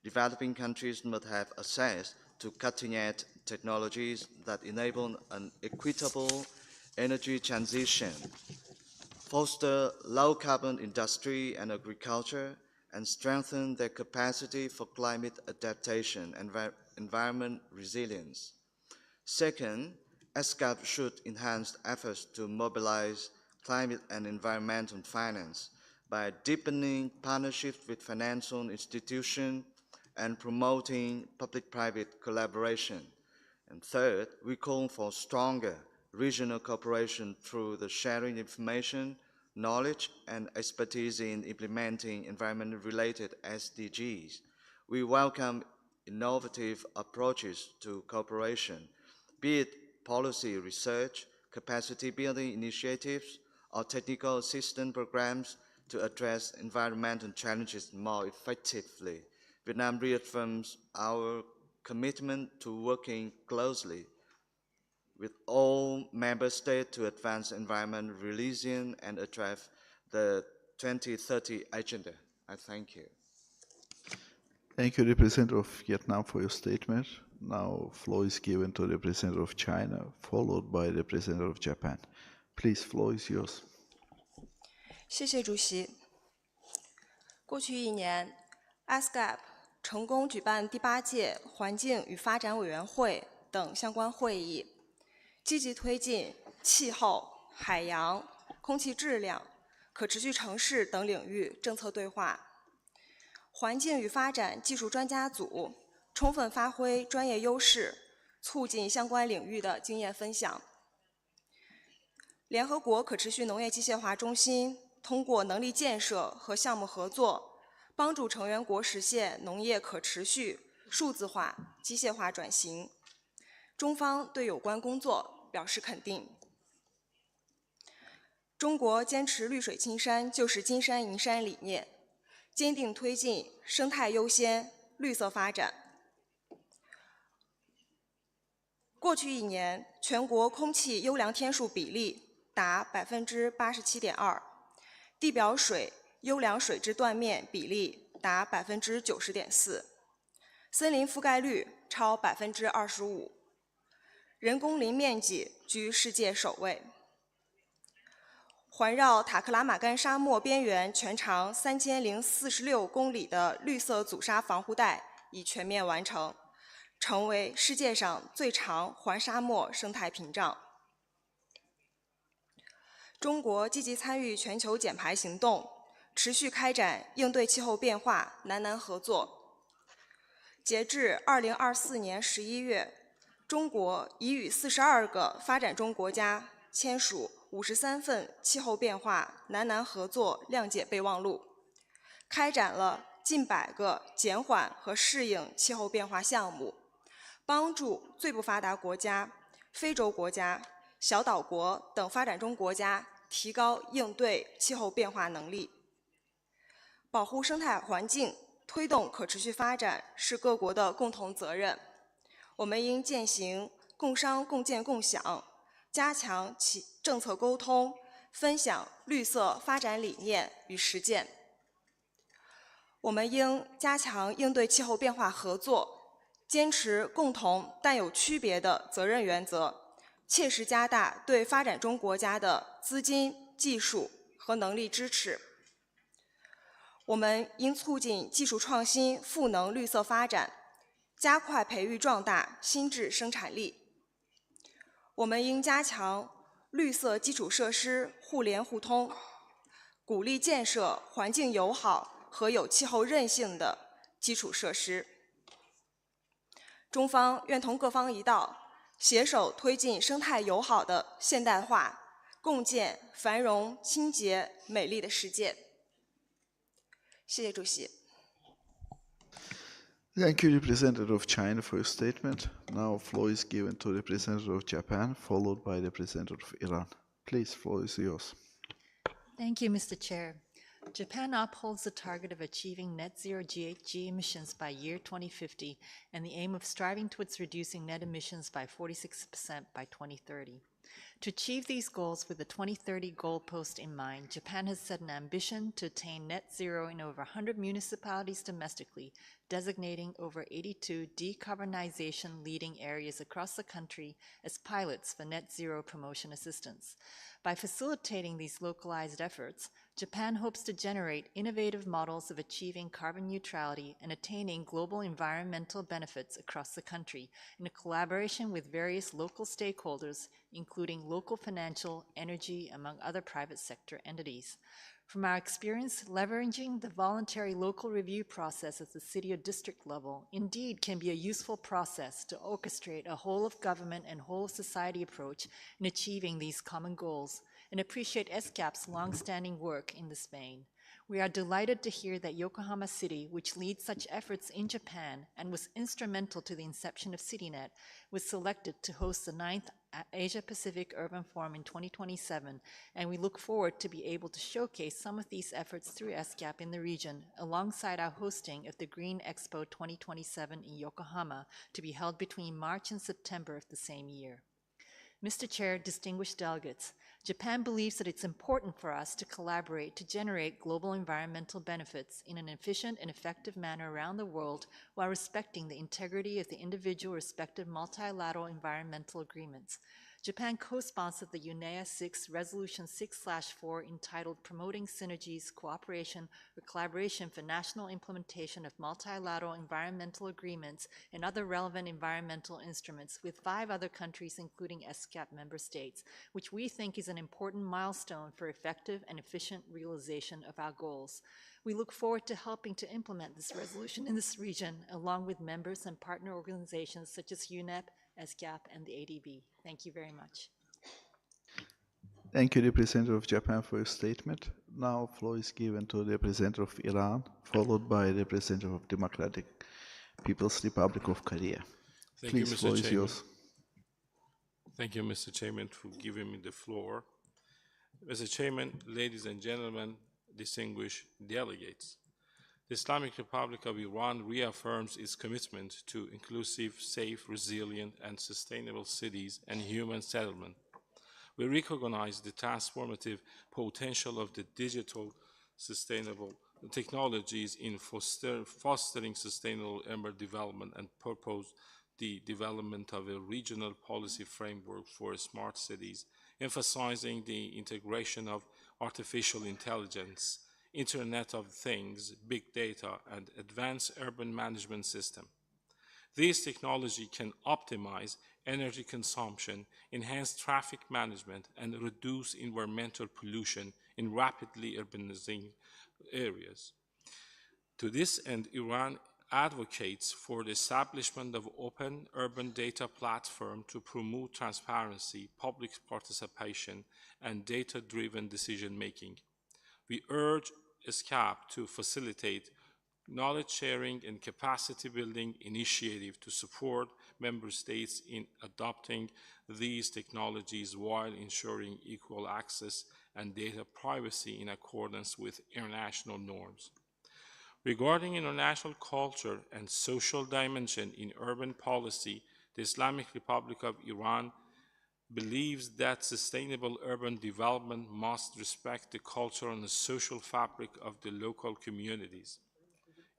Developing countries must have access to cutting-edge technologies that enable an equitable energy transition, foster low-carbon industry and agriculture, and strengthen their capacity for climate adaptation and environment resilience. Second, ESCAP should enhance efforts to mobilize climate and environmental finance by deepening partnerships with financial institutions and promoting public-private collaboration. And third, we call for stronger regional cooperation through the sharing information, knowledge, and expertise in implementing environment-related SDGs. We welcome innovative approaches to cooperation, be it policy research, capacity building initiatives, or technical assistance programs to address environmental challenges more effectively. Vietnam reaffirms our commitment to working closely with all member states to advance environmental resilience and address the 2030 agenda. I thank you. Thank you, Representative of Vietnam, for your statement. Now, floor is given to Representative of China, followed by Representative of Japan. Please, floor is yours. 谢谢主席。过去一年 ，ESCAP 成功举办第8届环境与发展委员会等相关会议，积极推进气候、海洋、空气质量、可持续城市等领域政策对话。环境与发展技术专家组充分发挥专业优势，促进相关领域的经验分享。联合国可持续农业机械化中心通过能力建设和项目合作，帮助成员国实现农业可持续、数字化、机械化转型。中方对有关工作表示肯定。中国坚持绿水青山就是金山银山理念，坚定推进生态优先、绿色发展。过去一年，全国空气优良天数比例达87.2%，地表水优良水质断面比例达90.4%，森林覆盖率超25%，人工林面积居世界首位。环绕塔克拉玛干沙漠边缘全长3046公里的绿色阻沙防护带已全面完成，成为世界上最长环沙漠生态屏障。中国积极参与全球减排行动，持续开展应对气候变化南南合作。截至2024年11月，中国已与42个发展中国家签署53份气候变化南南合作谅解备忘录，开展了近100个减缓和适应气候变化项目，帮助最不发达国家、非洲国家、小岛国等发展中国家提高应对气候变化能力。保护生态环境，推动可持续发展是各国的共同责任。我们应践行共商共建共享，加强其政策沟通，分享绿色发展理念与实践。我们应加强应对气候变化合作，坚持共同但有区别的责任原则，切实加大对发展中国家的资金、技术和能力支持。我们应促进技术创新、赋能绿色发展，加快培育壮大新质生产力。我们应加强绿色基础设施互联互通，鼓励建设环境友好和有气候韧性的基础设施。中方愿同各方一道，携手推进生态友好的现代化，共建繁荣、清洁、美丽的世界。谢谢主席。Thank you, Representative of China, for your statement. Now, floor is given to Representative of Japan, followed by Representative of Iran. Please, floor is yours. Thank you, Mr. Chair. Japan upholds the target of achieving net zero GHG emissions by year 2050 and the aim of striving towards reducing net emissions by 46% by 2030. To achieve these goals with the 2030 goalpost in mind, Japan has set an ambition to attain net zero in over 100 municipalities domestically, designating over 82 decarbonization leading areas across the country as pilots for net zero promotion assistance. By facilitating these localized efforts, Japan hopes to generate innovative models of achieving carbon neutrality and attaining global environmental benefits across the country in a collaboration with various local stakeholders, including local financial, energy, among other private sector entities. From our experience, leveraging the voluntary local review process at the city or district level indeed can be a useful process to orchestrate a whole of government and whole of society approach in achieving these common goals, and appreciate ESCAP's long-standing work in this vein. We are delighted to hear that Yokohama City, which leads such efforts in Japan and was instrumental to the inception of CityNet, was selected to host the 9th Asia-Pacific Urban Forum in 2027, and we look forward to be able to showcase some of these efforts through ESCAP in the region, alongside our hosting of the Green Expo 2027 in Yokohama, to be held between March and September of the same year. Mr. Chair, distinguished delegates, Japan believes that it's important for us to collaborate to generate global environmental benefits in an efficient and effective manner around the world while respecting the integrity of the individual respective multilateral environmental agreements. Japan co-sponsored the UNEA 6 Resolution 6/4 entitled Promoting Synergies, Cooperation, or Collaboration for National Implementation of Multilateral Environmental Agreements and other relevant environmental instruments with 5 other countries, including ESCAP member states, which we think is an important milestone for effective and efficient realization of our goals. We look forward to helping to implement this resolution in this region, along with members and partner organizations such as UNEP, ESCAP, and the ADB. Thank you very much. Thank you, Representative of Japan, for your statement. Now, floor is given to the Representative of Iran, followed by the Representative of Democratic People's Republic of Korea. Thank Please, you, Mr. floor is Chairman. yours. Thank you, Mr. Chairman, for giving me the floor. Mr. Chairman, ladies and gentlemen, distinguished delegates, the Islamic Republic of Iran reaffirms its commitment to inclusive, safe, resilient, and sustainable cities and human settlement. We recognize the transformative potential of the digital sustainable technologies in fostering sustainable urban development and propose the development of a regional policy framework for smart cities, emphasizing the integration of artificial intelligence, Internet of Things, big data, and advanced urban management system. This technology can optimize energy consumption, enhance traffic management, and reduce environmental pollution in rapidly urbanizing areas. To this end, Iran advocates for the establishment of open urban data platform to promote transparency, public participation, and data-driven decision-making. We urge ESCAP to facilitate knowledge sharing and capacity building initiative to support member states in adopting these technologies while ensuring equal access and data privacy in accordance with international norms. Regarding international culture and social dimension in urban policy, the Islamic Republic of Iran believes that sustainable urban development must respect the cultural and the social fabric of the local communities.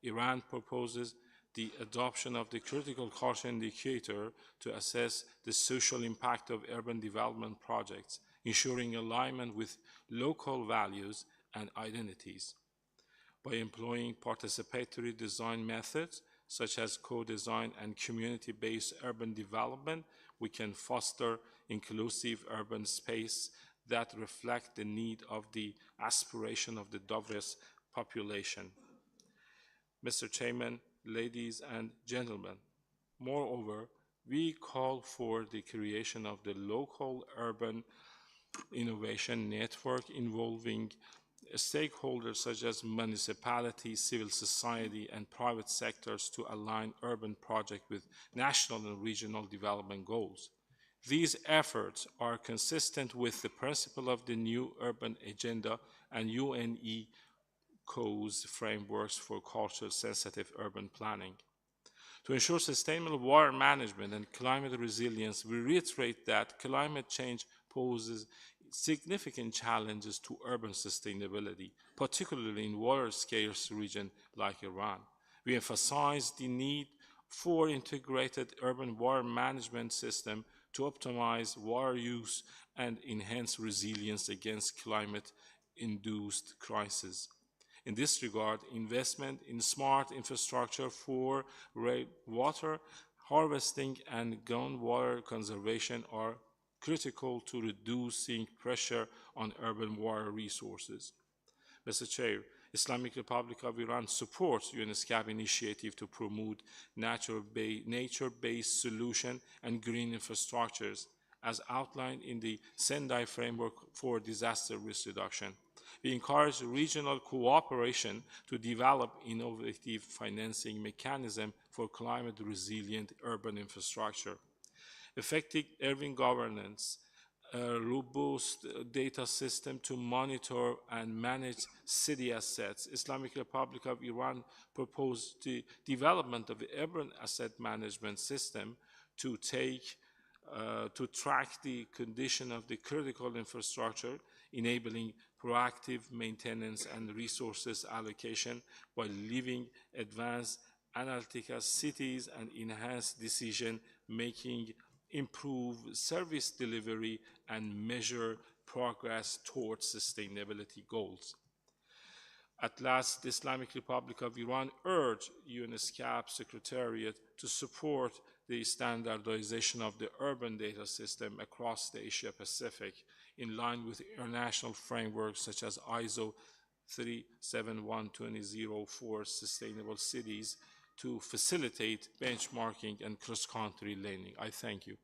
Iran proposes the adoption of the critical culture indicator to assess the social impact of urban development projects, ensuring alignment with local values and identities. By employing participatory design methods, such as co-design and community-based urban development, we can foster inclusive urban space that reflect the need of the aspiration of the diverse population. Mr. Chairman, ladies and gentlemen, moreover, we call for the creation of the local urban innovation network involving stakeholders such as municipalities, civil society, and private sectors to align urban projects with national and regional development goals. These efforts are consistent with the principle of the new urban agenda and UNECO's frameworks for culture-sensitive urban planning. To ensure sustainable water management and climate resilience, we reiterate that climate change poses significant challenges to urban sustainability, particularly in water-scarce regions like Iran. We emphasize the need for integrated urban water management system to optimize water use and enhance resilience against climate-induced crises. In this regard, investment in smart infrastructure for rainwater harvesting and groundwater conservation are critical to reducing pressure on urban water resources. Mr. Chair, Islamic Republic of Iran supports ESCAP initiative to promote nature-based solution and green infrastructures as outlined in the Sendai Framework for Disaster Risk Reduction. We encourage regional cooperation to develop innovative financing mechanisms for climate-resilient urban infrastructure. Effective urban governance, a robust data system to monitor and manage city assets. Islamic Republic of Iran proposed the development of the urban asset management system to track the condition of the critical infrastructure, enabling proactive maintenance and resources allocation while leaving advanced analytical cities and enhanced decision-making, improve service delivery, and measure progress towards sustainability goals. At last, the Islamic Republic of Iran urged UNESCAP Secretariat to support the standardization of the urban data system across the Asia-Pacific in line with international frameworks such as ISO 37120 for sustainable cities to facilitate benchmarking and cross-country learning. I thank you.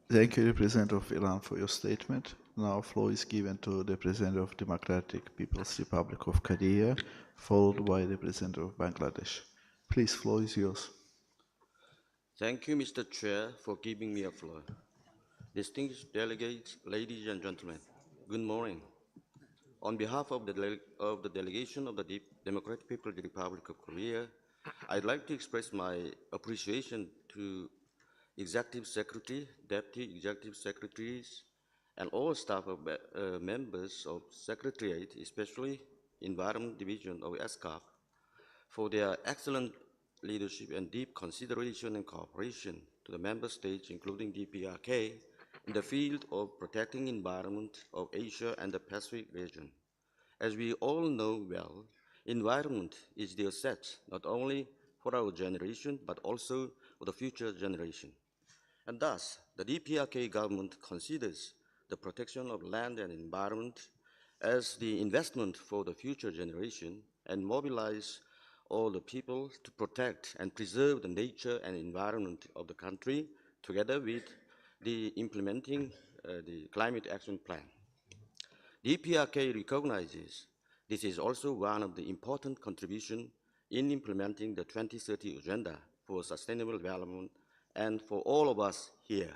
Thank you, Representative of Iran, for your statement. Now, floor is given to the Representative of Democratic People's Republic of Korea, followed by the Representative of Bangladesh. Please, floor is yours. Thank you, Mr. Chair, for giving me a floor. Distinguished delegates, ladies and gentlemen, good morning. On behalf of the delegation of the Democratic People's Republic of Korea, I'd like to express my appreciation to Executive Secretary, Deputy Executive Secretaries, and all staff of members of Secretariat, especially Environment Division of ESCAP, for their excellent leadership and deep consideration and cooperation to the member states, including DPRK, in the field of protecting environment of Asia and the Pacific region. As we all know well, environment is the asset not only for our generation, but also for the future generation. And thus, the DPRK government considers the protection of land and environment as the investment for the future generation and mobilize all the people to protect and preserve the nature and environment of the country, together with the implementing the Climate Action Plan. The EPRK recognizes this is also one of the important contributions in implementing the 2030 Agenda for Sustainable Development and for all of us here.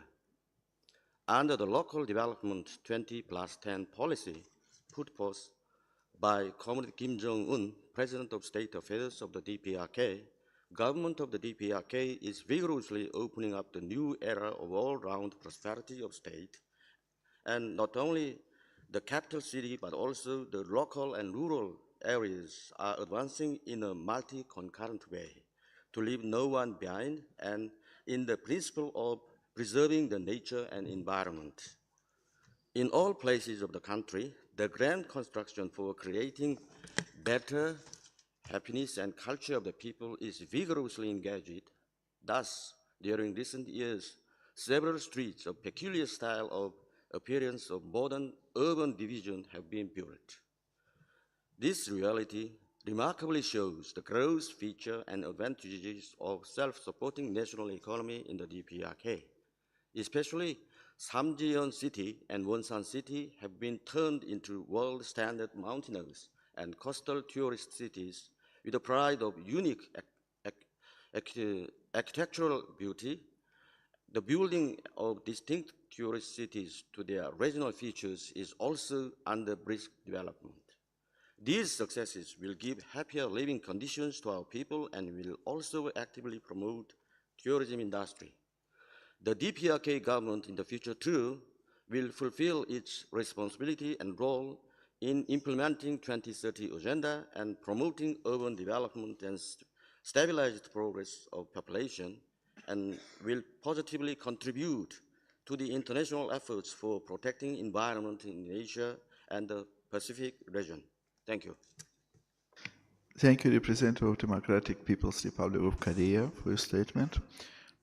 Under the Local Development 20+10 policy put forth by Comrade Kim Jong-un, President of State Affairs of the DPRK, government of the DPRK is vigorously opening up the new era of all-round prosperity of state, and not only the capital city, but also the local and rural areas are advancing in a multi-concurrent way to leave no one behind and in the principle of preserving the nature and environment. In all places of the country, the grand construction for creating better happiness and culture of the people is vigorously engaged. Thus, during recent years, several streets of peculiar style of appearance of modern urban division have been built. This reality remarkably shows the growth feature and advantages of self-supporting national economy in the DPRK. Especially Samjiyon City and Wonsan City have been turned into world-standard mountainous and coastal tourist cities with a pride of unique architectural beauty. The building of distinct tourist cities to their regional features is also under brisk development. These successes will give happier living conditions to our people and will also actively promote tourism industry. The DPRK government in the future too will fulfill its responsibility and role in implementing 2030 agenda and promoting urban development and stabilized progress of population, and will positively contribute to the international efforts for protecting environment in Asia and the Pacific region. Thank you. Thank you, Representative of Democratic People's Republic of Korea, for your statement.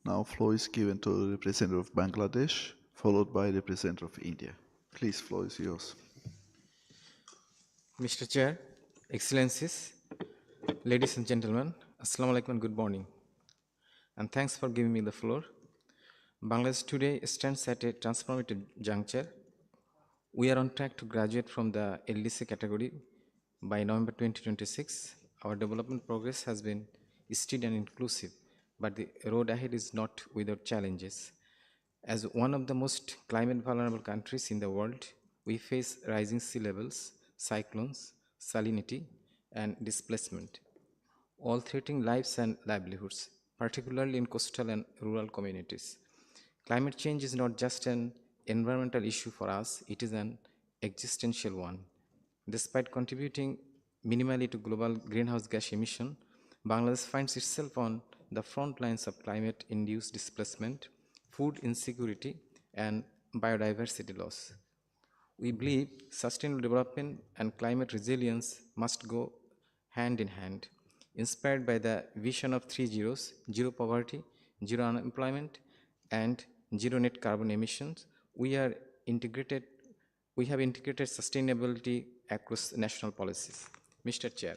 Now, floor is given to the Representative of Bangladesh, followed by Representative of India. Please, floor is yours. Mr. Chair, Excellencies, ladies and gentlemen, Assalamu alaikum and good morning. And thanks for giving me the floor. Bangladesh today stands at a transformative juncture. We are on track to graduate from the LDC category by November 2026. Our development progress has been steady and inclusive, but the road ahead is not without challenges. As one of the most climate vulnerable countries in the world, we face rising sea levels, cyclones, salinity, and displacement, all threatening lives and livelihoods, particularly in coastal and rural communities. Climate change is not just an environmental issue for us, it is an existential one. Despite contributing minimally to global greenhouse gas emission, Bangladesh finds itself on the front lines of climate-induced displacement, food insecurity, and biodiversity loss. We believe sustainable development and climate resilience must go hand in hand. Inspired by the vision of 3 zeros, zero poverty, zero unemployment, and zero net carbon emissions, we have integrated sustainability across national policies. Mr. Chair,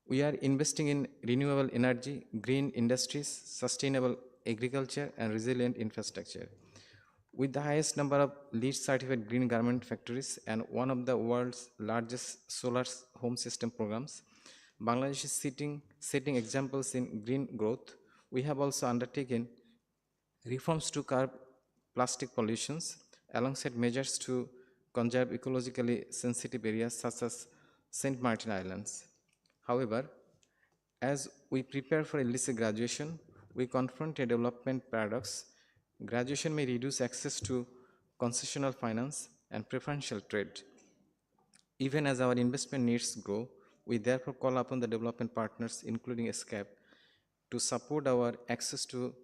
we are investing in renewable energy, green industries, sustainable agriculture, and resilient infrastructure. With the highest number of LEED certified green garment factories and one of the world's largest solar home system programs, Bangladesh is setting examples in green growth. We have also undertaken reforms to curb plastic pollutions, alongside measures to conserve ecologically sensitive areas such as St. Martin Islands. However, as we prepare for LDC graduation, we confront a development paradox. Graduation may reduce access to concessional finance and preferential trade. Even as our investment needs grow, we therefore call upon the development partners, including ESCAP, to support our access to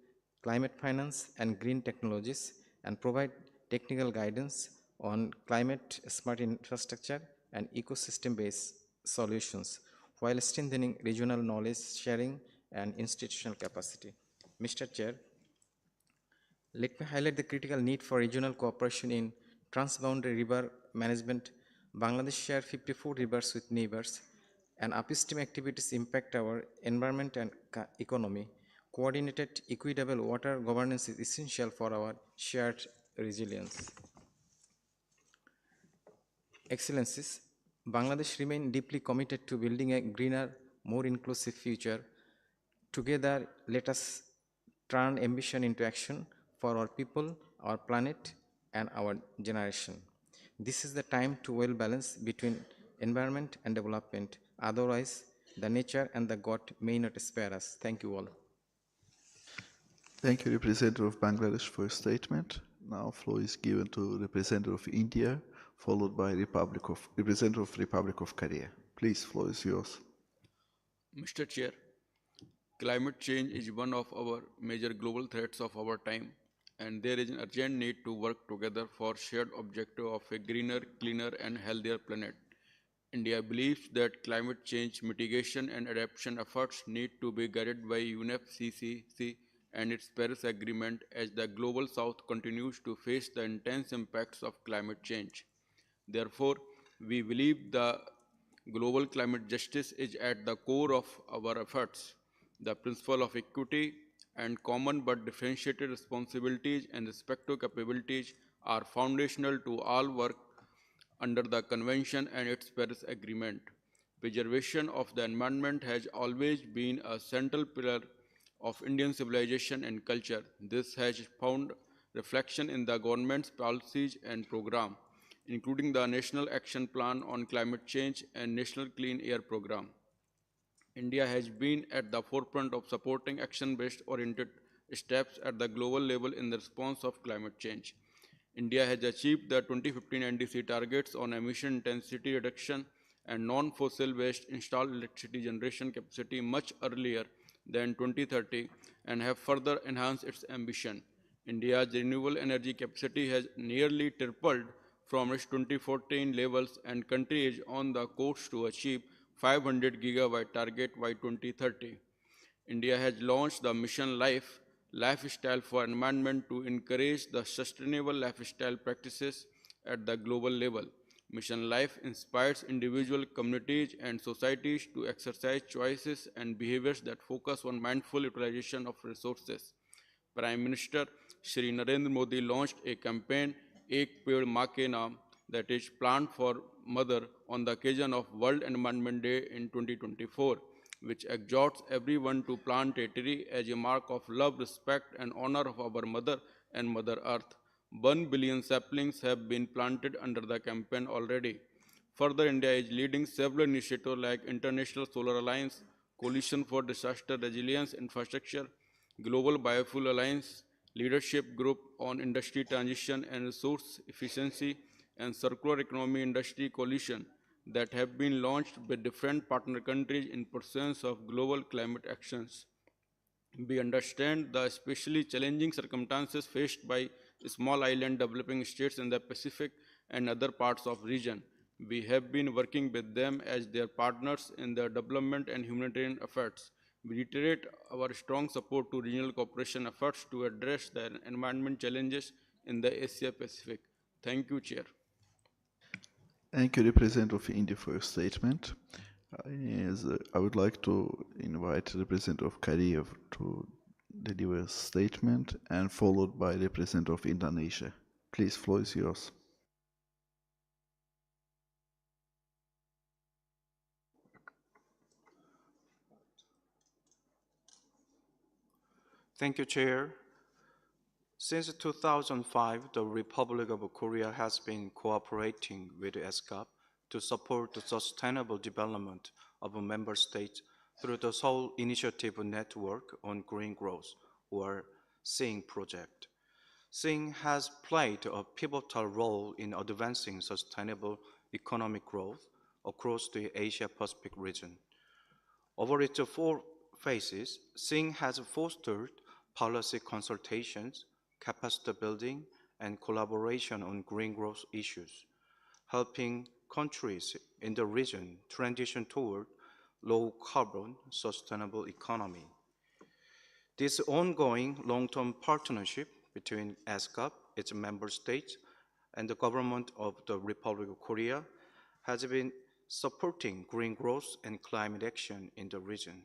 climate finance and green technologies and provide technical guidance on climate-smart infrastructure and ecosystem-based solutions, while strengthening regional knowledge sharing and institutional capacity. Mr. Chair, let me highlight the critical need for regional cooperation in transboundary river management. Bangladesh shares 54 rivers with neighbors, and upstream activities impact our environment and economy. Coordinated, equitable water governance is essential for our shared resilience. Excellencies, Bangladesh remains deeply committed to building a greener, more inclusive future. Together, let us turn ambition into action for our people, our planet, and our generation. This is the time to well balance between environment and development. Otherwise, the nature and the God may not spare us. Thank you all. Thank you, Representative of Bangladesh, for your statement. Now, floor is given to Representative of India, followed by Representative of Republic of Korea. Please, floor is yours. Mr. Chair, climate change is one of our major global threats of our time, and there is an urgent need to work together for shared objective of a greener, cleaner, and healthier planet. India believes that climate change mitigation and adaptation efforts need to be guided by UNFCCC and its Paris Agreement as the Global South continues to face the intense impacts of climate change. Therefore, we believe the global climate justice is at the core of our efforts. The principle of equity and common but differentiated responsibilities and respective capabilities are foundational to all work under the Convention and its Paris Agreement. Preservation of the environment has always been a central pillar of Indian civilization and culture. This has found reflection in the government's policies and program, including the National Action Plan on Climate Change and National Clean Air Program. India has been at the forefront of supporting action-based oriented steps at the global level in the response of climate change. India has achieved the 2015 NDC targets on emission intensity reduction and non-fossil waste installed electricity generation capacity much earlier than 2030 and have further enhanced its ambition. India's renewable energy capacity has nearly tripled from its 2014 levels, and country is on the course to achieve 500 gigawatt target by 2030. India has launched the Mission Life lifestyle for environment to encourage the sustainable lifestyle practices at the global level. Mission Life inspires individual communities and societies to exercise choices and behaviors that focus on mindful utilization of resources. Prime Minister Shri Narendra Modi launched a campaign, Ek Ped Maa Ke Naam, that is planned for mother on the occasion of World Environment Day in 2024, which exhorts everyone to plant a tree as a mark of love, respect, and honor of our mother and Mother Earth. 1 billion saplings have been planted under the campaign already. Further, India is leading several initiatives like International Solar Alliance, Coalition for Disaster Resilience Infrastructure, Global Biofuel Alliance, Leadership Group on Industry Transition and Resource Efficiency, and Circular Economy Industry Coalition that have been launched with different partner countries in pursuance of global climate actions. We understand the especially challenging circumstances faced by small island developing states in the Pacific and other parts of region. We have been working with them as their partners in their development and humanitarian efforts. We reiterate our strong support to regional cooperation efforts to address the environment challenges in the Asia Pacific. Thank you, Chair. Thank you, Representative of India, for your statement. I would like to invite Representative of Korea to deliver a statement, and followed by Representative of Indonesia. Please, floor is yours. Thank you, Chair. Since 2005, the Republic of Korea has been cooperating with ESCAP to support the sustainable development of member states through the Seoul Initiative Network on Green Growth, or SING project. SING has played a pivotal role in advancing sustainable economic growth across the Asia-Pacific region. Over its 4 phases, SING has fostered policy consultations, capacity building, and collaboration on green growth issues, helping countries in the region transition toward low-carbon, sustainable economy. This ongoing long-term partnership between ESCAP, its member states, and the government of the Republic of Korea has been supporting green growth and climate action in the region.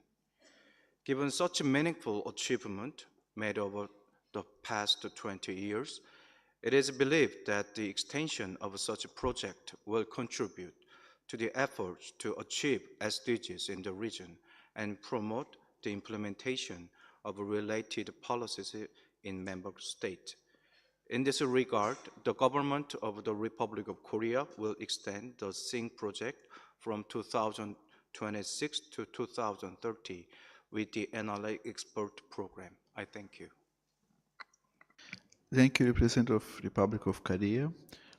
Given such a meaningful achievement made over the past 20 years, it is believed that the extension of such a project will contribute to the efforts to achieve SDGs in the region and promote the implementation of related policies in member states. In this regard, the government of the Republic of Korea will extend the SING project from 2026 to 2030 with the NLA Expert Program. I thank you. Thank you, Representative of Republic of Korea.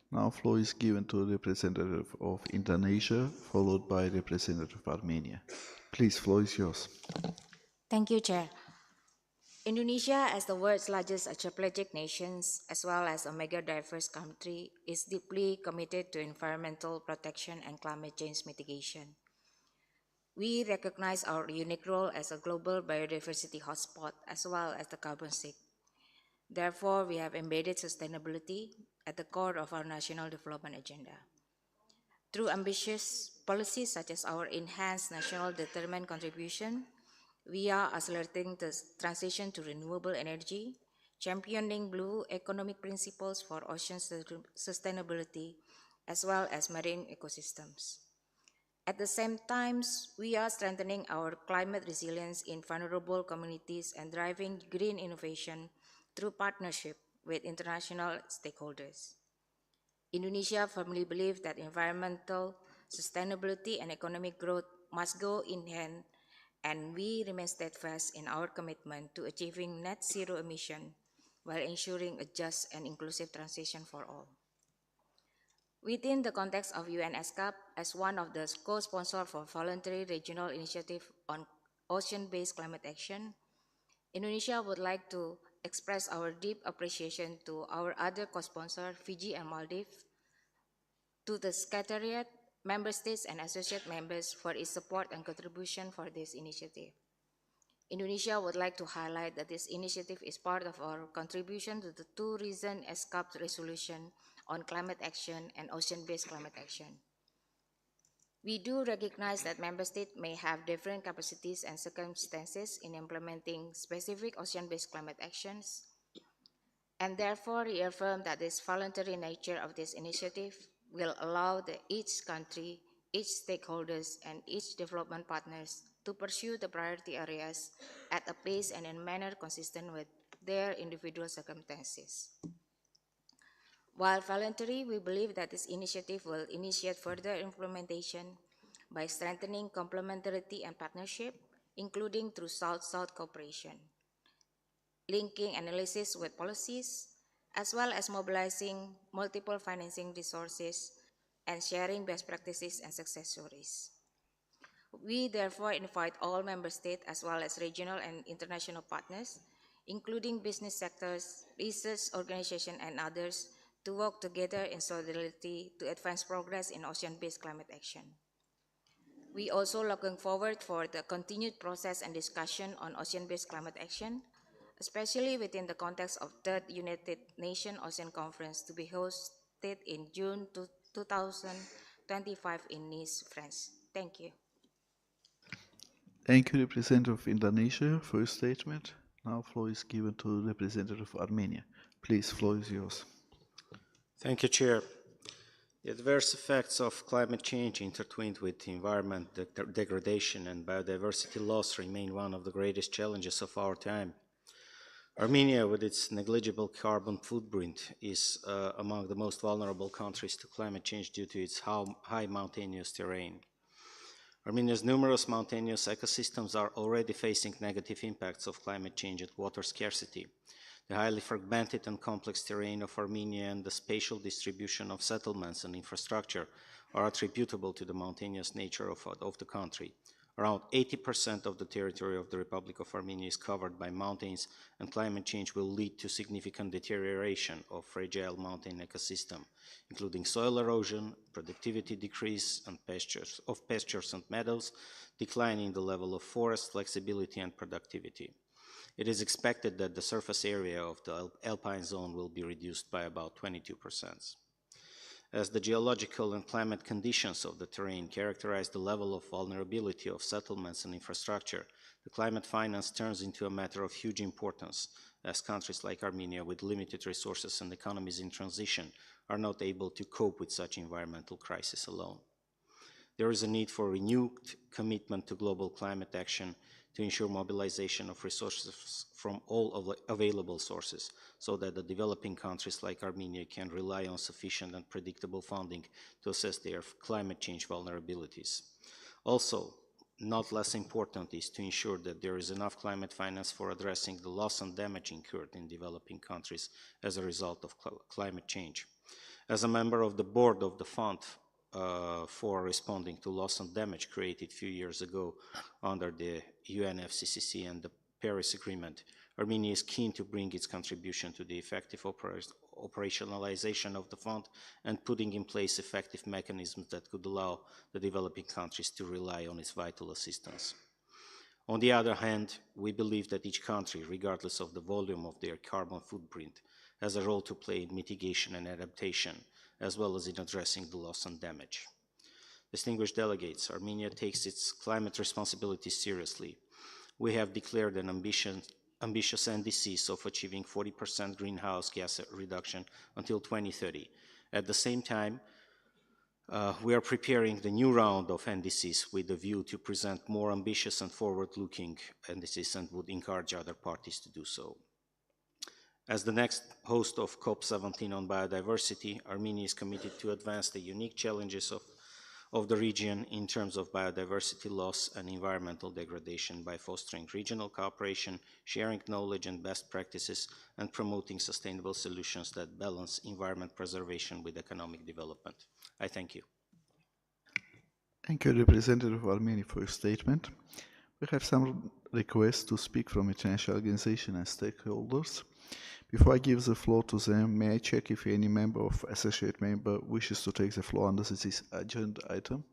Now floor is given to Representative of Indonesia, followed by Representative of Armenia. Please, floor is yours. Thank you, Chair. Indonesia, as the world's largest archipelagic nation, as well as a mega diverse country, is deeply committed to environmental protection and climate change mitigation. We recognize our unique role as a global biodiversity hotspot, as well as the carbon sink. Therefore, we have embedded sustainability at the core of our national development agenda. Through ambitious policies such as our enhanced national determined contribution, we are accelerating the transition to renewable energy, championing blue economic principles for ocean sustainability, as well as marine ecosystems. At the same time, we are strengthening our climate resilience in vulnerable communities and driving green innovation through partnership with international stakeholders. Indonesia firmly believes that environmental sustainability and economic growth must go in hand, and we remain steadfast in our commitment to achieving net zero emission while ensuring a just and inclusive transition for all. Within the context of UN ESCAP, as one of the co-sponsors for voluntary regional initiative on ocean-based climate action, Indonesia would like to express our deep appreciation to our other co-sponsors, Fiji and Maldives, to the Secretariat, Member States and Associate Members for its support and contribution for this initiative. Indonesia would like to highlight that this initiative is part of our contribution to the two recent ESCAP resolutions on climate action and ocean-based climate action. We do recognize that member states may have different capacities and circumstances in implementing specific ocean-based climate actions, and therefore reaffirm that this voluntary nature of this initiative will allow each country, each stakeholders, and each development partners to pursue the priority areas at a pace and in a manner consistent with their individual circumstances. While voluntary, we believe that this initiative will initiate further implementation by strengthening complementarity and partnership, including through South-South cooperation, linking analysis with policies, as well as mobilizing multiple financing resources and sharing best practices and success stories. We therefore invite all member states as well as regional and international partners, including business sectors, research organizations, and others, to work together in solidarity to advance progress in ocean-based climate action. We also looking forward for the continued process and discussion on ocean-based climate action, especially within the context of Third United Nations Ocean Conference to be hosted in June 2025 in Nice, France. Thank you. Thank you, Representative of Indonesia, for your statement. Now floor is given to Representative of Armenia. Please, floor is yours. Thank you, Chair. The adverse effects of climate change intertwined with environment degradation and biodiversity loss remain one of the greatest challenges of our time. Armenia, with its negligible carbon footprint, is among the most vulnerable countries to climate change due to its high mountainous terrain. Armenia's numerous mountainous ecosystems are already facing negative impacts of climate change and water scarcity. The highly fragmented and complex terrain of Armenia and the spatial distribution of settlements and infrastructure are attributable to the mountainous nature of the country. Around 80% of the territory of the Republic of Armenia is covered by mountains, and climate change will lead to significant deterioration of fragile mountain ecosystem, including soil erosion, productivity decrease and pastures and meadows, declining the level of forest flexibility and productivity. It is expected that the surface area of the alpine zone will be reduced by about 22%. as the geological and climate conditions of the terrain characterize the level of vulnerability of settlements and infrastructure, the climate finance turns into a matter of huge importance, as countries like Armenia with limited resources and economies in transition are not able to cope with such environmental crisis alone. There is a need for renewed commitment to global climate action to ensure mobilization of resources from all available sources so that the developing countries like Armenia can rely on sufficient and predictable funding to assess their climate change vulnerabilities. Also, not less important is to ensure that there is enough climate finance for addressing the loss and damage incurred in developing countries as a result of climate change. As a member of the board of the fund for responding to loss and damage created a few years ago under the UNFCCC and the Paris Agreement, Armenia is keen to bring its contribution to the effective operationalization of the fund and putting in place effective mechanisms that could allow the developing countries to rely on its vital assistance. On the other hand, we believe that each country, regardless of the volume of their carbon footprint, has a role to play in mitigation and adaptation, as well as in addressing the loss and damage. Distinguished delegates, Armenia takes its climate responsibilities seriously. We have declared an ambitious NDCs of achieving 40% greenhouse gas reduction until 2030. At the same time, we are preparing the new round of NDCs with a view to present more ambitious and forward-looking NDCs and would encourage other parties to do so. As the next host of COP17 on biodiversity, Armenia is committed to advance the unique challenges of the region in terms of biodiversity loss and environmental degradation by fostering regional cooperation, sharing knowledge and best practices, and promoting sustainable solutions that balance environment preservation with economic development. I thank you. Thank you, Representative of Armenia, for your statement. We have some requests to speak from international organizations and stakeholders. Before I give the floor to them, may I check if any member of associate member wishes to take the floor under this agenda item?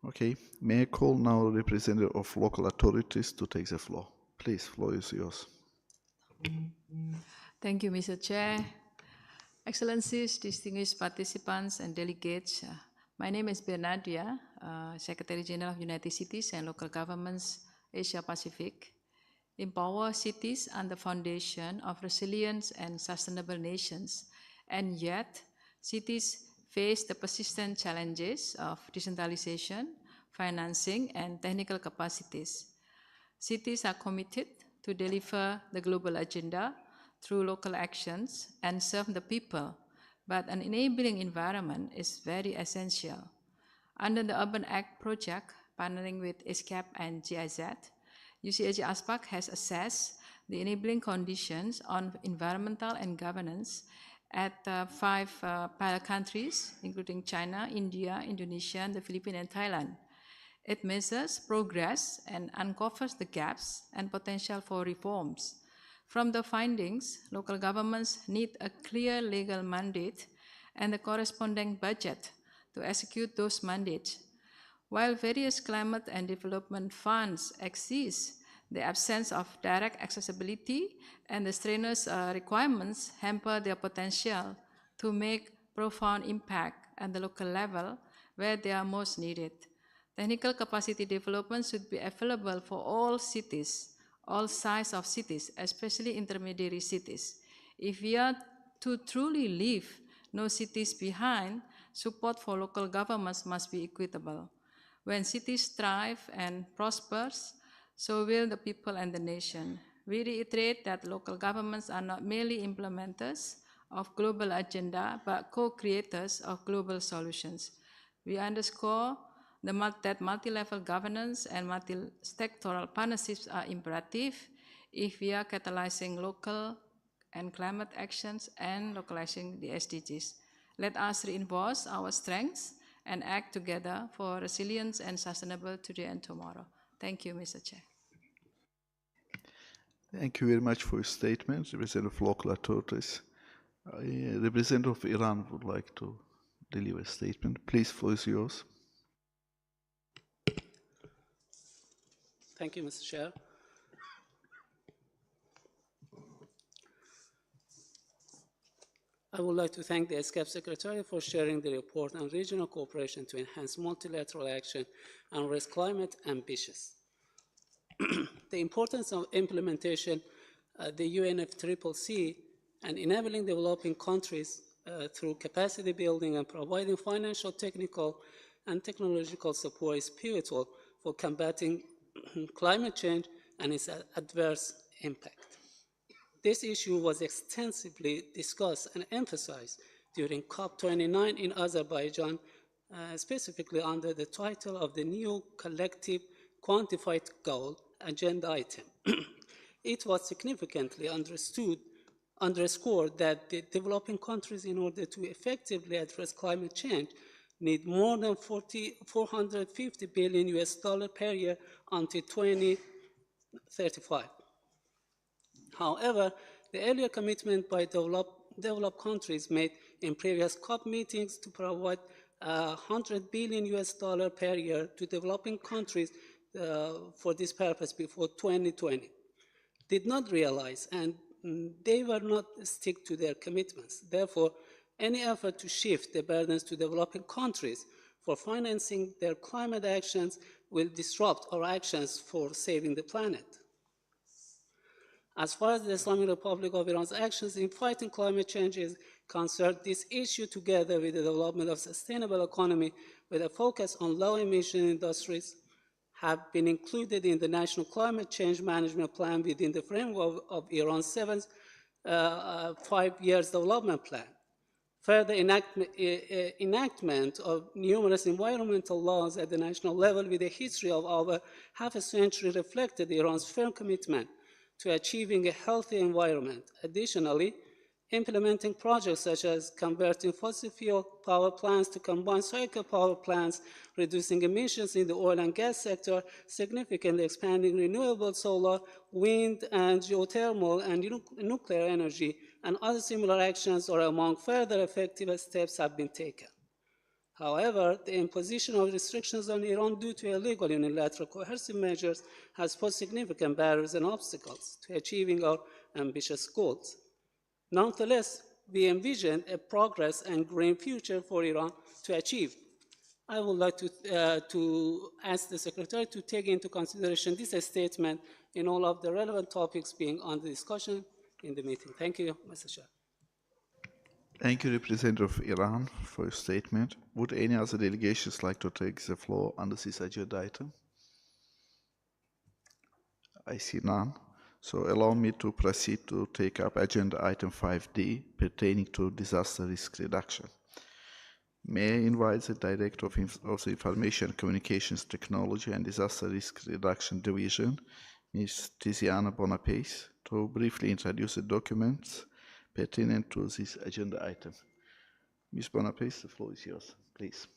Okay, may I call now the representative of local authorities to take the floor? Please, floor is yours. Thank you, Mr. Chair. Excellencies, distinguished participants and delegates, my name is Bernardia, Secretary General of United Cities and Local Governments, Asia Pacific. Empower cities are the foundation of resilience and sustainable nations, and yet cities face the persistent challenges of decentralization, financing, and technical capacities. Cities are committed to deliver the global agenda through local actions and serve the people, but an enabling environment is very essential. Under the Urban Act project, partnering with ESCAP and GIZ, UCAG ASPAC has assessed the enabling conditions on environmental and governance at 5 pilot countries, including China, India, Indonesia, the Philippines, and Thailand. It measures progress and uncovers the gaps and potential for reforms. From the findings, local governments need a clear legal mandate and the corresponding budget to execute those mandates. While various climate and development funds exist, the absence of direct accessibility and the strenuous requirements hamper their potential to make profound impact at the local level where they are most needed. Technical capacity development should be available for all cities, all sizes of cities, especially intermediary cities. If we are to truly leave no cities behind, support for local governments must be equitable. When cities thrive and prosper, so will the people and the nation. We reiterate that local governments are not merely implementers of global agenda, but co-creators of global solutions. We underscore that multi-level governance and multi-sectoral partnerships are imperative if we are catalyzing local and climate actions and localizing the SDGs. Let us reinforce our strengths and act together for resilience and sustainable today and tomorrow. Thank you, Mr. Chair. Thank you very much for your statement, Representative of Local Authorities. Representative of Iran would like to deliver a statement. Please, floor is yours. Thank you, Mr. Chair. I would like to thank the ESCAP Secretary for sharing the report on regional cooperation to enhance multilateral action and raise climate ambitious. The importance of implementation the UNFCCC and enabling developing countries through capacity building and providing financial, technical, and technological support is pivotal for combating climate change and its adverse impact. This issue was extensively discussed and emphasized during COP29 in Azerbaijan, specifically under the title of the new collective quantified goal agenda item. It was significantly underscored that the developing countries, in order to effectively address climate change, need more than 450 billion US dollar per year until 2035. However, the earlier commitment by developed countries made in previous COP meetings to provide 100 billion US dollar per year to developing countries for this purpose before 2020 did not realize, and they were not stick to their commitments. Therefore, any effort to shift the burdens to developing countries for financing their climate actions will disrupt our actions for saving the planet. As far as the Islamic Republic of Iran's actions in fighting climate change is concerned, this issue, together with the development of sustainable economy with a focus on low-emission industries, have been included in the National Climate Change Management Plan within the framework of Iran's 5 years development plan. Further enactment of numerous environmental laws at the national level with a history of over half a century reflected Iran's firm commitment to achieving a healthy environment. Additionally, implementing projects such as converting fossil fuel power plants to combined cycle power plants, reducing emissions in the oil and gas sector, significantly expanding renewable solar, wind, and geothermal and nuclear energy, and other similar actions are among further effective steps have been taken. However, the imposition of restrictions on Iran due to illegal unilateral coercive measures has posed significant barriers and obstacles to achieving our ambitious goals. Nonetheless, we envision a progress and green future for Iran to achieve. I would like to ask the Secretary to take into consideration this statement in all of the relevant topics being under discussion in the meeting. Thank you, Mr. Chair. Thank you, Representative of Iran, for your statement. Would any other delegations like to take the floor under this agenda item? I see none. So allow me to proceed to take up agenda item 5D pertaining to disaster risk reduction. May I invite the Director of the Information Communications Technology and Disaster Risk Reduction Division, Ms. Tiziana Bonapace, to briefly introduce the documents pertinent to this agenda item. Ms. Bonapace, the floor is yours, please.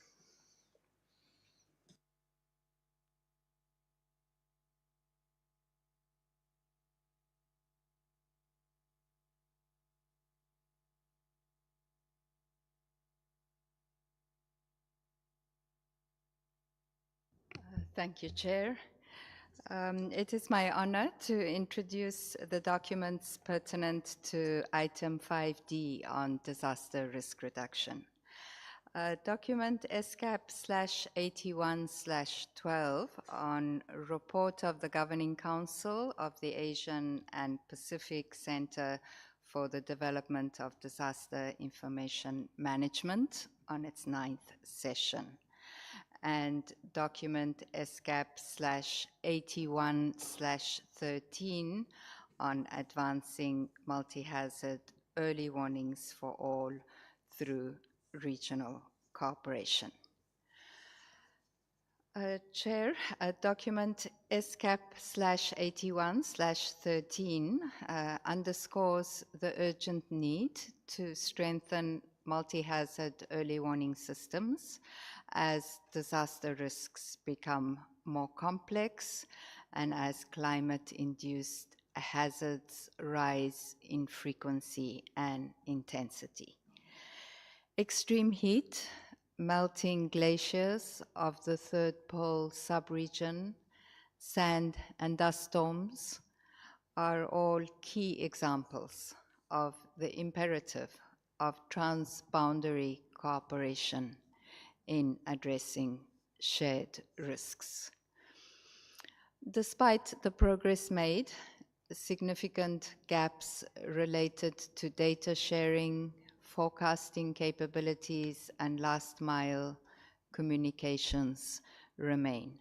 Thank you, Chair. It is my honor to introduce the documents pertinent to item 5D on disaster risk reduction. Document ESCAP/81/12 on report of the Governing Council of the Asian and Pacific Center for the Development of Disaster Information Management on its 9th session, and document ESCAP/81/13 on advancing multi-hazard early warnings for all through regional cooperation. Chair, document ESCAP/81/13 underscores the urgent need to strengthen multi-hazard early warning systems as disaster risks become more complex and as climate-induced hazards rise in frequency and intensity. Extreme heat, melting glaciers of the third pole subregion, sand and dust storms are all key examples of the imperative of transboundary cooperation in addressing shared risks. Despite the progress made, significant gaps related to data sharing, forecasting capabilities, and last mile communications remain.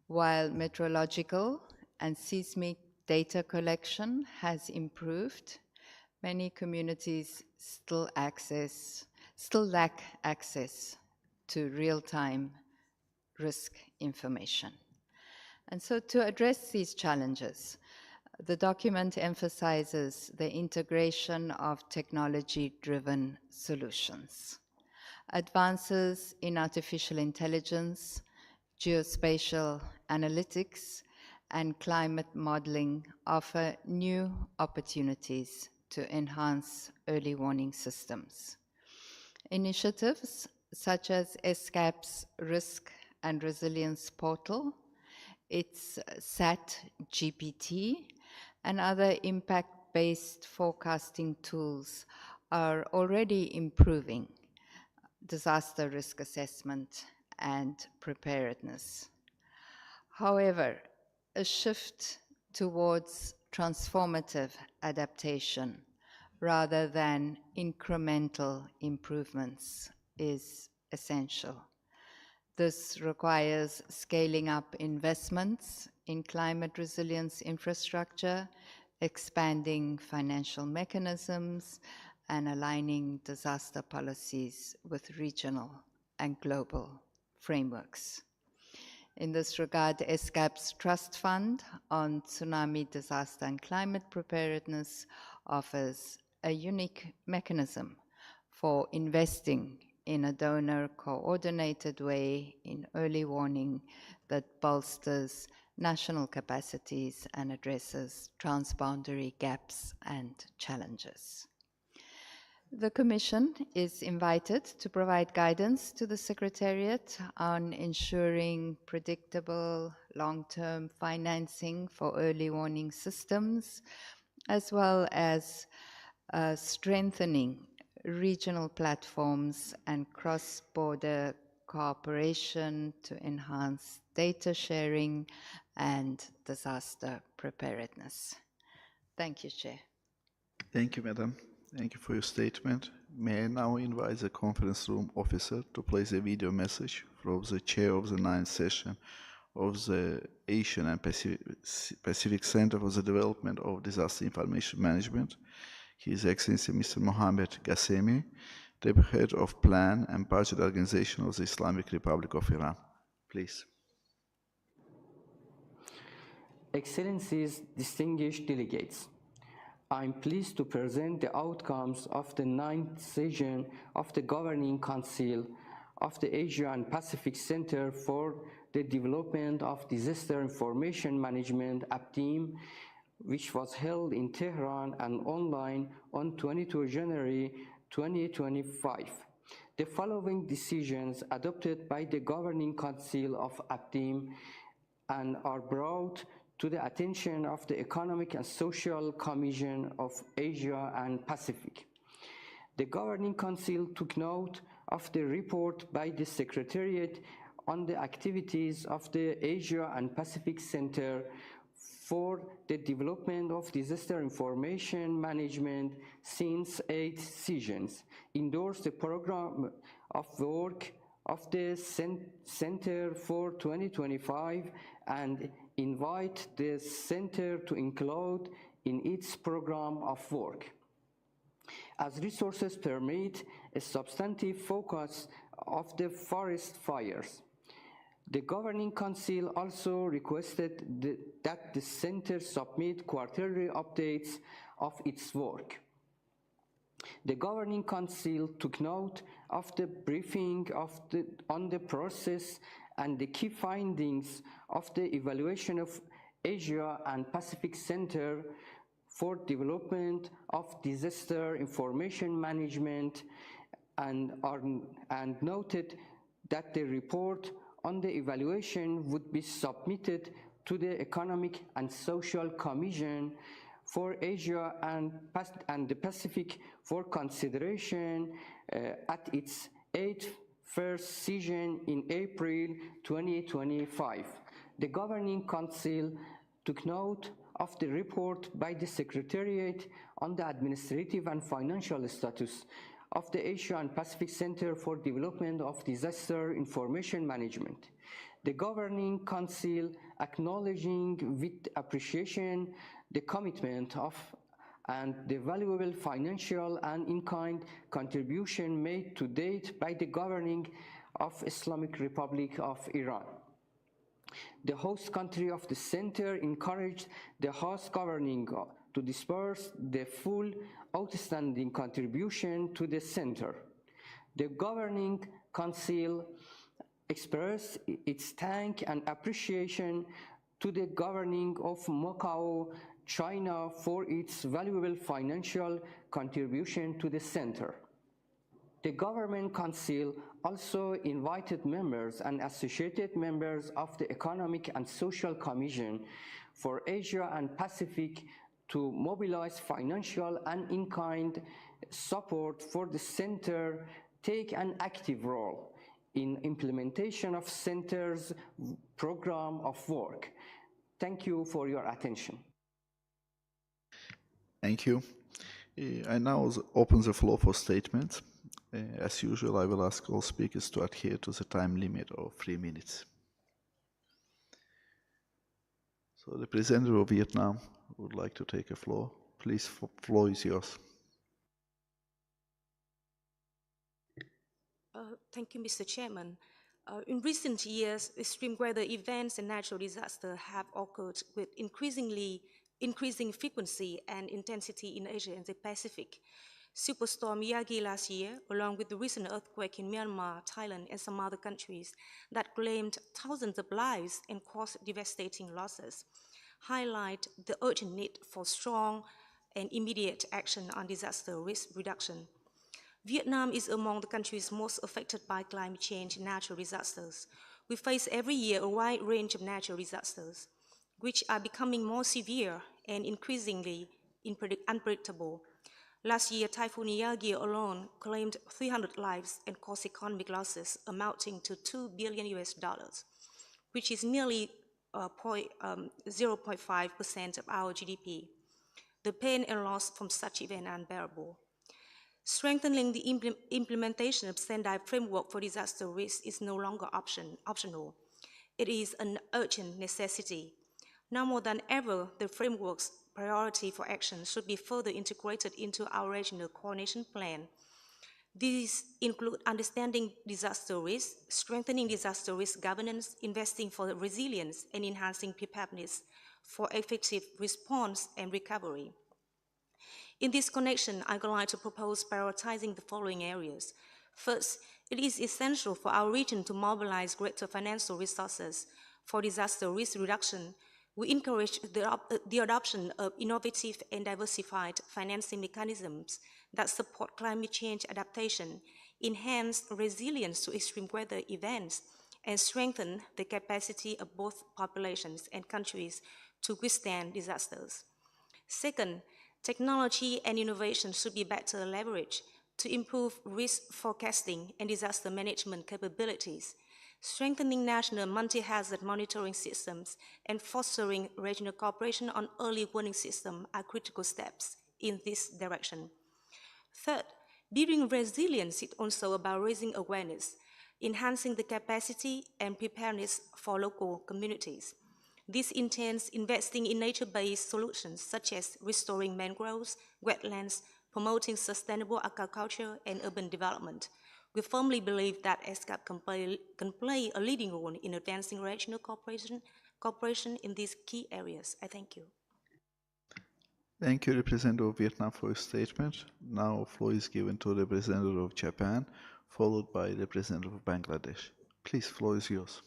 While meteorological and seismic data collection has improved, many communities still lack access to real-time risk information. And so to address these challenges, the document emphasizes the integration of technology-driven solutions. Advances in artificial intelligence, geospatial analytics, and climate modeling offer new opportunities to enhance early warning systems. Initiatives such as ESCAP's Risk and Resilience Portal, its SAT GPT, and other impact-based forecasting tools are already improving disaster risk assessment and preparedness. However, a shift towards transformative adaptation rather than incremental improvements is essential. This requires scaling up investments in climate resilience infrastructure, expanding financial mechanisms, and aligning disaster policies with regional and global frameworks. In this regard, ESCAP's Trust Fund on Tsunami Disaster and Climate Preparedness offers a unique mechanism for investing in a donor-coordinated way in early warning that bolsters national capacities and addresses transboundary gaps and challenges. The Commission is invited to provide guidance to the Secretariat on ensuring predictable long-term financing for early warning systems, as well as strengthening regional platforms and cross-border cooperation to enhance data sharing and disaster preparedness. Thank you, Chair. Thank you, Madam. Thank you for your statement. May I now invite the conference room officer to place a video message from the chair of the 9th session of the Asian and Pacific Center for the Development of Disaster Information Management, His Excellency Mr. Mohammed Ghassemi, Deputy Head of Plan and Budget Organization of the Islamic Republic of Iran. Please. Excellencies, distinguished delegates, I'm pleased to present the outcomes of the 9th session of the Governing Council of the Asia and Pacific Center for the Development of Disaster Information Management, APTIM, which was held in Tehran and online on 22 January 2025. The following decisions adopted by the Governing Council of APTIM and are brought to the attention of the Economic and Social Commission of Asia and Pacific. The Governing Council took note of the report by the Secretariat on the activities of the Asia and Pacific Center for the Development of Disaster Information Management since 8 sessions, endorsed the program of work of the Center for 2025 and invite the Center to include in its program of work, as resources permit, a substantive focus of the forest fires. The Governing Council also requested that the Center submit quarterly updates of its work. The Governing Council took note of the briefing on the process and the key findings of the evaluation of Asia and Pacific Center for Development of Disaster Information Management and noted that the report on the evaluation would be submitted to the Economic and Social Commission for Asia and the Pacific for consideration at its 8th first session in April 2025. The Governing Council took note of the report by the Secretariat on the administrative and financial status of the Asia and Pacific Center for Development of Disaster Information Management. The Governing Council, acknowledging with appreciation the commitment of and the valuable financial and in-kind contribution made to date by the governing of Islamic Republic of Iran. The host country of the center encouraged the host governing to disperse the full outstanding contribution to the center. The Governing Council expressed its thanks and appreciation to the governing of Macau, China, for its valuable financial contribution to the center. The Government Council also invited members and associated members of the Economic and Social Commission for Asia and Pacific to mobilize financial and in-kind support for the center, take an active role in implementation of center's program of work. Thank you for your attention. Thank you. I now open the floor for statements. As usual, I will ask all speakers to adhere to the time limit of 3 minutes. So the representative of Vietnam would like to take a floor. Please, floor is yours. Thank you, Mr. Chairman. In recent years, extreme weather events and natural disasters have occurred with increasing frequency and intensity in Asia and the Pacific. Superstorm Yagi last year, along with the recent earthquake in Myanmar, Thailand, and some other countries that claimed thousands of lives and caused devastating losses, highlight the urgent need for strong and immediate action on disaster risk reduction. Vietnam is among the countries most affected by climate change and natural disasters. We face every year a wide range of natural disasters, which are becoming more severe and increasingly unpredictable. Last year, Typhoon Yagi alone claimed 300 lives and caused economic losses amounting to $2 billion, which is nearly 0.5% of our GDP. The pain and loss from such events are unbearable. Strengthening the implementation of Sendai framework for disaster risk is no longer optional. It is an urgent necessity. Now more than ever, the framework's priority for action should be further integrated into our regional coordination plan. These include understanding disaster risk, strengthening disaster risk governance, investing for resilience, and enhancing preparedness for effective response and recovery. In this connection, I would like to propose prioritizing the following areas. First, it is essential for our region to mobilize greater financial resources for disaster risk reduction. We encourage the adoption of innovative and diversified financing mechanisms that support climate change adaptation, enhance resilience to extreme weather events, and strengthen the capacity of both populations and countries to withstand disasters. Second, technology and innovation should be better leveraged to improve risk forecasting and disaster management capabilities. Strengthening national multi-hazard monitoring systems and fostering regional cooperation on early warning systems are critical steps in this direction. Third, building resilience is also about raising awareness, enhancing the capacity and preparedness for local communities. This entails investing in nature-based solutions such as restoring mangroves, wetlands, promoting sustainable agriculture and urban development. We firmly believe that ESCAP can play a leading role in advancing regional cooperation in these key areas. I thank you. Thank you, Representative of Vietnam, for your statement. Now, floor is given to Representative of Japan, followed by Representative of Bangladesh. Please, floor is yours.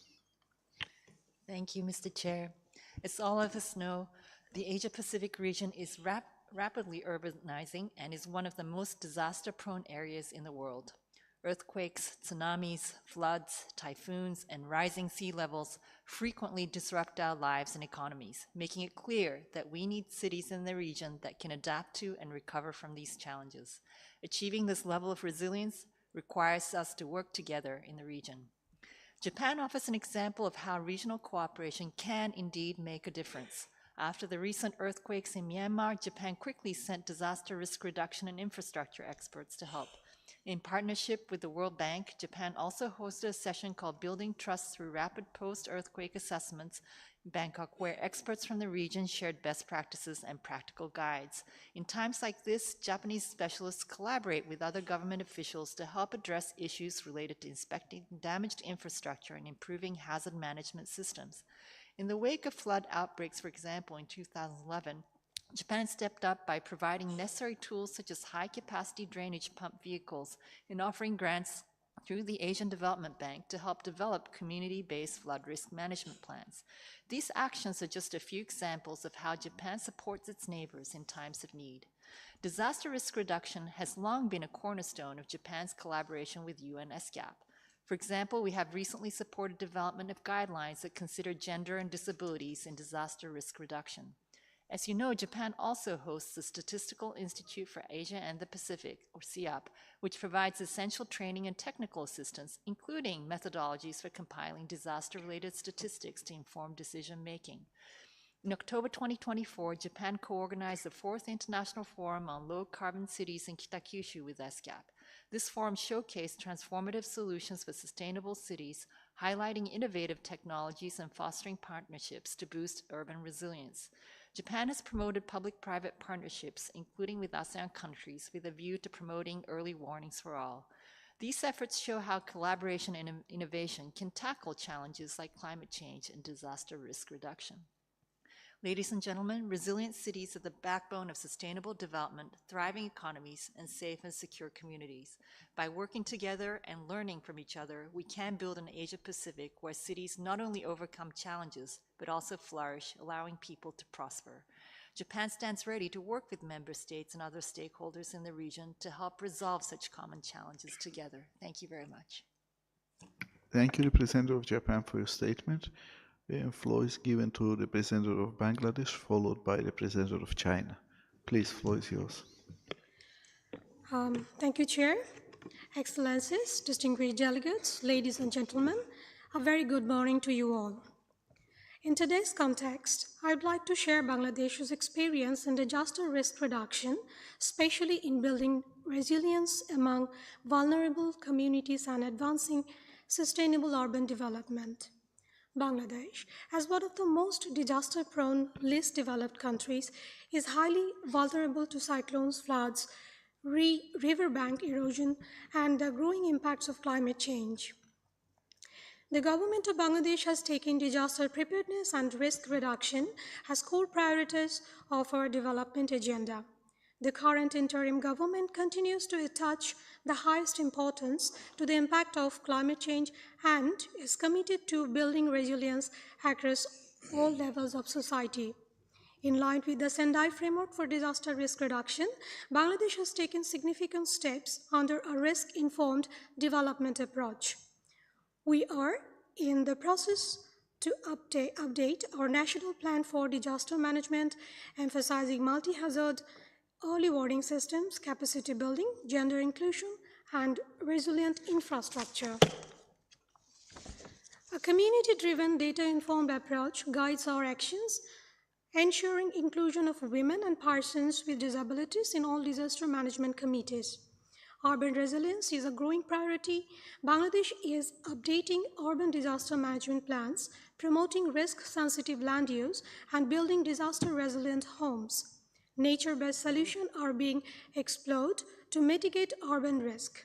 Thank you, Mr. Chair. As all of us know, the Asia-Pacific region is rapidly urbanizing and is one of the most disaster-prone areas in the world. Earthquakes, tsunamis, floods, typhoons, and rising sea levels frequently disrupt our lives and economies, making it clear that we need cities in the region that can adapt to and recover from these challenges. Achieving this level of resilience requires us to work together in the region. Japan offers an example of how regional cooperation can indeed make a difference. After the recent earthquakes in Myanmar, Japan quickly sent disaster risk reduction and infrastructure experts to help. In partnership with the World Bank, Japan also hosted a session called Building Trust Through Rapid Post-Earthquake Assessments in Bangkok, where experts from the region shared best practices and practical guides. In times like this, Japanese specialists collaborate with other government officials to help address issues related to inspecting damaged infrastructure and improving hazard management systems. In the wake of flood outbreaks, for example, in 2011, Japan stepped up by providing necessary tools such as high-capacity drainage pump vehicles and offering grants through the Asian Development Bank to help develop community-based flood risk management plans. These actions are just a few examples of how Japan supports its neighbors in times of need. Disaster risk reduction has long been a cornerstone of Japan's collaboration with UN ESCAP. For example, we have recently supported development of guidelines that consider gender and disabilities in disaster risk reduction. As you know, Japan also hosts the Statistical Institute for Asia and the Pacific, or SIAP, which provides essential training and technical assistance, including methodologies for compiling disaster-related statistics to inform decision-making. In October 2024, Japan co-organized the 4th International Forum on Low-Carbon Cities in Kitakyushu with ESCAP. This forum showcased transformative solutions for sustainable cities, highlighting innovative technologies and fostering partnerships to boost urban resilience. Japan has promoted public-private partnerships, including with ASEAN countries, with a view to promoting early warnings for all. These efforts show how collaboration and innovation can tackle challenges like climate change and disaster risk reduction. Ladies and gentlemen, resilient cities are the backbone of sustainable development, thriving economies, and safe and secure communities. By working together and learning from each other, we can build an Asia-Pacific where cities not only overcome challenges, but also flourish, allowing people to prosper. Japan stands ready to work with member states and other stakeholders in the region to help resolve such common challenges together. Thank you very much. Thank you, Representative of Japan, for your statement. The floor is given to Representative of Bangladesh, followed by Representative of China. Please, floor is yours. Thank you, Chair. Excellencies, distinguished delegates, ladies and gentlemen, a very good morning to you all. In today's context, I would like to share Bangladesh's experience in disaster risk reduction, especially in building resilience among vulnerable communities and advancing sustainable urban development. Bangladesh, as one of the most disaster-prone, least developed countries, is highly vulnerable to cyclones, floods, riverbank erosion, and the growing impacts of climate change. The government of Bangladesh has taken disaster preparedness and risk reduction as core priorities of our development agenda. The current interim government continues to attach the highest importance to the impact of climate change and is committed to building resilience across all levels of society. In line with the Sendai Framework for Disaster Risk Reduction, Bangladesh has taken significant steps under a risk-informed development approach. We are in the process to update our national plan for disaster management, emphasizing multi-hazard early warning systems, capacity building, gender inclusion, and resilient infrastructure. A community-driven, data-informed approach guides our actions, ensuring inclusion of women and persons with disabilities in all disaster management committees. Urban resilience is a growing priority. Bangladesh is updating urban disaster management plans, promoting risk-sensitive land use, and building disaster-resilient homes. Nature-based solutions are being explored to mitigate urban risk.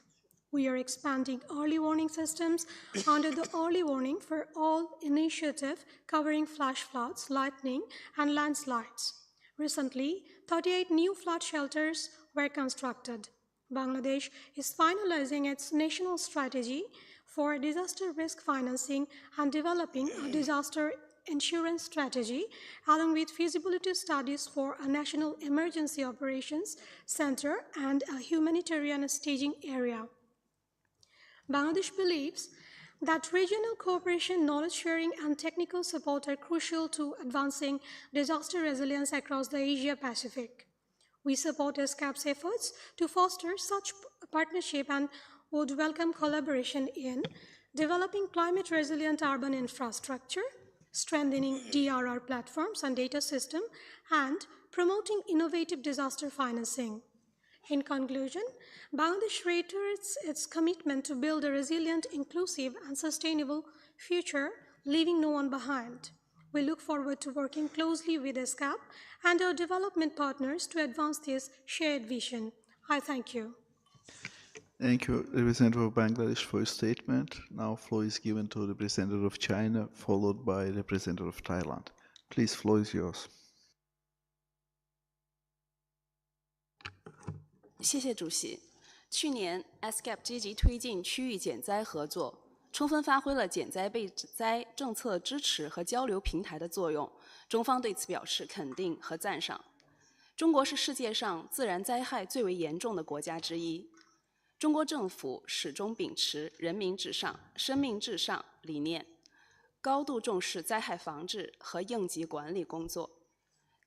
We are expanding early warning systems under the Early Warning for All initiative covering flash floods, lightning, and landslides. Recently, 38 new flood shelters were constructed. Bangladesh is finalizing its national strategy for disaster risk financing and developing a disaster insurance strategy, along with feasibility studies for a national emergency operations center and a humanitarian staging area. Bangladesh believes that regional cooperation, knowledge sharing, and technical support are crucial to advancing disaster resilience across the Asia-Pacific. We support ESCAP's efforts to foster such partnership and would welcome collaboration in developing climate-resilient urban infrastructure, strengthening DRR platforms and data system, and promoting innovative disaster financing. In conclusion, Bangladesh reiterates its commitment to build a resilient, inclusive, and sustainable future, leaving no one behind. We look forward to working closely with ESCAP and our development partners to advance this shared vision. I thank you. Thank you, Representative of Bangladesh, for your statement. Now, floor is given to Representative of China, followed by Representative of Thailand. Please, floor is yours. 谢谢主席。去年 ESCAP 积极推进区域减灾合作，充分发挥了减灾备灾政策支持和交流平台的作用，中方对此表示肯定和赞赏。中国是世界上自然灾害最为严重的国家之一，中国政府始终秉持人民至上、生命至上理念，高度重视灾害防治和应急管理工作，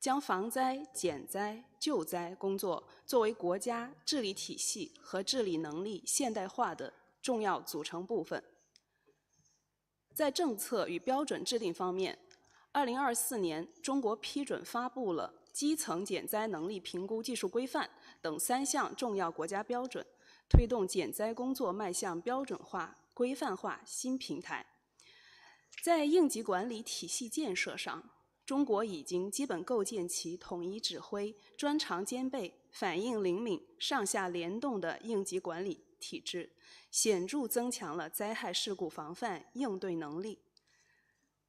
将防灾、减灾、救灾工作作为国家治理体系和治理能力现代化的重要组成部分。在政策与标准制定方面，2024年中国批准发布了基层减灾能力评估技术规范等3项重要国家标准，推动减灾工作迈向标准化、规范化新平台。在应急管理体系建设上，中国已经基本构建起统一指挥、专长兼备、反应灵敏、上下联动的应急管理体制，显著增强了灾害事故防范应对能力。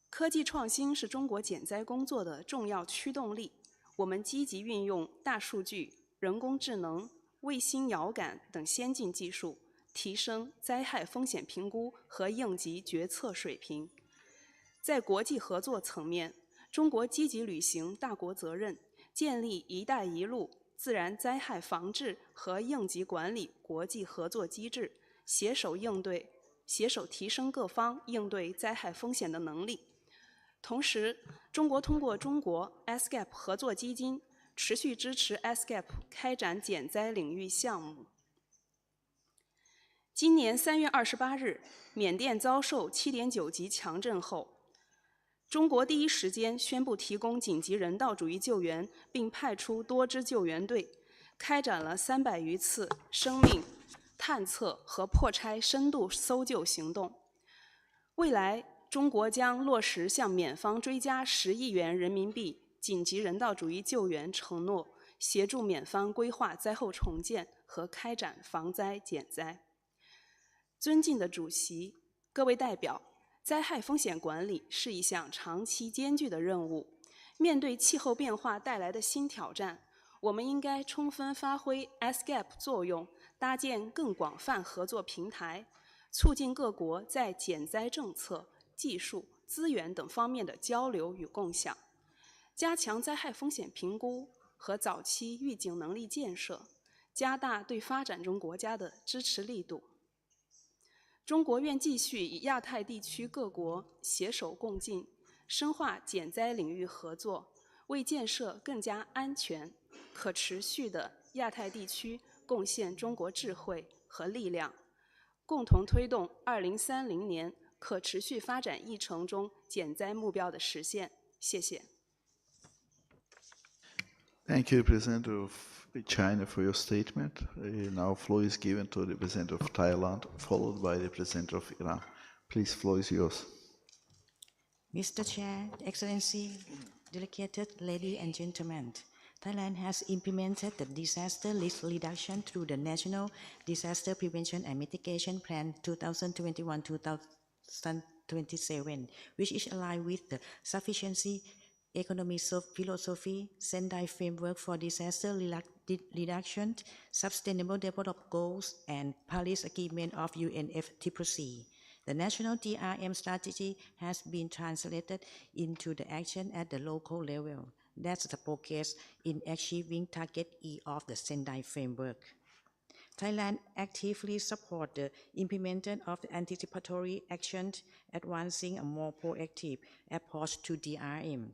科技创新是中国减灾工作的重要驱动力，我们积极运用大数据、人工智能、卫星遥感等先进技术，提升灾害风险评估和应急决策水平。在国际合作层面，中国积极履行大国责任，建立“一带一路”自然灾害防治和应急管理国际合作机制，携手提升各方应对灾害风险的能力。同时，中国通过中国 ESCAP 合作基金，持续支持 ESCAP 开展减灾领域项目。今年3月28日，缅甸遭受7.9级强震后，中国第一时间宣布提供紧急人道主义救援，并派出多支救援队，开展了300余次生命探测和破拆深度搜救行动。未来，中国将落实向缅方追加10亿元人民币紧急人道主义救援承诺，协助缅方规划灾后重建和开展防灾减灾。尊敬的主席、各位代表，灾害风险管理是一项长期艰巨的任务。面对气候变化带来的新挑战，我们应该充分发挥 ESCAP 作用，搭建更广泛合作平台，促进各国在减灾政策、技术、资源等方面的交流与共享，加强灾害风险评估和早期预警能力建设，加大对发展中国家的支持力度。中国愿继续与亚太地区各国携手共进，深化减灾领域合作，为建设更加安全、可持续的亚太地区贡献中国智慧和力量，共同推动2030年可持续发展议程中减灾目标的实现。谢谢。Thank you, Representative of China, for your statement. Now, floor is given to the Representative of Thailand, followed by the Representative of Iran. Please, floor is yours. Mr. Chair, Excellency, delegated ladies and gentlemen, Thailand has implemented the disaster risk reduction through the National Disaster Prevention and Mitigation Plan 2021-2027, which is aligned with the sufficiency economic philosophy, Sendai Framework for Disaster Reduction, Sustainable Development Goals, and Paris Agreement of UNFCCC. The national DRM strategy has been translated into the action at the local level. That's the progress in achieving Target E of the Sendai Framework. Thailand actively supports the implementation of the anticipatory action, advancing a more proactive approach to DRM.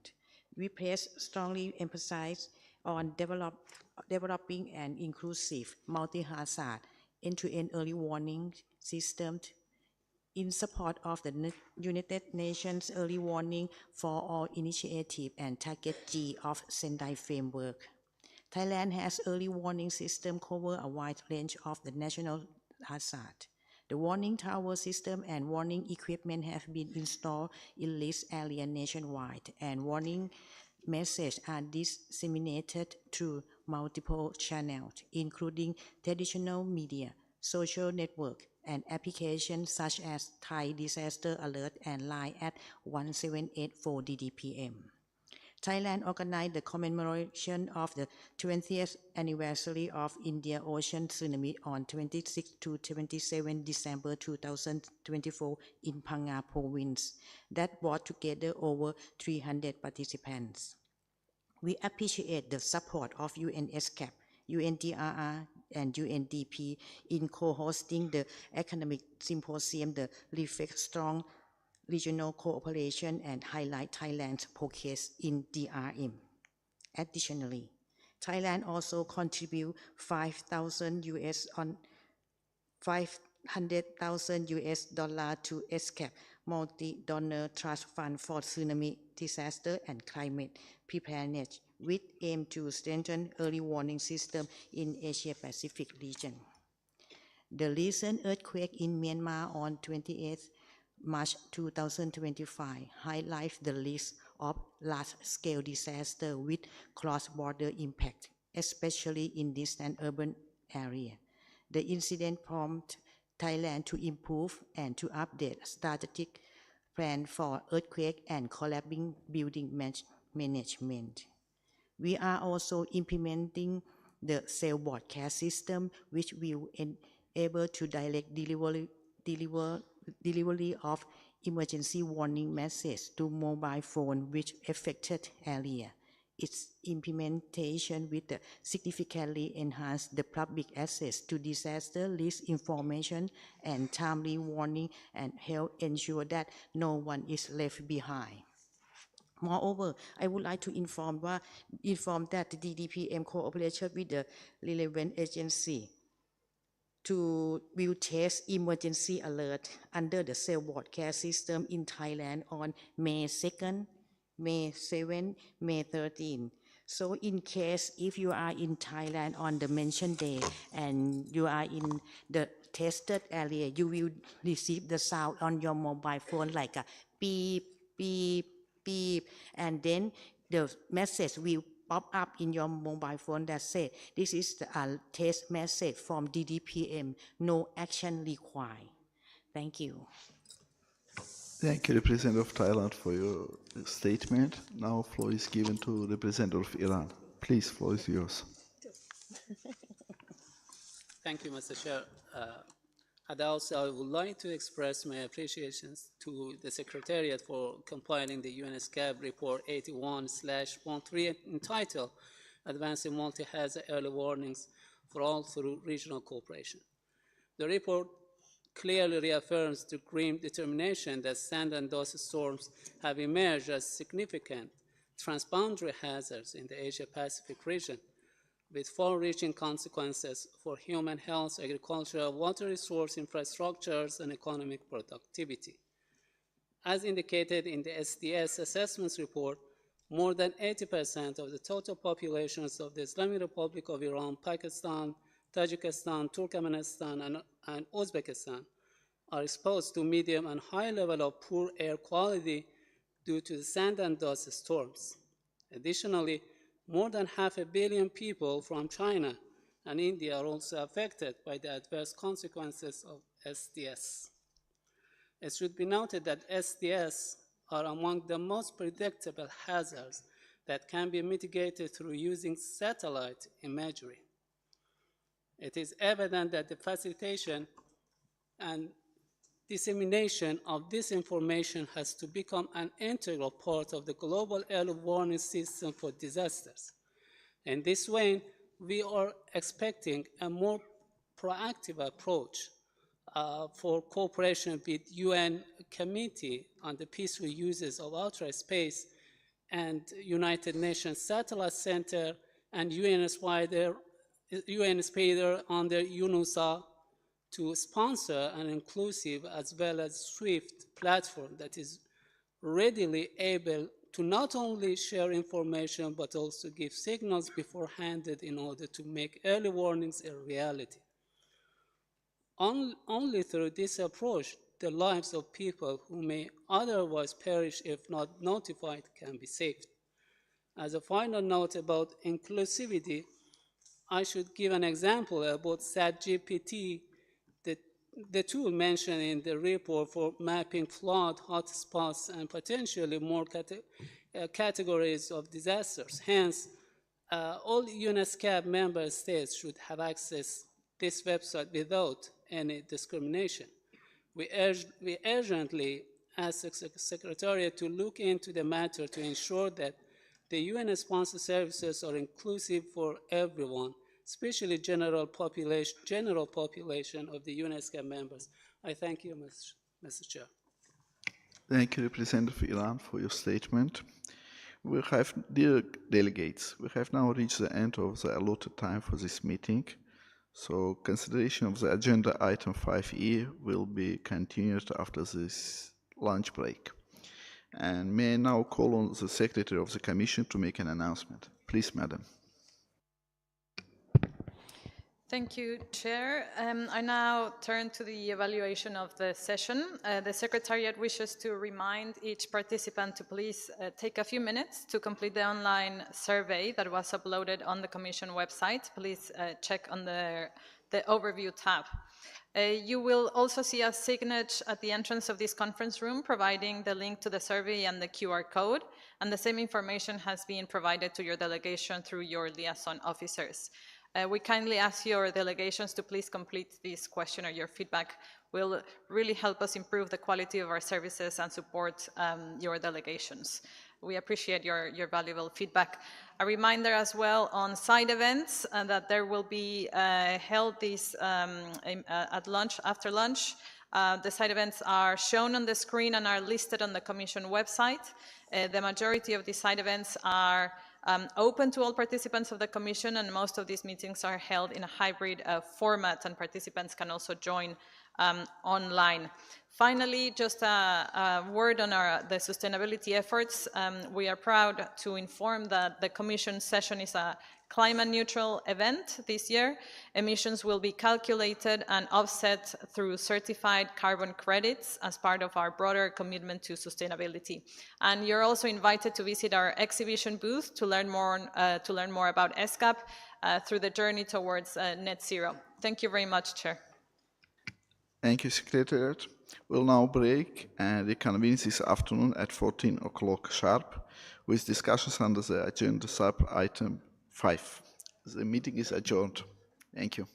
We place strongly emphasis on developing an inclusive, multi-hazard, end-to-end early warning system in support of the United Nations Early Warning for All Initiative and Target G of Sendai Framework. Thailand has early warning system cover a wide range of the national hazard. The warning tower system and warning equipment have been installed in this area nationwide, and warning messages are disseminated through multiple channels, including traditional media, social network, and applications such as Thai Disaster Alert and Line at 1784 DDPM. Thailand organized the commemoration of the 20th anniversary of Indian Ocean tsunami on 26 to 27 December 2024 in Phang Nga province that brought together over 300 participants. We appreciate the support of ESCAP, UNDRR, and UNDP in co-hosting the academic symposium that reflects strong regional cooperation and highlight Thailand's progress in DRM. Additionally, Thailand also contribute $500,000 to ESCAP multi-donor trust fund for tsunami disaster and climate preparedness, with aim to strengthen early warning system in Asia-Pacific region. The recent earthquake in Myanmar on 28 March 2025 highlights the risk of large-scale disaster with cross-border impact, especially in distant urban areas. The incident prompted Thailand to improve and to update strategic plan for earthquake and collapsing building management. We are also implementing the sailboat care system, which will enable to direct delivery of emergency warning message to mobile phone which affected area. Its implementation will significantly enhance the public access to disaster risk information and timely warning and help ensure that no one is left behind. Moreover, I would like to inform that the DDPM cooperation with the relevant agency will test emergency alert under the sailboat care system in Thailand on May 2nd, May 7, May 13. So in case if you are in Thailand on the mentioned day and you are in the tested area, you will receive the sound on your mobile phone like a beep, beep, beep, and then the message will pop up in your mobile phone that say, this is a test message from DDPM, no action required. Thank you. Thank you, Representative of Thailand, for your statement. Now floor is given to Representative of Iran. Please, floor is yours. Thank you, Mr. Chair. And also, I would like to express my appreciations to the Secretariat for compiling the UNESCAP Report 81/13 entitled Advancing Multi-Hazard Early Warnings for All Through Regional Cooperation. The report clearly reaffirms the grim determination that sand and dust storms have emerged as significant transboundary hazards in the Asia-Pacific region, with far-reaching consequences for human health, agriculture, water resource infrastructures, and economic productivity. As indicated in the SDS assessments report, more than 80% of the total populations of the Islamic Republic of Iran, Pakistan, Tajikistan, Turkmenistan, and Uzbekistan are exposed to medium and high level of poor air quality due to the sand and dust storms. Additionally, more than 500 million people from China and India are also affected by the adverse consequences of SDS. It should be noted that SDS are among the most predictable hazards that can be mitigated through using satellite imagery. It is evident that the facilitation and dissemination of this information has to become an integral part of the global early warning system for disasters. In this way, we are expecting a more proactive approach for cooperation with UN Committee on the Peaceful Uses of Outer Space and United Nations Satellite Center and UN Spider under UNOSA to sponsor an inclusive as well as swift platform that is readily able to not only share information but also give signals beforehand in order to make early warnings a reality. Only through this approach, the lives of people who may otherwise perish if not notified can be saved. As a final note about inclusivity, I should give an example about SAT-GPT, the tool mentioned in the report for mapping flood hotspots and potentially more categories of disasters. Hence, all ESCAP member states should have access to this website without any discrimination. We urgently ask the Secretariat to look into the matter to ensure that the UN-sponsored services are inclusive for everyone, especially general population of the ESCAP members. I thank you, Mr. Chair. Thank you, Representative Iran, for your statement. We have, dear delegates, we have now reached the end of the allotted time for this meeting. So consideration of the agenda item 5E will be continued after this lunch break. And may I now call on the Secretary of the Commission to make an announcement. Please, Madam. Thank you, Chair. I now turn to the evaluation of the session. The Secretariat wishes to remind each participant to please take a few minutes to complete the online survey that was uploaded on the Commission website. Please check on the Overview tab. You will also see a signature at the entrance of this conference room providing the link to the survey and the QR code, and the same information has been provided to your delegation through your liaison officers. We kindly ask your delegations to please complete this questionnaire. Your feedback will really help us improve the quality of our services and support your delegations. We appreciate your valuable feedback. A reminder as well on side events that there will be held this at lunch, after lunch. The side events are shown on the screen and are listed on the Commission website. The majority of these side events are open to all participants of the Commission, and most of these meetings are held in a hybrid format, and participants can also join online. Finally, just a word on the sustainability efforts. We are proud to inform that the Commission session is a climate-neutral event this year. Emissions will be calculated and offset through certified carbon credits as part of our broader commitment to sustainability. And you're also invited to visit our exhibition booth to learn more about ESCAP through the journey towards net zero. Thank you very much, Chair. Thank you, Secretariat. We'll now break and reconvene this afternoon at 14 o'clock sharp with discussions under the agenda sub-item 5. The meeting is adjourned. Thank you.